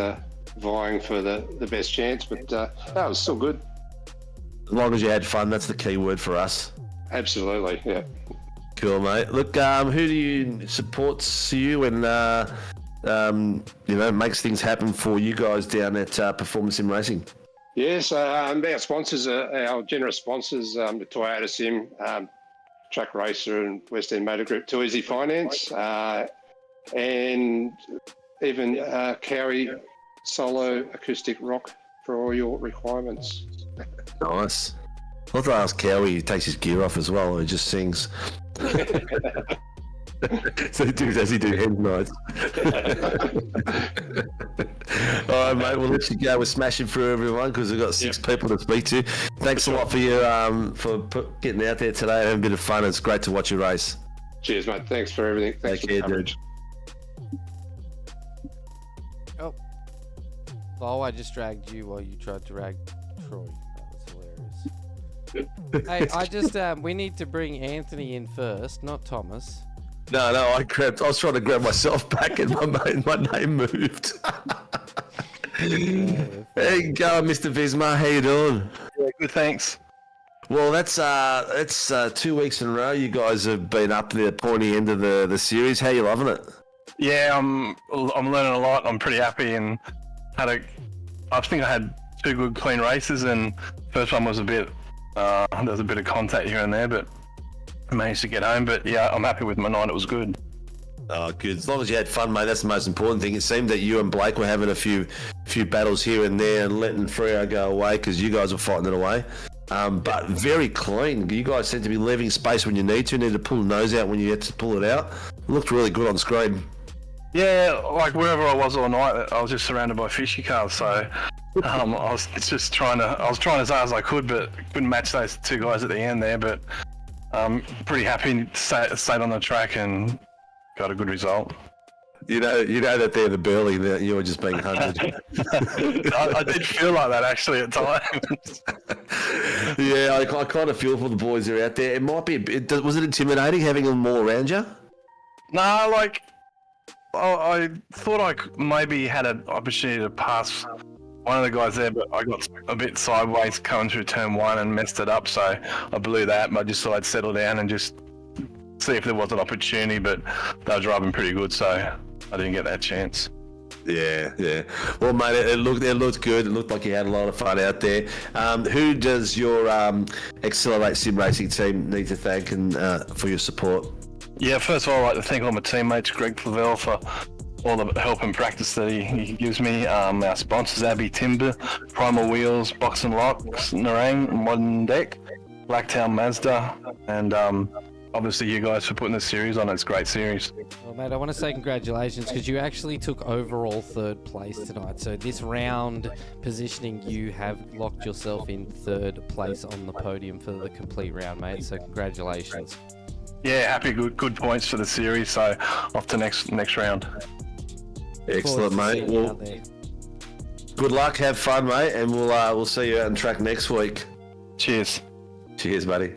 vying for the best chance, but that was still good. As long as you had fun, that's the key word for us. Absolutely, yeah. Cool, mate. Look, who do you supports you and makes things happen for you guys down at Performance Sim Racing. Yes, our sponsors, our generous sponsors, the Toyota Sim, Track Racer and West End Motor Group, Too Easy Finance, and even Cowie Solo Acoustic Rock for all your requirements. Nice. I'll have to ask Cowie, he takes his gear off as well, or he just sings. So does he do head nights? All right, mate. We'll let you go. We're smashing through everyone because we've got 6 people to speak to. Thanks a lot for you getting out there today and having a bit of fun. It's great to watch you race. Cheers, mate. Thanks for everything. Thanks for the coverage. Oh, I just dragged you while you tried to drag Troy. That was hilarious. Hey, we need to bring Anthony in first, not Thomas. No, I was trying to grab myself back and my name moved. There you go, Mr. Visma. How you doing? Yeah, good, thanks. Well, that's 2 weeks in a row. You guys have been up to the pointy end of the series. How you loving it? Yeah, I'm learning a lot. I'm pretty happy and I think I had 2 good clean races, and first one was there was a bit of contact here and there, but I managed to get home. But yeah, I'm happy with my night. It was good. Oh, good. As long as you had fun, mate, that's the most important thing. It seemed that you and Blake were having a few battles here and there and letting Freo go away because you guys were fighting it away. But very clean. You guys seem to be leaving space when you need to pull the nose out when you get to pull it out. It looked really good on screen. Yeah, like wherever I was all night, I was just surrounded by fishy cars. So I was trying as hard as I could, but couldn't match those 2 guys at the end there. But pretty happy stayed on the track and got a good result. You know that they're the burly, that you were just being hunted. I did feel like that actually at times. Yeah, I kind of feel for the boys that are out there. It might be was it intimidating having them more around you? No, like I thought I maybe had an opportunity to pass one of the guys there, but I got a bit sideways coming through turn 1 and messed it up, so I blew that. And I just thought I'd settle down and just see if there was an opportunity, but they were driving pretty good, so I didn't get that chance. Yeah. Well, mate, it looked good. It looked like you had a lot of fun out there. Who does your Accelerate Sim Racing team need to thank and for your support? Yeah, first of all, I'd like to thank all my teammates, Greg Flavelle, for all the help and practice that he gives me. Our sponsors, Abbey Timber, Primal Wheels, Box and Locks, Narang, Modern Deck, Blacktown Mazda, and obviously you guys for putting this series on. It's a great series. Well, mate, I want to say congratulations because you actually took overall 3rd place tonight. So this round positioning, you have locked yourself in 3rd place on the podium for the complete round, mate. So congratulations. Yeah, happy, good points for the series. So off to next round. Excellent, mate. Well, good luck, have fun, mate, and we'll see you out on track next week. Cheers, buddy.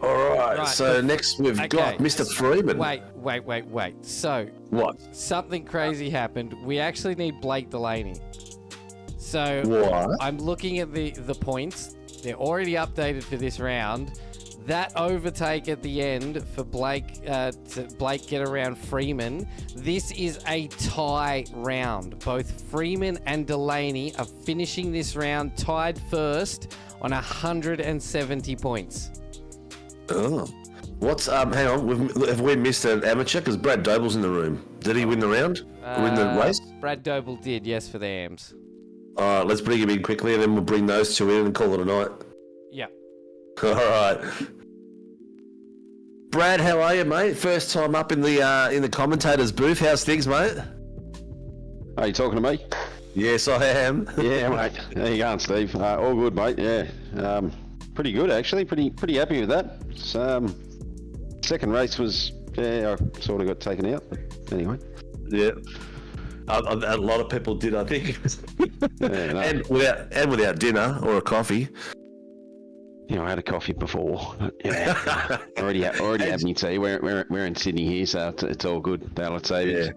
All right. So next we've got Mr. Freeman. Wait. So what? Something crazy happened. We actually need Blake Delaney. So what? I'm looking at the points. They're already updated for this round. That overtake at the end for Blake to get around Freeman. This is a tie round. Both Freeman and Delaney are finishing this round tied first on 170 points. Oh. What's hang on, have we missed an amateur? Because Brad Doble's in the room. Did he win the round? Win the race? Brad Doble did, yes, for the AMs. Alright, let's bring him in quickly and then we'll bring those 2 in and call it a night. Yeah. Alright. Brad, how are you, mate? First time up in the commentator's booth. How's things, mate? Are you talking to me? Yes, I am. Yeah, mate. How you going, Steve? All good, mate. Yeah, pretty good actually. Pretty happy with that. Second race was I sort of got taken out. But anyway. Yeah. A lot of people did, I think. Yeah, no. and without dinner or a coffee. You know, I had a coffee before. Yeah, already had me tea. We're in Sydney here, so it's all good. Daylight savings.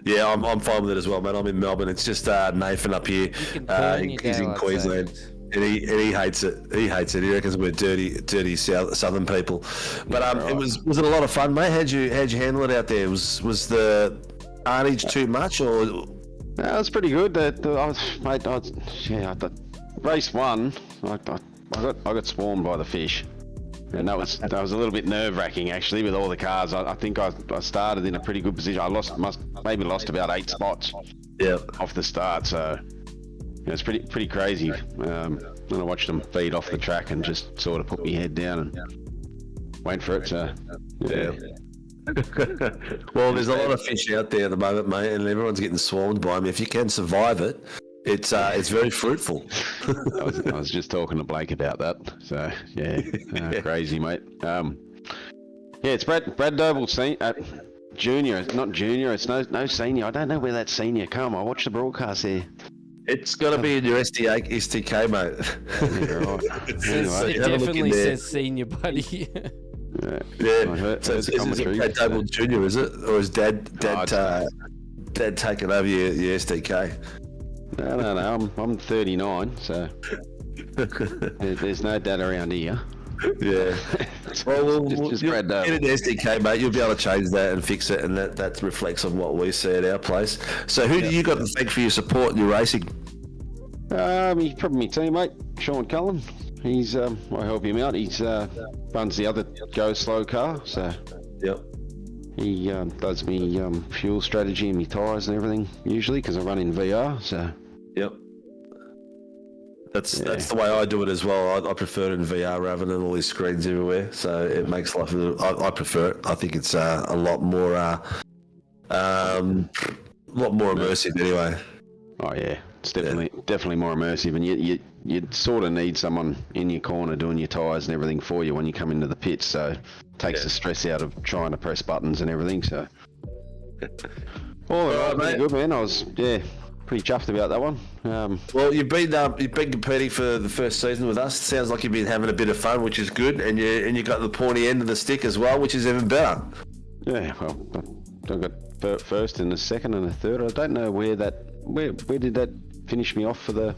Yeah, I'm fine with it as well, mate. I'm in Melbourne. It's just Nathan up here. He's in Queensland. And he hates it. He hates it. He reckons we're dirty southern people. But was it a lot of fun, mate? How'd you handle it out there? Was the carnage too much, or? No, it was pretty good. Race one, I got swarmed by the fish, and that was a little bit nerve-wracking actually with all the cars. I think I started in a pretty good position. I maybe lost about 8 spots. Off the start, so. It's pretty crazy. And I watched them feed off the track and just sort of put my head down and wait for it. So, yeah. Well, there's a lot of fish out there at the moment, mate, and everyone's getting swarmed by them. If you can survive it, it's very fruitful. I was just talking to Blake about that. So yeah, crazy, mate. It's Brad Doble, junior. It's not junior. It's no senior. I don't know where that senior come. I watched the broadcast there. It's got to be in your STK, mate. It definitely says senior, buddy. So is it Brad Doble Junior, is it? Or is Dad taking over your STK? No. I'm 39, so there's no dad around here. Yeah. Well, just Brad Doble. Get an SDK, mate. You'll be able to change that and fix it, and that reflects on what we see at our place. So, who do you got to thank for your support in your racing? He's probably my teammate, Sean Cullen. He's I help him out. He's runs the other Go Slow car, so he does me fuel strategy and me tyres and everything usually because I run in VR. So that's the way I do it as well. I prefer it in VR rather than all these screens everywhere. So it makes life I prefer it. I think it's a lot more immersive anyway. Oh yeah, it's definitely more immersive, and you sort of need someone in your corner doing your tyres and everything for you when you come into the pits. So it takes the stress out of trying to press buttons and everything. So all right, mate. Good man. I was pretty chuffed about that one. Well, you've been competing for the first season with us. It sounds like you've been having a bit of fun, which is good, and you got the pointy end of the stick as well, which is even better. Yeah, well, I got first and the second and the third. I don't know where did that finish me off for the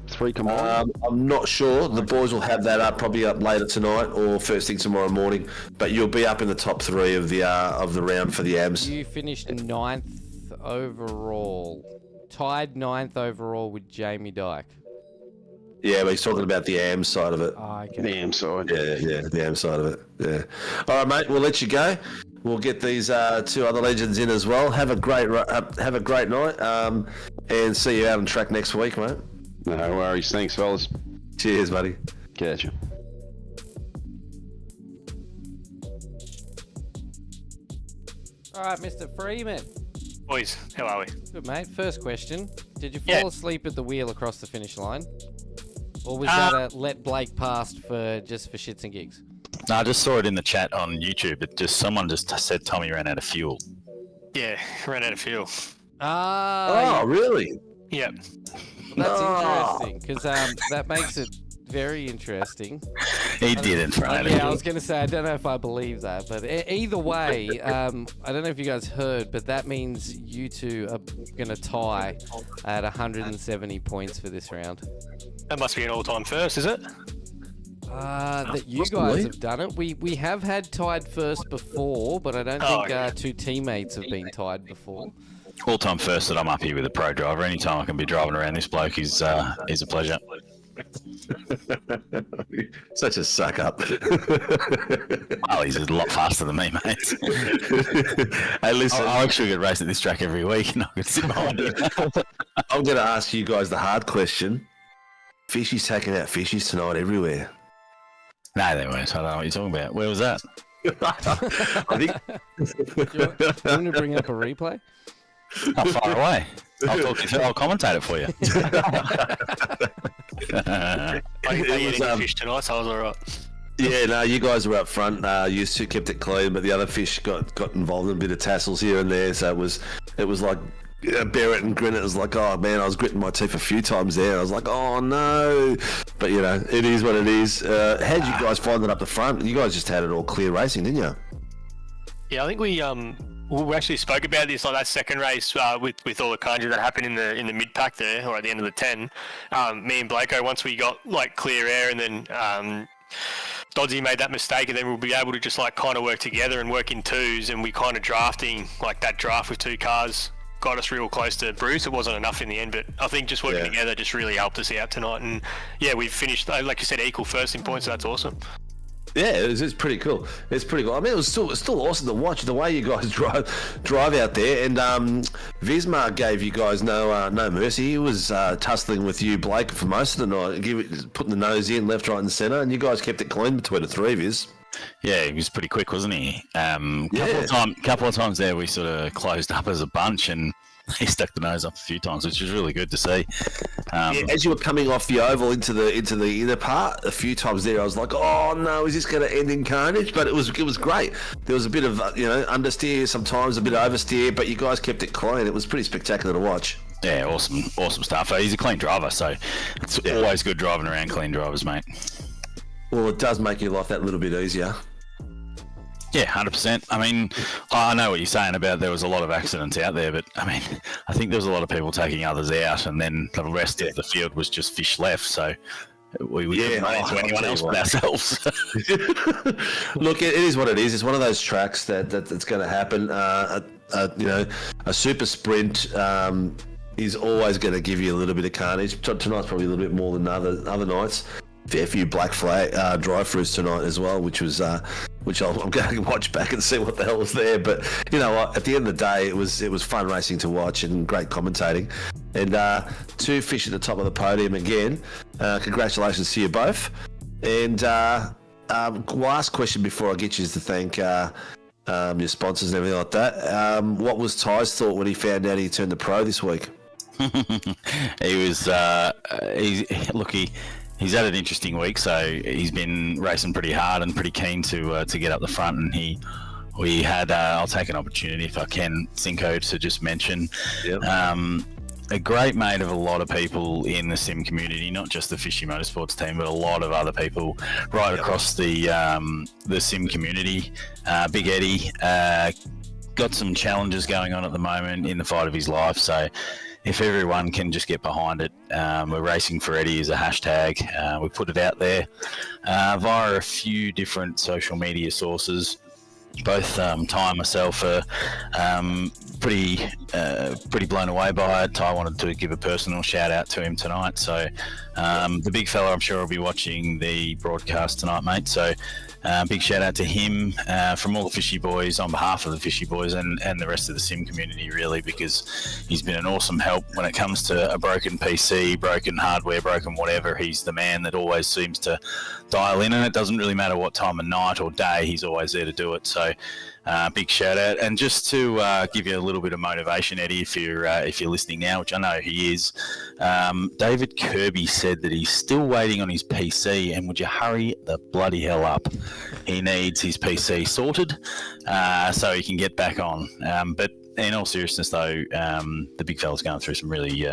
3 combined? I'm not sure. The boys will have that probably up later tonight or first thing tomorrow morning. But you'll be up in the top 3 of the round for the AMs. You finished 9th overall. Tied 9th overall with Jamie Dyke. Yeah, but he's talking about the AM side of it. Oh, okay. The AM side. Yeah, the AM side of it. Yeah. All right, mate. We'll let you go. We'll get these 2 other legends in as well. Have a great night. And see you out on track next week, mate. No worries. Thanks, fellas. Cheers, buddy. Catch you. All right, Mr. Freeman. Boys, how are we? Good, mate. First question. Did you fall asleep at the wheel across the finish line? Or was that a let Blake past for shits and gigs? No, I just saw it in the chat on YouTube. Someone just said Tommy ran out of fuel. Yeah, ran out of fuel. Really? Yep. Well, that's interesting, because that makes it very interesting. He didn't run out of fuel. I was going to say, I don't know if I believe that, but either way, I don't know if you guys heard, but that means you two are going to tie at 170 points for this round. That must be an all-time first, is it? That you guys have done it. We have had tied first before, but I don't think 2 teammates have been tied before. All-time first that I'm up here with a pro driver. Anytime I can be driving around this bloke is a pleasure. Such a suck up. Oh, he's a lot faster than me, mate. Hey, listen, I actually get race at this track every week, and I can sit behind him. I'm going to ask you guys the hard question. Fishy's taking out fishies tonight everywhere. No, they weren't. I don't know what you're talking about. Where was that? I think. Do you want to bring up a replay? Not far away. I'll commentate it for you. I didn't get any fish tonight, so I was alright. Yeah, no, you guys were up front. You two kept it clean, but the other fish got involved in a bit of tassels here and there. So it was like Barrett and Grinnet was like, oh man, I was gritting my teeth a few times there. I was like, oh no, but you know, it is what it is. How did you guys find it up the front? You guys just had it all clear racing, didn't you? Yeah, I think we we actually spoke about this, like that second race with all the carnage that happened in the mid pack there, or at the end of the 10. Me and Blako, once we got like clear air, and then Doddsy made that mistake, and then we'll be able to just like kind of work together and work in twos, and we kind of drafting like that draft with 2 cars got us real close to Bruce. It wasn't enough in the end, but I think just working together just really helped us out tonight. And yeah, we've finished, like you said, equal first in points, so that's awesome. Yeah, it's pretty cool. It's pretty cool. I mean, it's still awesome to watch the way you guys drive out there. And Vismar gave you guys no mercy. He was tussling with you, Blake, for most of the night, putting the nose in left, right, and centre. And you guys kept it clean between the 3 of you. Yeah, he was pretty quick, wasn't he? Couple of times there, we sort of closed up as a bunch, and he stuck the nose up a few times, which was really good to see. As you were coming off the oval into the inner part, a few times there, I was like, "Oh no, is this going to end in carnage?" But it was great. There was a bit of understeer, sometimes a bit of oversteer, but you guys kept it clean. It was pretty spectacular to watch. Yeah, awesome stuff. He's a clean driver, so it's always good driving around clean drivers, mate. Well, it does make your life that little bit easier. Yeah, 100%. I mean, I know what you're saying about there was a lot of accidents out there, but I mean, I think there was a lot of people taking others out, and then the rest of the field was just fish left. So we couldn't run into anyone else but ourselves. Look, it is what it is. It's one of those tracks that's going to happen. A super sprint is always going to give you a little bit of carnage. Tonight's probably a little bit more than other nights. Fair few black flag drive-throughs tonight as well, which I'm going to watch back and see what the hell was there. But you know what? At the end of the day, it was fun racing to watch and great commentating. And 2 fish at the top of the podium again. Congratulations to you both. And last question before I get you to thank your sponsors and everything like that. What was Ty's thought when he found out he turned the pro this week? He was He's had an interesting week, so he's been racing pretty hard and pretty keen to get up the front. And we had I'll take an opportunity if I can, Sinko, to just mention a great mate of a lot of people in the sim community, not just the Fishy Motorsports team, but a lot of other people right across the sim community. Big Eddie got some challenges going on at the moment in the fight of his life, so if everyone can just get behind it, we're racing for Eddie as a hashtag. We put it out there via a few different social media sources. Both Ty and myself are pretty blown away by it. Ty wanted to give a personal shout out to him tonight. So the big fella, I'm sure, will be watching the broadcast tonight, mate. So big shout out to him from all the Fishy Boys, on behalf of the Fishy Boys and the rest of the sim community, really, because he's been an awesome help when it comes to a broken PC, broken hardware, broken whatever. He's the man that always seems to dial in, and it doesn't really matter what time of night or day, he's always there to do it. So big shout out. And just to give you a little bit of motivation, Eddie, if you're listening now, which I know he is, David Kirby said that he's still waiting on his PC, and would you hurry the bloody hell up? He needs his PC sorted so he can get back on. But in all seriousness, though, the big fella's going through some really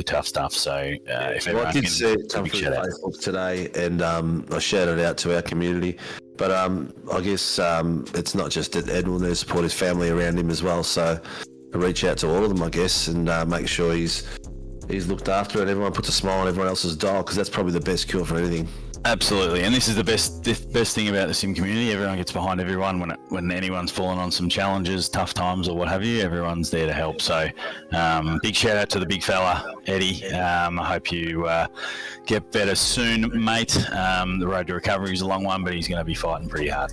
tough stuff. So if everyone I did see it come through Facebook today, and I shouted out to our community. But I guess it's not just Edwin, there's support his family around him as well. So I reach out to all of them, I guess, and make sure he's looked after and everyone puts a smile on everyone else's dial, because that's probably the best cure for anything. Absolutely, and this is the best thing about the sim community. Everyone gets behind everyone when anyone's fallen on some challenges, tough times, or what have you. Everyone's there to help. So, big shout out to the big fella, Eddie. I hope you get better soon, mate. The road to recovery is a long one, but he's going to be fighting pretty hard.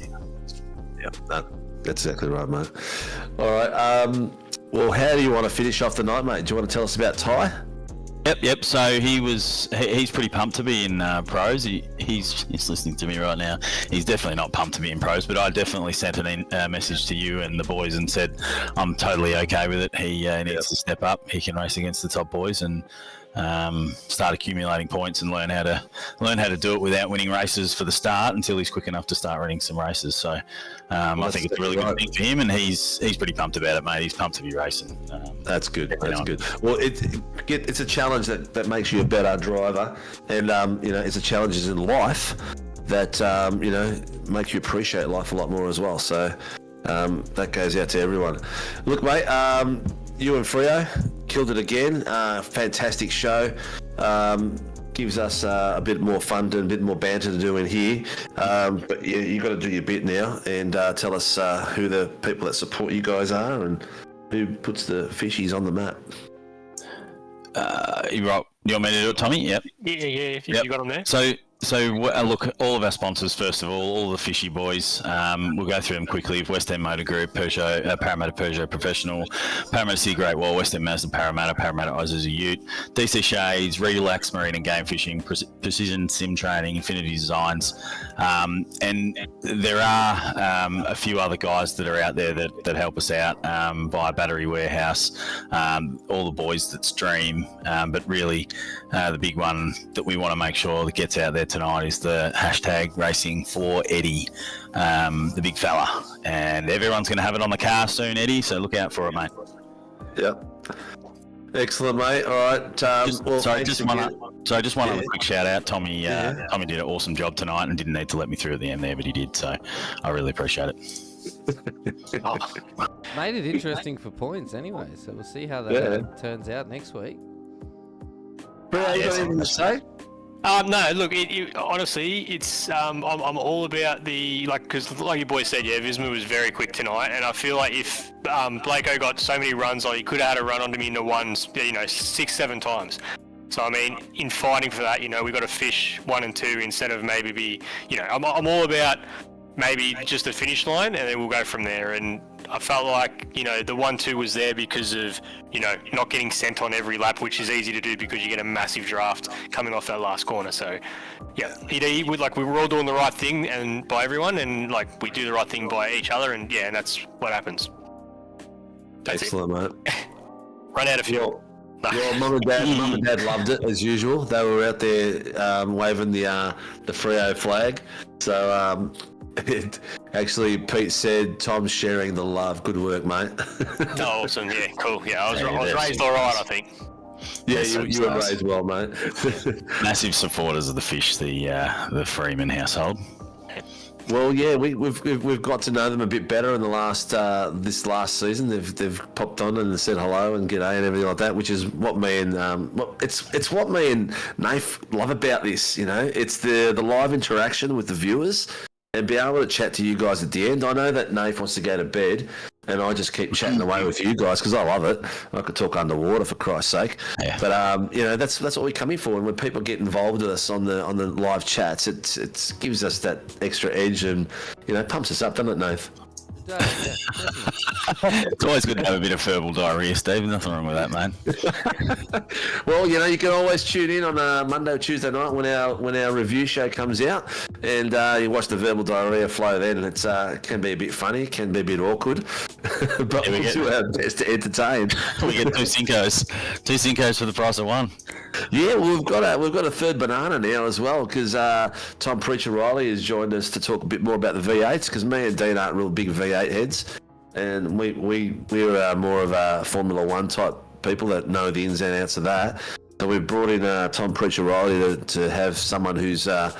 Yep, that's exactly right, mate. All right. Well, how do you want to finish off the night, mate? Do you want to tell us about Ty? Yep. So he's pretty pumped to be in pros. He's listening to me right now. He's definitely not pumped to be in pros, but I definitely sent a message to you and the boys and said I'm totally okay with it. He needs to step up. He can race against the top boys and start accumulating points and learn how to do it without winning races for the start until he's quick enough to start running some races. So I think it's a really good thing for him, and he's pretty pumped about it, mate. He's pumped to be racing. That's good. That's good. Well, it's a challenge that makes you a better driver, and it's a challenge in life that make you appreciate life a lot more as well. So That goes out to everyone. Look, mate, you and Freo killed it again. Fantastic show. Gives us a bit more fun and a bit more banter to do in here. But yeah, you got to do your bit now and tell us who the people that support you guys are and who puts the fishies on the map. You want me to do it, Tommy? Yep. Yeah, if you got them there. So look, all of our sponsors, first of all the fishy boys, we'll go through them quickly. West End Motor Group, Peugeot, Parramatta Peugeot Professional, Parramatta City Great Wall, West End Mazda Parramatta Isuzu Ute, DC Shades, Relax Marine and Game Fishing, Precision Sim Training, Infinity Designs, and there are a few other guys that are out there that help us out via Battery Warehouse, all the boys that stream, but really the big one that we want to make sure that gets out there tonight is the hashtag racing for Eddie, the big fella, and everyone's going to have it on the car soon, Eddie, so look out for it, mate. Yep. Excellent, mate. All right. Just one other quick shout out. Tommy Tommy did an awesome job tonight and didn't need to let me through at the end there, but he did, so I really appreciate it. Made it interesting for points anyway, so we'll see how that turns out next week. Brad, you got anything to say? No, look, honestly, it's I'm all about because like your boy said, Visma was very quick tonight, and I feel like if Blako got so many runs, he could have had a run onto me in the ones, 6-7 times. So I mean, in fighting for that, we got to fish 1 and 2 instead of maybe be, I'm all about maybe just the finish line, and then we'll go from there. And I felt like, the 1-2 was there because of, not getting sent on every lap, which is easy to do because you get a massive draft coming off that last corner. So, yeah, we were all doing the right thing and by everyone, and we do the right thing by each other, and and that's what happens. That's excellent, mate. Run out of fuel. Well, Mum and Dad loved it as usual. They were out there waving the Freo flag. So actually, Pete said, "Tom's sharing the love. Good work, mate." Oh, awesome! Yeah, cool. Yeah, I was raised all right, I think. Yeah, you were raised well, mate. Massive supporters of the fish, the Freeman household. Well, yeah, we've got to know them a bit better in the this last season. They've popped on and said hello and g'day and everything like that, which is what me and it's what me and Nath love about this. It's the live interaction with the viewers and be able to chat to you guys at the end. I know that Nath wants to go to bed, and I just keep chatting away with you guys because I love it. I could talk underwater for Christ's sake. Yeah. But that's what we come here for. And when people get involved with us on the live chats, it gives us that extra edge and pumps us up, doesn't it, Nath? It's always good to have a bit of verbal diarrhea, Steve. Nothing wrong with that, man. Well, you can always tune in on a Monday or Tuesday night when our review show comes out, and you watch the verbal diarrhea flow then, and it can be a bit funny, can be a bit awkward, but we'll do our best to entertain. We get two Sinkos for the price of one. Yeah, well, we've got a third banana now as well because Tom Preacher Riley has joined us to talk a bit more about the V8s because me and Dean aren't real big V8 heads, and we're more of a Formula One type people that know the ins and outs of that. So we brought in Tom Preacher Riley to have someone who's a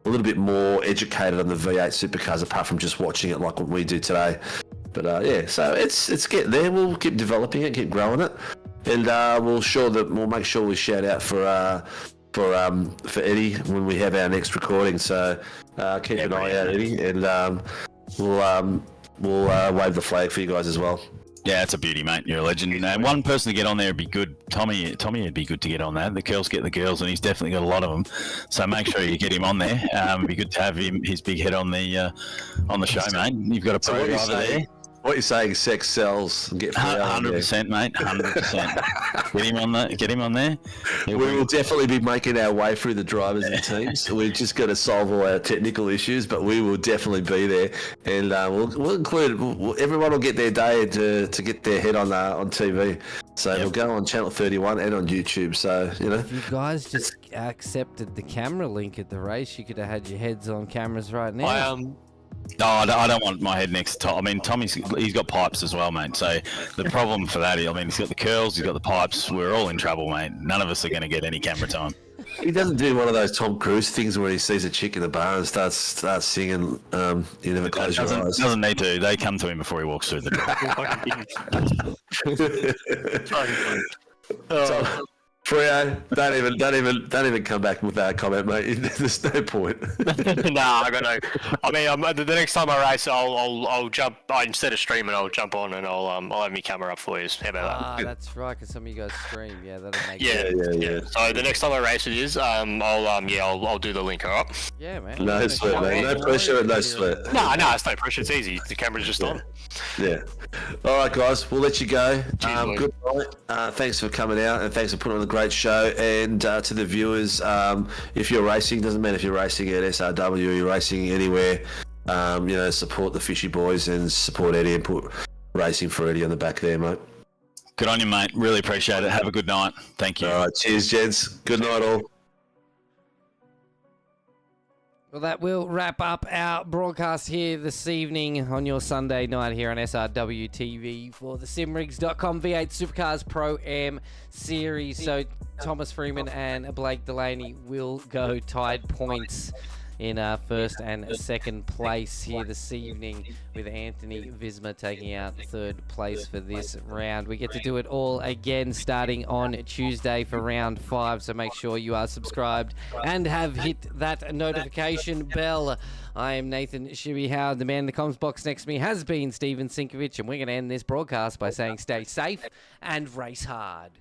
little bit more educated on the V8 supercars apart from just watching it like what we do today. But so it's getting there. We'll keep developing it, keep growing it. And we'll make sure we shout out for Eddie when we have our next recording. So keep an eye out, Eddie, and we'll wave the flag for you guys as well. Yeah, it's a beauty, mate. You're a legend. One person to get on there would be good. Tommy would be good to get on that. The girls get the girls, and he's definitely got a lot of them. So make sure you get him on there. It'd be good to have his big head on the show, mate. You've got a pro driver there. What you're saying, sex sells. Get 100%, mate. 100%. Get him on there. We will definitely be making our way through the drivers and teams. We've just got to solve all our technical issues, but we will definitely be there, and we'll include. Everyone will get their day to get their head on TV. So we'll go on Channel 31 and on YouTube. So if you guys just accepted the camera link at the race, you could have had your heads on cameras right now. No, I don't want my head next to Tom. I mean, he's got pipes as well, mate. So the problem for that, he's got the curls, he's got the pipes. We're all in trouble, mate. None of us are going to get any camera time. He doesn't do one of those Tom Cruise things where he sees a chick in the bar and starts singing. You never close your eyes. Doesn't need to. They come to him before he walks through the door. So, Freo, don't even come back with that comment, mate. There's no point. Nah, I got no. I mean, the next time I race, I'll jump. Instead of streaming, I'll jump on and I'll have my camera up for you. How about that? That's right, because some of you guys stream. Yeah, that'll make Yeah. So the next time I race it is, I'll do the link. All right. Yeah, man. No sweat, mate. No pressure and no sweat. No, it's no pressure. It's easy. The camera's just on. Yeah. All right, guys. We'll let you go. Cheers, good night. Thanks for coming out and thanks for putting on a great show. And to the viewers, if you're racing, doesn't matter if you're racing at SRW or you're racing anywhere, support the Fishy Boys and support Eddie and put racing for Eddie on the back there, mate. Good on you, mate. Really appreciate it. Have a good night. Thank you. All right. Cheers, gents. Good night, all. Well, that will wrap up our broadcast here this evening on your Sunday night here on SRW TV for the Simrigs.com V8 Supercars ProAm series. So Thomas Freeman and Blake Delaney will go tied points in first and second place here this evening, with Anthony Visma taking out third place for this round. We get to do it all again starting on Tuesday for round 5, so make sure you are subscribed and have hit that notification bell. I am Nathan ShiBBy Howard. The man in the comms box next to me has been Stephen Sinkovic, and we're going to end this broadcast by saying stay safe and race hard.